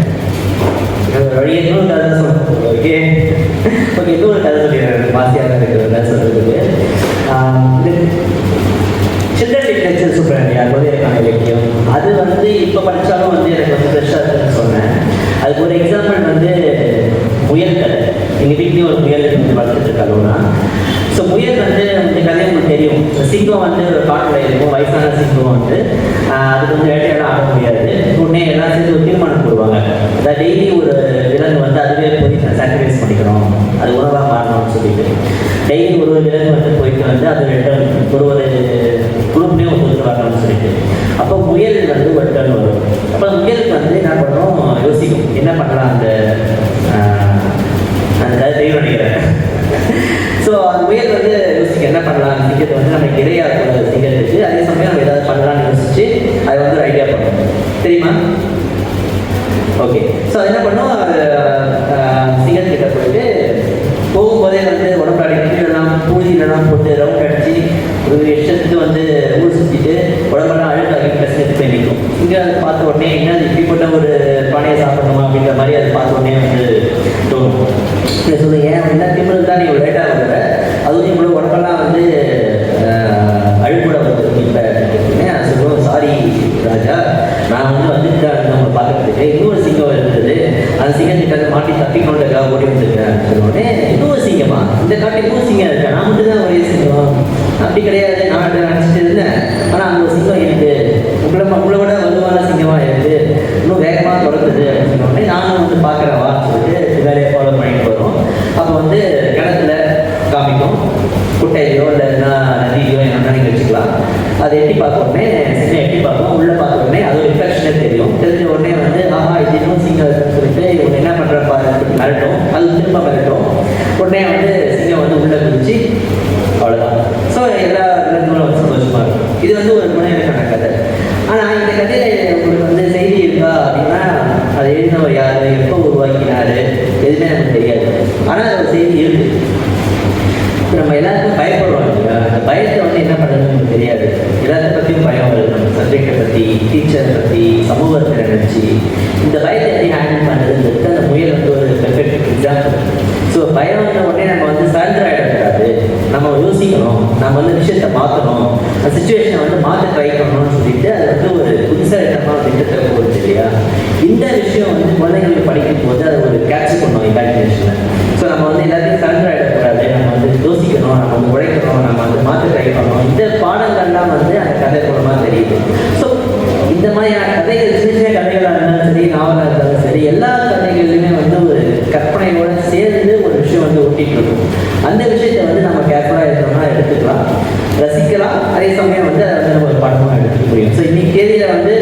வழியே இன்னொரு கதை சொல்லணும். ஓகே இன்னொரு கதை சொல்லிடுறேன். மாசியாக தான் இருக்கிற சொல்றதுக்கு சில்ட்ரன் லிட்ரேச்சர் சொல்கிறேன் இல்லையா, குழந்தைகளுக்கான இலக்கியம். அது வந்து இப்போ படித்தாலும் வந்து எனக்கு வந்து ஃப்ரெஷ்ஷாக இருக்குன்னு சொன்னேன். அதுக்கு ஒரு எக்ஸாம்பிள் வந்து முயல் கதை. எங்கள் வீட்லேயும் ஒரு முயல் வந்து வளர்த்துட்டு இருக்காங்கன்னா, ஸோ முயல் வந்து இந்த கதையை உங்களுக்கு தெரியும். சிங்கம் வந்து காட்டில் இருக்கும், வயசான சிங்கம் வந்து அதுக்கு வந்து வேட்டையெல்லாம் ஆட முடியாது. உடனே எல்லாம் சேர்ந்து ஒரு தீர்மானம் போடுவாங்க. அதாவது டெய்லி ஒரு விலங்கு வந்து அதுவே போய் சாக்ரிஃபைஸ் பண்ணிக்கணும், அது உணவாக மாறணும்னு சொல்லிட்டு டெய்லி ஒரு விலங்கு வந்து போயிட்டு வந்து அது ஒரு குரூப்லேயும் ஒருத்தர் வரணும்னு சொல்லிட்டு அப்போ முயல் வந்து ஒரு டர்ன் வரும். அப்போ முயலுக்கு வந்து என்ன பண்ணுறோம் யோசிக்கும், என்ன பண்ணலாம் அந்த தெய்வம் நினைக்கிறேன். ஸோ அந்த முயல் வந்து யோசிக்க என்ன பண்ணலாம், சிங்கத்தை வந்து நம்ம இடையாக இருக்கக்கூடாது சிங்கத்துக்கு, அதே சமயம் நம்ம ஏதாவது பண்ணலாம்னு யோசிச்சு அதை வந்து ஒரு ஐடியா பண்ணணும். தெரியுமா? ஓகே. ஸோ அது என்ன பண்ணோம், சிங்கத்துக்கிட்ட போயிட்டு போகும்போதே வந்து உடம்பு அடிக்கடி இல்லைனா பூஜிலெலாம் போட்டு ரவுண்ட் அடித்து ஒரு இஷ்டத்துக்கு வந்து இன்னொரு சிங்கம் இருந்தது, அந்த சிங்கத்துக்காக மாட்டி தப்பிக்கொண்டதுக்காக ஓடி வந்துருக்கேன் சொன்னோடனே இன்னொரு சிங்கமா, இந்த காட்டு இன்னொரு சிங்கம் இருக்கா, நான் மட்டும் தான் ஒரே சிங்கம், அப்படி கிடையாது நான் நினச்சிட்டு இருந்தேன். ஆனால் அந்த சிங்கம் எனக்கு உங்களை விட வலுவான சிங்கமாக இருக்குது, இன்னும் வேகமாக தொடர்ந்தது அப்படின்னு சொன்னோடனே நானும் வந்து பார்க்குறவா சொல்லிட்டு வேலையை ஃபாலோ பண்ணிட்டு வரோம். அப்போ வந்து கிணத்துல காமிக்கும், குட்டையிலையோ இல்லைன்னா நதியிலையோ என்னென்னா நீங்கள் வச்சுக்கலாம். அதை எட்டி பார்த்த உடனே சின்ன எட்டி பார்ப்போம், உள்ளே பார்த்த உடனே அது ஒரு ரிஃப்ளெக்ஷனே தெரியும். தெரிஞ்ச உடனே வந்து ஆஹா இது இன்னும் சிங்கம் இருக்குன்னு சொல்லிட்டு இவங்க என்ன பண்ணுற பாரு மிரட்டும், அது திரும்ப மிரட்டும். உடனே வந்து சிங்கம் வந்து உள்ளே குதிச்சு அவ்வளோதான். ஸோ எல்லா விலங்குகளும் சந்தோஷமாக இருக்கும். இது வந்து ஒரு முனைவருக்கான கதை. ஆனால் இந்த கதையில் உங்களுக்கு வந்து செய்தி இருக்கா அப்படின்னா அதை எழுதினவர் யார், எப்போ உருவாக்கினார், எதுவுமே நமக்கு தெரியாது. ஆனால் அது ஒரு செய்தி இருக்குது. இப்போ நம்ம எல்லாருக்கும் பயப்படுறோம் இல்லையா, அந்த பயத்தை வந்து என்ன பண்ணுறதுன்னு நமக்கு தெரியாது. எல்லாத்த பற்றியும் பயம் வருது, நம்ம சப்ஜெக்டை பற்றி, டீச்சரை பற்றி, சமூகத்தை நினச்சி. இந்த பயத்தை எப்படி ஹேண்டில் பண்ணுறதுன்றது அந்த முயல் வந்து ஒரு பெர்ஃபெக்ட் எக்ஸாம்பிள். ஸோ பயம் வந்த உடனே நம்ம வந்து சரண்டர் ஆகிடக்கூடாது, நம்ம யோசிக்கணும், நம்ம வந்து விஷயத்தை மாற்றணும், அந்த சுச்சுவேஷனை வந்து மாற்ற ட்ரை பண்ணணும்னு சொல்லிட்டு அது வந்து ஒரு புதுசாக திட்டத்தை போகுது இல்லையா. இந்த விஷயம் வந்து குழந்தைங்களுக்கு படிக்கும் போது அது ஒரு கேட்ச் பண்ணும் இமேஜினேஷனை. ஸோ நம்ம வந்து எல்லாத்தையும் சரண்டர் ஆகிடக்கூடாது, நம்ம வந்து யோசிக்கணும், நம்ம வந்து உழைக்கணும், நம்ம வந்து மாற்ற ட்ரை பண்ணணும். இந்த பாடங்கள்லாம் வந்து அந்த கதை மூலமாக தெரியுது. ஸோ இந்த மாதிரியான கதைகள், சின்ன சின்ன கதைகளாக இருந்தாலும் சரி, நாவலாக இருந்தாலும் சரி, எல்லா கதைகள்லையுமே வந்து ஒரு கற்பனையோட சேர்ந்து ஒரு விஷயம் வந்து ஒட்டிகிட்டு இருக்கும். அந்த விஷயத்தை வந்து நம்ம கேர்ஃபுல்லாக எடுத்தோம்னா எடுத்துக்கலாம், ரசிக்கலாம், அதே சமயம் வந்து அதை வந்து நம்ம ஒரு படமாக எடுத்துக்க முடியும். ஸோ இன்னைக்கு தேதியில் வந்து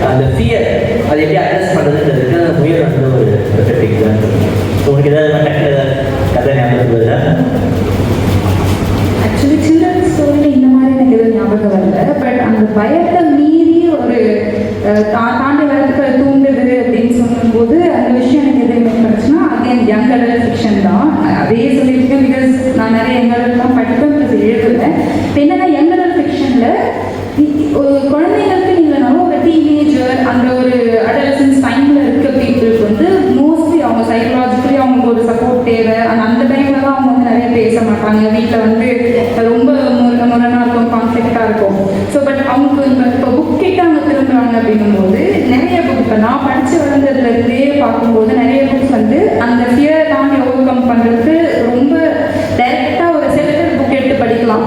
அந்த ஃபியர் அதை எப்படி அட்ரஸ் பண்ணுறதுன்றதுக்கு அந்த முயல் வந்து ஒரு பெர்ஃபெக்ட் தான். ஸோ உங்களுக்கு ஏதாவது கதை ஞாபகம் வருதா? ஆக்சுவலி சில்ட்ரன்ஸ் ஸ்டோரியில் இந்த மாதிரி எனக்கு எதுவும் ஞாபகம் வரல. பட் அந்த பயத்தை மீறி ஒரு தாண்டி வரத்துக்கு தூண்டுது அப்படின்னு சொல்லும்போது அந்த விஷயம் எனக்கு எது என்ன பண்ணுச்சுன்னா அகேன் யங் அடல்ட் ஃபிக்ஷன் தான். அதே சொல்லியிருக்கேன், பிகாஸ் நான் நிறைய யங் அடல்ட்லாம் படிப்பேன், ப்ளஸ் எழுதுவேன். இப்போ என்னன்னா யங் அடல்ட் ஃபிக்ஷனில் குழந்தைங்களுக்கு இல்லைனாலும் ஒரு டீனேஜர் அந்த ஒரு அடல்சன்ஸ் டைமில் இருக்க பீப்புளுக்கு வந்து மோஸ்ட்லி அவங்க சைக்கலாஜிக்கலி அவங்களுக்கு ஒரு சப்போர்ட் தேவை. அந்த டைமில் தான் அவங்க வந்து நிறைய பேச மாட்டாங்க, வீட்டில் வந்து ரொம்ப முரணாக இருக்கும், கான்ஃப்ளிக்டாக இருக்கும். ஸோ பட் அவங்களுக்கு இப்போ புக் கிட்ட அவங்க திரும்புகிறாங்க அப்படிங்கும்போது நிறைய புக் இப்போ நான் படித்து வளர்ந்ததுலேருந்தே பார்க்கும்போது நிறைய புக்ஸ் வந்து அந்த ஃபியர் தாண்டி ஓவர் கம் பண்ணுறதுக்கு ரொம்ப டைரெக்டாக ஒரு செல்ஃப் புக் எடுத்து படிக்கலாம்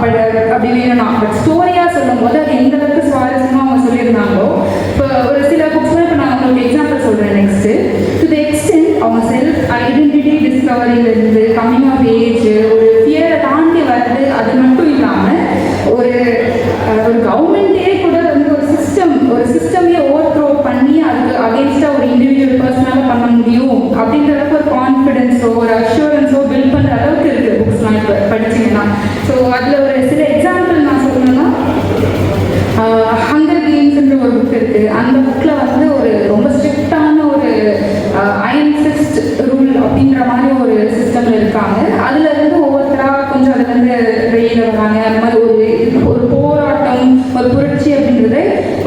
அப்படி வேணும்னா. பட் ஸ்டோரியாக சொல்லும் போது அது எந்த அளவுக்கு சுவாரஸ்யமாக அவங்க சொல்லியிருந்தாங்களோ. இப்போ ஒரு சில புக்ஸ்லாம் இப்போ நான் உங்களுக்கு எக்ஸாம்பிள் சொல்கிறேன். நெக்ஸ்ட்டு டு தி எக்ஸ்டென்ட் அவங்க செல்ஃப் ஐடென்டிட்டி டிஸ்கவரியிலேருந்து கம்மிங் ஆஃப் ஏஜ் ஒரு ஃபியரை தாண்டி வருது. அது மட்டும் இல்லாமல் ஒரு கவர்மெண்ட்டே கூட வந்து ஒரு சிஸ்டமே ஓவர் த்ரோ பண்ணி அதுக்கு அகேன்ஸ்டாக ஒரு இண்டிவிஜுவல் பர்சனால பண்ண முடியும் அப்படின்ற அளவுக்கு ஒரு கான்ஃபிடென்ஸோ ஒரு அஷூரன்ஸோ பில்ட் பண்ணுற அளவுக்கு இருக்குது புக்ஸ்லாம் இப்போ படிச்சிங்கன்னா. ஸோ அதில் ஒரு சில எக்ஸாம்பிள் நான் சொல்லணும்னா ஹங்கர் கேம்ஸ்ன்ற ஒரு புக் இருக்குது. அந்த புக்கில் வந்து ஒரு ரொம்ப ஸ்ட்ரிக்டான ஒரு அயன் ஃபிஸ்ட் ரூல் அப்படின்ற மாதிரி ஒரு சிஸ்டமில் இருக்காங்க. அதில் இருந்து ஒவ்வொருத்தராக கொஞ்சம் அதுலேருந்து வெளியில் வராங்க. அந்த மாதிரி ஒரு போராட்டம், ஒரு புரட்சி அப்படின்றது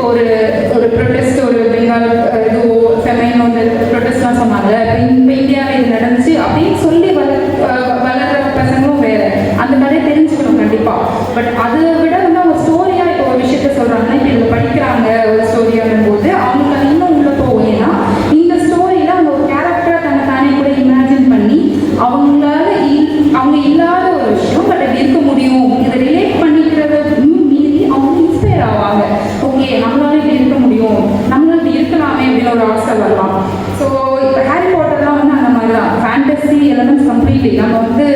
ஒரு ப்ரொட்டஸ்ட், ஒரு பெங்கால் இதுவோ ஃபெமைன் வந்து ப்ரொட்டஸ்ட்லாம் சொன்னாங்க. இப்போ இந்தியாவில் இது நடந்துச்சு அப்படின்னு சொல்லி வளர்கிற பசங்களும் வேறு அந்த கதையை தெரிஞ்சுக்கணும் கண்டிப்பாக. பட் அதை விட வந்து அவங்க ஸ்டோரியாக இப்போ ஒரு விஷயத்த சொல்கிறாங்கன்னா இப்போ இதில் படிக்கிறாங்க ஒரு ஸ்டோரியாகும் போது அவங்களுக்கு அது இன்னும் உள்ள போகும். ஏன்னா இந்த ஸ்டோரியில் அவங்க ஒரு கேரக்டராக தன்னை தானே கூட இமேஜின் பண்ணி அவங்க இல்லாத ஒரு விஷயம் பட் அது இருக்க முடியும், இதை ரிலேட் பண்ணிக்கிறத மீறி அவங்க இன்ஸ்பயர் ஆவாங்க. ஓகே நம்மளால இப்படி இருக்க முடியும், நம்மளால இப்படி இருக்கலாமே அப்படின்னு ஒரு ஆசை வரலாம். ஸோ இப்போ ஹாரி பாட்டர்லாம் வந்து அந்த மாதிரி தான் ஃபேண்டசி எலமெண்ட்ஸ் கம்ப்ளீட்லி. நம்ம வந்து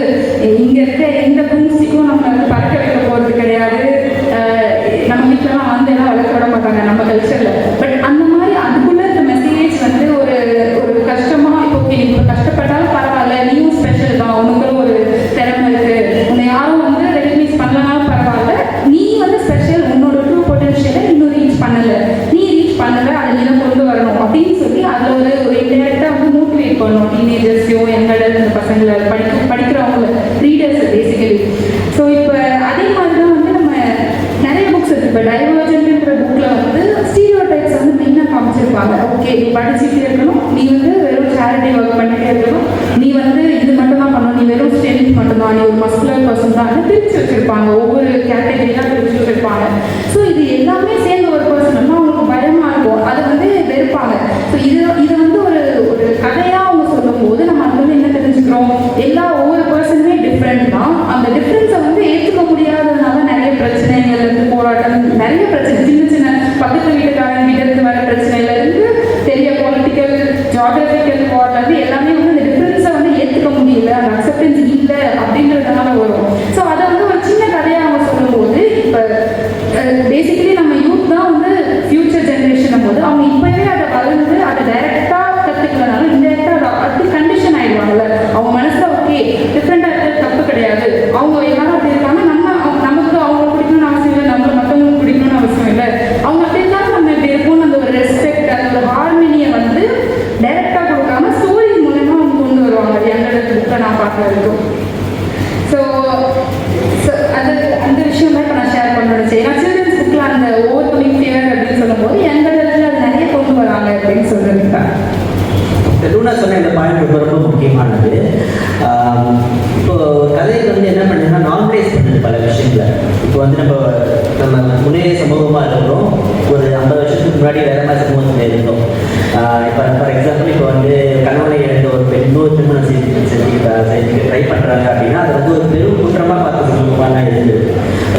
இங்கே இருக்க எந்த பூஸ்டிக்கும் நம்ம வந்து பறக்க வைக்க போகிறது கிடையாது. நம்ம வீட்டிலலாம் வந்து எல்லாம் வளர்க்க விட மாட்டாங்க நம்ம கல்ச்சரில். பட் அந்த மாதிரி அதுக்குள்ளே இந்த மெசேஜ் வந்து ஒரு கஷ்டமாக இப்போ ஓகே இப்போ கஷ்டப்பட்டாலும் பரவாயில்ல, நீயும் ஸ்பெஷல் தான், உனக்கு ஒரு திறமை இருக்குது, உன்னை யாரும் வந்து ரெகக்னைஸ் பண்ணலனாலும் பரவாயில்ல, நீ வந்து ஸ்பெஷல், உன்னோட ட்ரூ பொட்டன்ஷியலை இன்னும் ரீச் பண்ணலை, நீ ரீச் பண்ணலை, அதை நீ தான் கொண்டு வரணும் அப்படின்னு சொல்லி அதில் ஒரு இன்டெரக்டாக வந்து மோட்டிவேட் பண்ணணும் டீனேஜர்ஸையும் எங்களோட இந்த பசங்களை படிக்கிறவங்கள ரீடர்ஸ் பேசிக்கலி. ஸோ இப்போ அதே மாதிரி தான் வந்து நம்ம நிறைய புக்ஸ் இருக்குது. இப்போ டைவர்ஜென்ட்ன்ற புக்கில் வந்து ஸ்டீரியோடைப்ஸ் வந்து மெயினாக காமிச்சிருப்பாங்க. ஓகே நீ படிச்சுட்டே இருக்கணும், நீ வந்து வெறும் சேரிட்டி ஒர்க் பண்ணிகிட்டே இருக்கணும், நீ வந்து இது மட்டும் தான் பண்ணணும், நீ வெறும் ஸ்ட்ரென்த் மட்டும்தான், நீ ஒரு மஸ்குலர் பர்சன் தான் பிரித்து வச்சுருப்பாங்க. ஒவ்வொரு கேட்டகரியாக பிரித்து வச்சுருப்பாங்க. ஸோ இது எல்லாமே சேர்ந்து ஒரு பர்சன் அவங்களுக்கு பயமாக இருக்கும், அதை வந்து வெறுப்பாங்க. ஸோ சின்ன சின்ன பக்கத்து வீட்டுக்காரங்க கிட்ட இருந்து வர பிரச்சனையில இருந்து பெரிய பொலிட்டிக்கல் ஜியாகிரபிக்கல் வார்லேருந்து எல்லாமே வந்து அந்த டிஃப்ரென்ஸை வந்து ஏற்றுக்க முடியல, அந்த அக்செப்டன்ஸ் இல்லை அப்படின்றதுனால வரும். ஸோ அதை வந்து ஒரு சின்ன கதையாக அவங்க சொல்லும்போது இப்போ பேசிக்கலி நம்ம யூத் தான் வந்து ஃபியூச்சர் ஜென்ரேஷன் போது அவங்க இப்போவே அதை வளர்ந்து அதை டைரெக்டாக கற்றுக்கலனாலும் இன்டெரக்டாக அது கண்டிஷன் ஆயிடுவாங்கல்ல. அவங்க மனசில் ஓகே டிஃப்ரெண்டாக இருக்கிறது தப்பு கிடையாது, அவங்க எல்லாரும் அப்படி இருக்காங்க, நமக்கு அவங்க பிடிக்கணும்னு அவசியம் இல்லை, நம்மளை மற்றவங்களுக்கு பிடிக்கணும்னு அவசியம் இல்லை, அவங்க அப்படி இருந்தாலும் நம்ம இப்படி இருக்கணும்னு அந்த ஒரு ரெஸ்பெக்ட் அந்த ஒரு ஹார்மனியை வந்து டைரெக்டாக கொடுக்காம ஸ்டோரி மூலமா அவங்க கொண்டு வருவாங்க. எங்களோட புக்கை நான் பார்க்க இருக்கும். ஸோ அது அந்த விஷயம் தான் இப்போ நான் ஷேர் பண்ண நினைச்சேன். ஏன்னா சில்ட்ரன்ஸ் புக்கில் அந்த ஓவர் கமிங் ஃபியர் அப்படின்னு சொல்லும்போது எங்களுக்கு அது நிறைய கொண்டு வராங்க அப்படின்னு சொல்லியிருக்காங்க. லூனா சொன்ன இந்த பாயிண்ட் ரொம்ப ரொம்ப முக்கியமானது. இப்போ கதைக்கு வந்து என்ன பண்ணுன்னா நார்மலைஸ் பண்ணுது பல விஷயங்களை. இப்போ வந்து நம்ம முன்னேறிய சமூகமாக இருக்கிறோம், ஒரு 50 வருஷத்துக்கு முன்னாடி வேற மாதிரி சமூகத்தில் இருந்தோம். இப்போ ஃபார் எக்ஸாம்பிள் இப்போ வந்து கணவனை இழந்த ஒரு பெண் இன்னொரு திருமணம் செஞ்சு ட்ரை பண்ணுறாங்க அப்படின்னா அது வந்து ஒரு பெரும் குற்றமாக பார்த்த சமூகமாக தான் இருந்தது.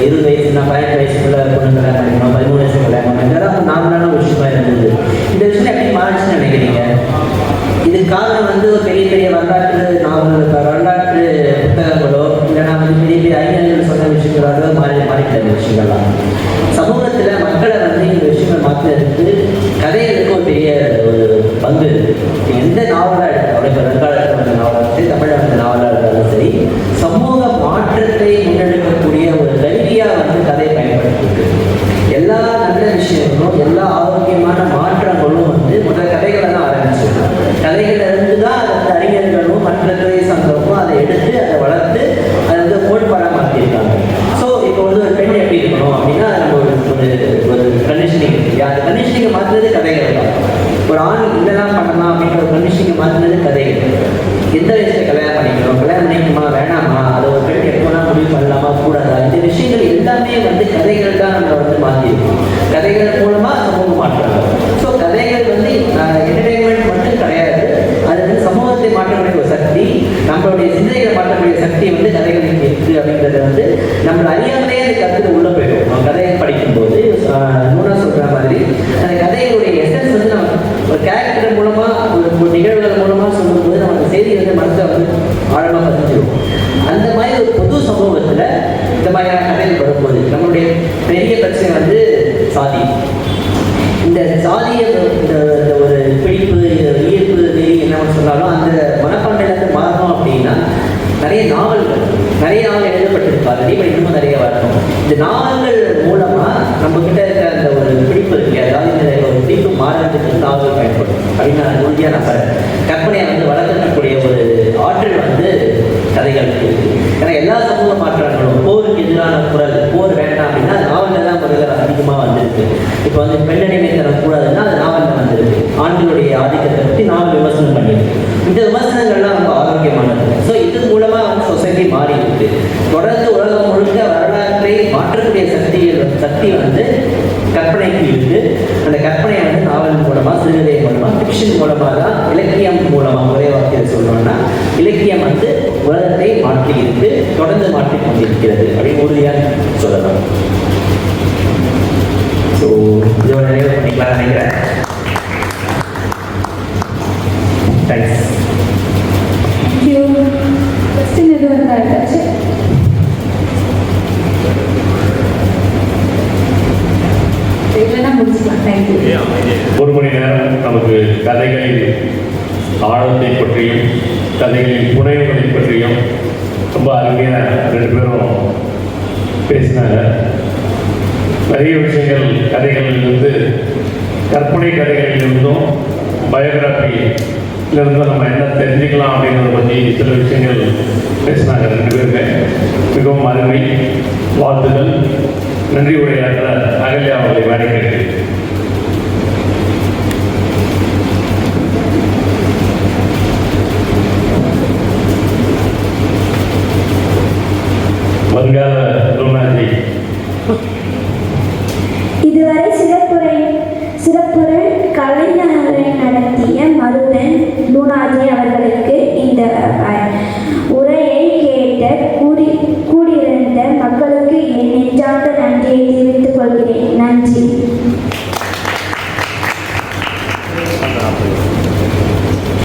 20 வயசுனா 18 வயசுக்குள்ள பொண்ணு கல்யாணம் பண்ணிக்கணும், 13 வயசு கல்யாணம் பண்ணணும், இதெல்லாம் நார்மலான ஒரு விஷயமா இருந்தது. இந்த விஷயம் எப்படி மாறிச்சுன்னு நினைக்கிறீங்க? இதுக்கு காரணம் வந்து ஒரு பெரிய பெரிய வரலாற்று நாவல்கள், வரலாற்று புத்தகங்களோ இல்லைன்னா வந்து பெரிய பெரிய அறிஞர்கள் சொன்ன விஷயங்களாக மாறிக்கிட்ட விஷயங்கள்லாம் சமூகத்தில் மக்களை வந்து இந்த விஷயங்கள் மாற்றுறதுக்கு கதைகளுக்கு ஒரு பெரிய ஒரு பங்கு இருக்குது. எந்த நாவலாக எடுத்தாலும் இப்போ வெங்காலத்தில் வந்த நாவலாக சரி, தமிழில் வந்த நாவலாக இருந்தாலும் சரி, சமூக மாற்றத்தை முன்னெடுக்கக்கூடிய ஒரு கருவியாக வந்து கதையை பயன்படுத்திருக்கு. எல்லா நல்ல விஷயங்களும் எல்லா ஆரோக்கியமான மாற்றங்களும் வந்து முதல் கதைகளை தான் ஆரம்பிச்சிருக்காங்க. கதைகள் இருந்து தான் அந்த அறிஞர்களும் மற்ற துறை சார்ந்தவங்களும் அதை எடுத்து அதை வளர்த்து அதை வந்து கோட்பாடாக மாற்றிருக்காங்க. ஸோ இப்போ வந்து ஒரு பெண் எப்படி இருக்கணும் அப்படின்னா நம்ம ஒரு கண்டிஷனிங் இருக்கு. அந்த கண்டிஷனிங்கை மாற்றுறது கதைகள் தான். ஒரு ஆண் இதெல்லாம் பண்ணலாம் அப்படின்ற ஒரு கண்டிஷனிங்கை மாற்றினது கதைகள். எந்த வயசுல கல்யாணம் பண்ணிக்கணும், கல்யாணம் பண்ணிக்கணுமா வேணாமா, அதை ஒரு பெண் எப்போனா முடிவு பண்ணலாமா கூடாதா, இந்த விஷயங்கள் எல்லாமே வந்து கதைகள் தான் நம்ம வந்து மாற்றிருக்கோம். கதைகள் மூலமாக சமூக மாற்றங்கள். ஸோ கதைகள் வந்து என்டர்டெயின்மெண்ட் மட்டும் கிடையாது, அது வந்து சமூகத்தை மாற்றக்கூடிய ஒரு சக்தி, நம்மளுடைய சிந்தனைகளை மாற்றக்கூடிய சக்தி வந்து கதைகளுக்கு இருக்குது அப்படின்றத வந்து நம்மளை அறியாமலே அந்த கருத்துக்கு உள்ள போயிடும். நம்ம கதையை படிக்கும்போது நூனா சொல்கிற மாதிரி அந்த கதைகளுடைய எசன்ஸ் வந்து நம்ம ஒரு கேரக்டர் மூலமாக ஒரு நிகழ்வுகள் மூலமாக சொல்லும்போது நம்ம அந்த செய்தி வந்து மனசை வந்து ஆழமாக பதிஞ்சிடும். அந்த மாதிரி ஒரு பொது சமூகத்தில் இந்த மாதிரியான கதைகள் வரும்போது நம்மளுடைய பெரிய பிரச்சனை வந்து சாதி. இந்த சாதியை இந்த ஒரு பிடிப்பு ஈர்ப்பு வெறி என்ன சொன்னாலும் அந்த மனப்பான்மையிலேருந்து மாறணும் அப்படின்னா நிறைய நாவல்கள் எழுதப்பட்டிருக்கு. ஆல்ரெடி இப்போ இன்னமும் நிறைய வரணும். இந்த நாவல்கள் மூலமாக நம்ம கிட்ட இருக்கிற அந்த ஒரு பிடிப்பு இருக்கு, அதாவது இந்த ஒரு பிடிப்பு மாறுறதுக்கு நாவல்கள் பயன்படும் அப்படின்னு நான் உறுதியாக நம்புறேன். கற்பனையை வந்து வளர்க்கக்கூடிய ஒரு ஆற்றல் வந்து கதைகளுக்கு இருக்குது. ஏன்னா எல்லா சமூக மாற்றங்களும் போருக்கு எதிரான குரல், போர் வேண்டாம் அப்படின்னா நாவலில் தான் முறைகள் அதிகமாக வந்திருக்கு. இப்போ வந்து பெண்ணடிமை தரக்கூடாதுன்னா அது நாவலில் வந்திருக்கு. ஆண்களுடைய ஆதிக்கத்தை பற்றி நாவல் விமர்சனம் பண்ணியிருக்கு. இந்த விமர்சனங்கள்லாம் ரொம்ப ஆரோக்கியமானது. ஸோ இது மூலமாக வந்து சொசைட்டி மாறி இருக்கு. தொடர்ந்து உலகம் முழுக்க வரலாற்றை மாற்றக்கூடிய சக்தி வந்து கற்பனைக்கு இருக்கு. அந்த கற்பனையை வந்து நாவல் மூலமாக, சிறுகதை மூலமாக, ஃபிக்ஷன் மூலமாக தான், இலக்கியம் மூலமாக, ஒரே வார்த்தையில் சொல்லணும்னா இலக்கியம் வந்து உலகத்தை மாற்றி இருக்கு, தொடர்ந்து மாற்றிக் கொண்டிருக்கிறது அப்படின்னு உறுதியாக சொல்லலாம். ஸோ இதோட நிறைவு பண்ணிக்கலாம் நினைக்கிறேன். தேங்க்ஸ். தேங்க்யூ. கொஸ்டின் எது வந்தாச்சு? இல்லைன்னா முடிச்சுக்கலாம். தேங்க்யூ. ஒரு மணி நேரம் நமக்கு கதைகளின் ஆழத்தை பற்றியும் கதைகளின் புனைவுகளை பற்றியும் ரொம்ப அருமையாக 2 பேரும் பேசினாங்க. நிறைய விஷயங்கள் கதைகளிலிருந்து, கற்பனை கதைகளிலிருந்தும் பயோகிராஃபிலிருந்தும் நம்ம என்ன தெரிஞ்சுக்கலாம் அப்படிங்கிறத பற்றி சில விஷயங்கள் பேசினாங்க 2 பேருமே. மிகவும் அருமை. வாழ்த்துக்கள். நன்றி உரையாற்ற அகல்யா அவர்களை வரவேற்கிறேன். வருங்கால லூனாஜி. இதுவரை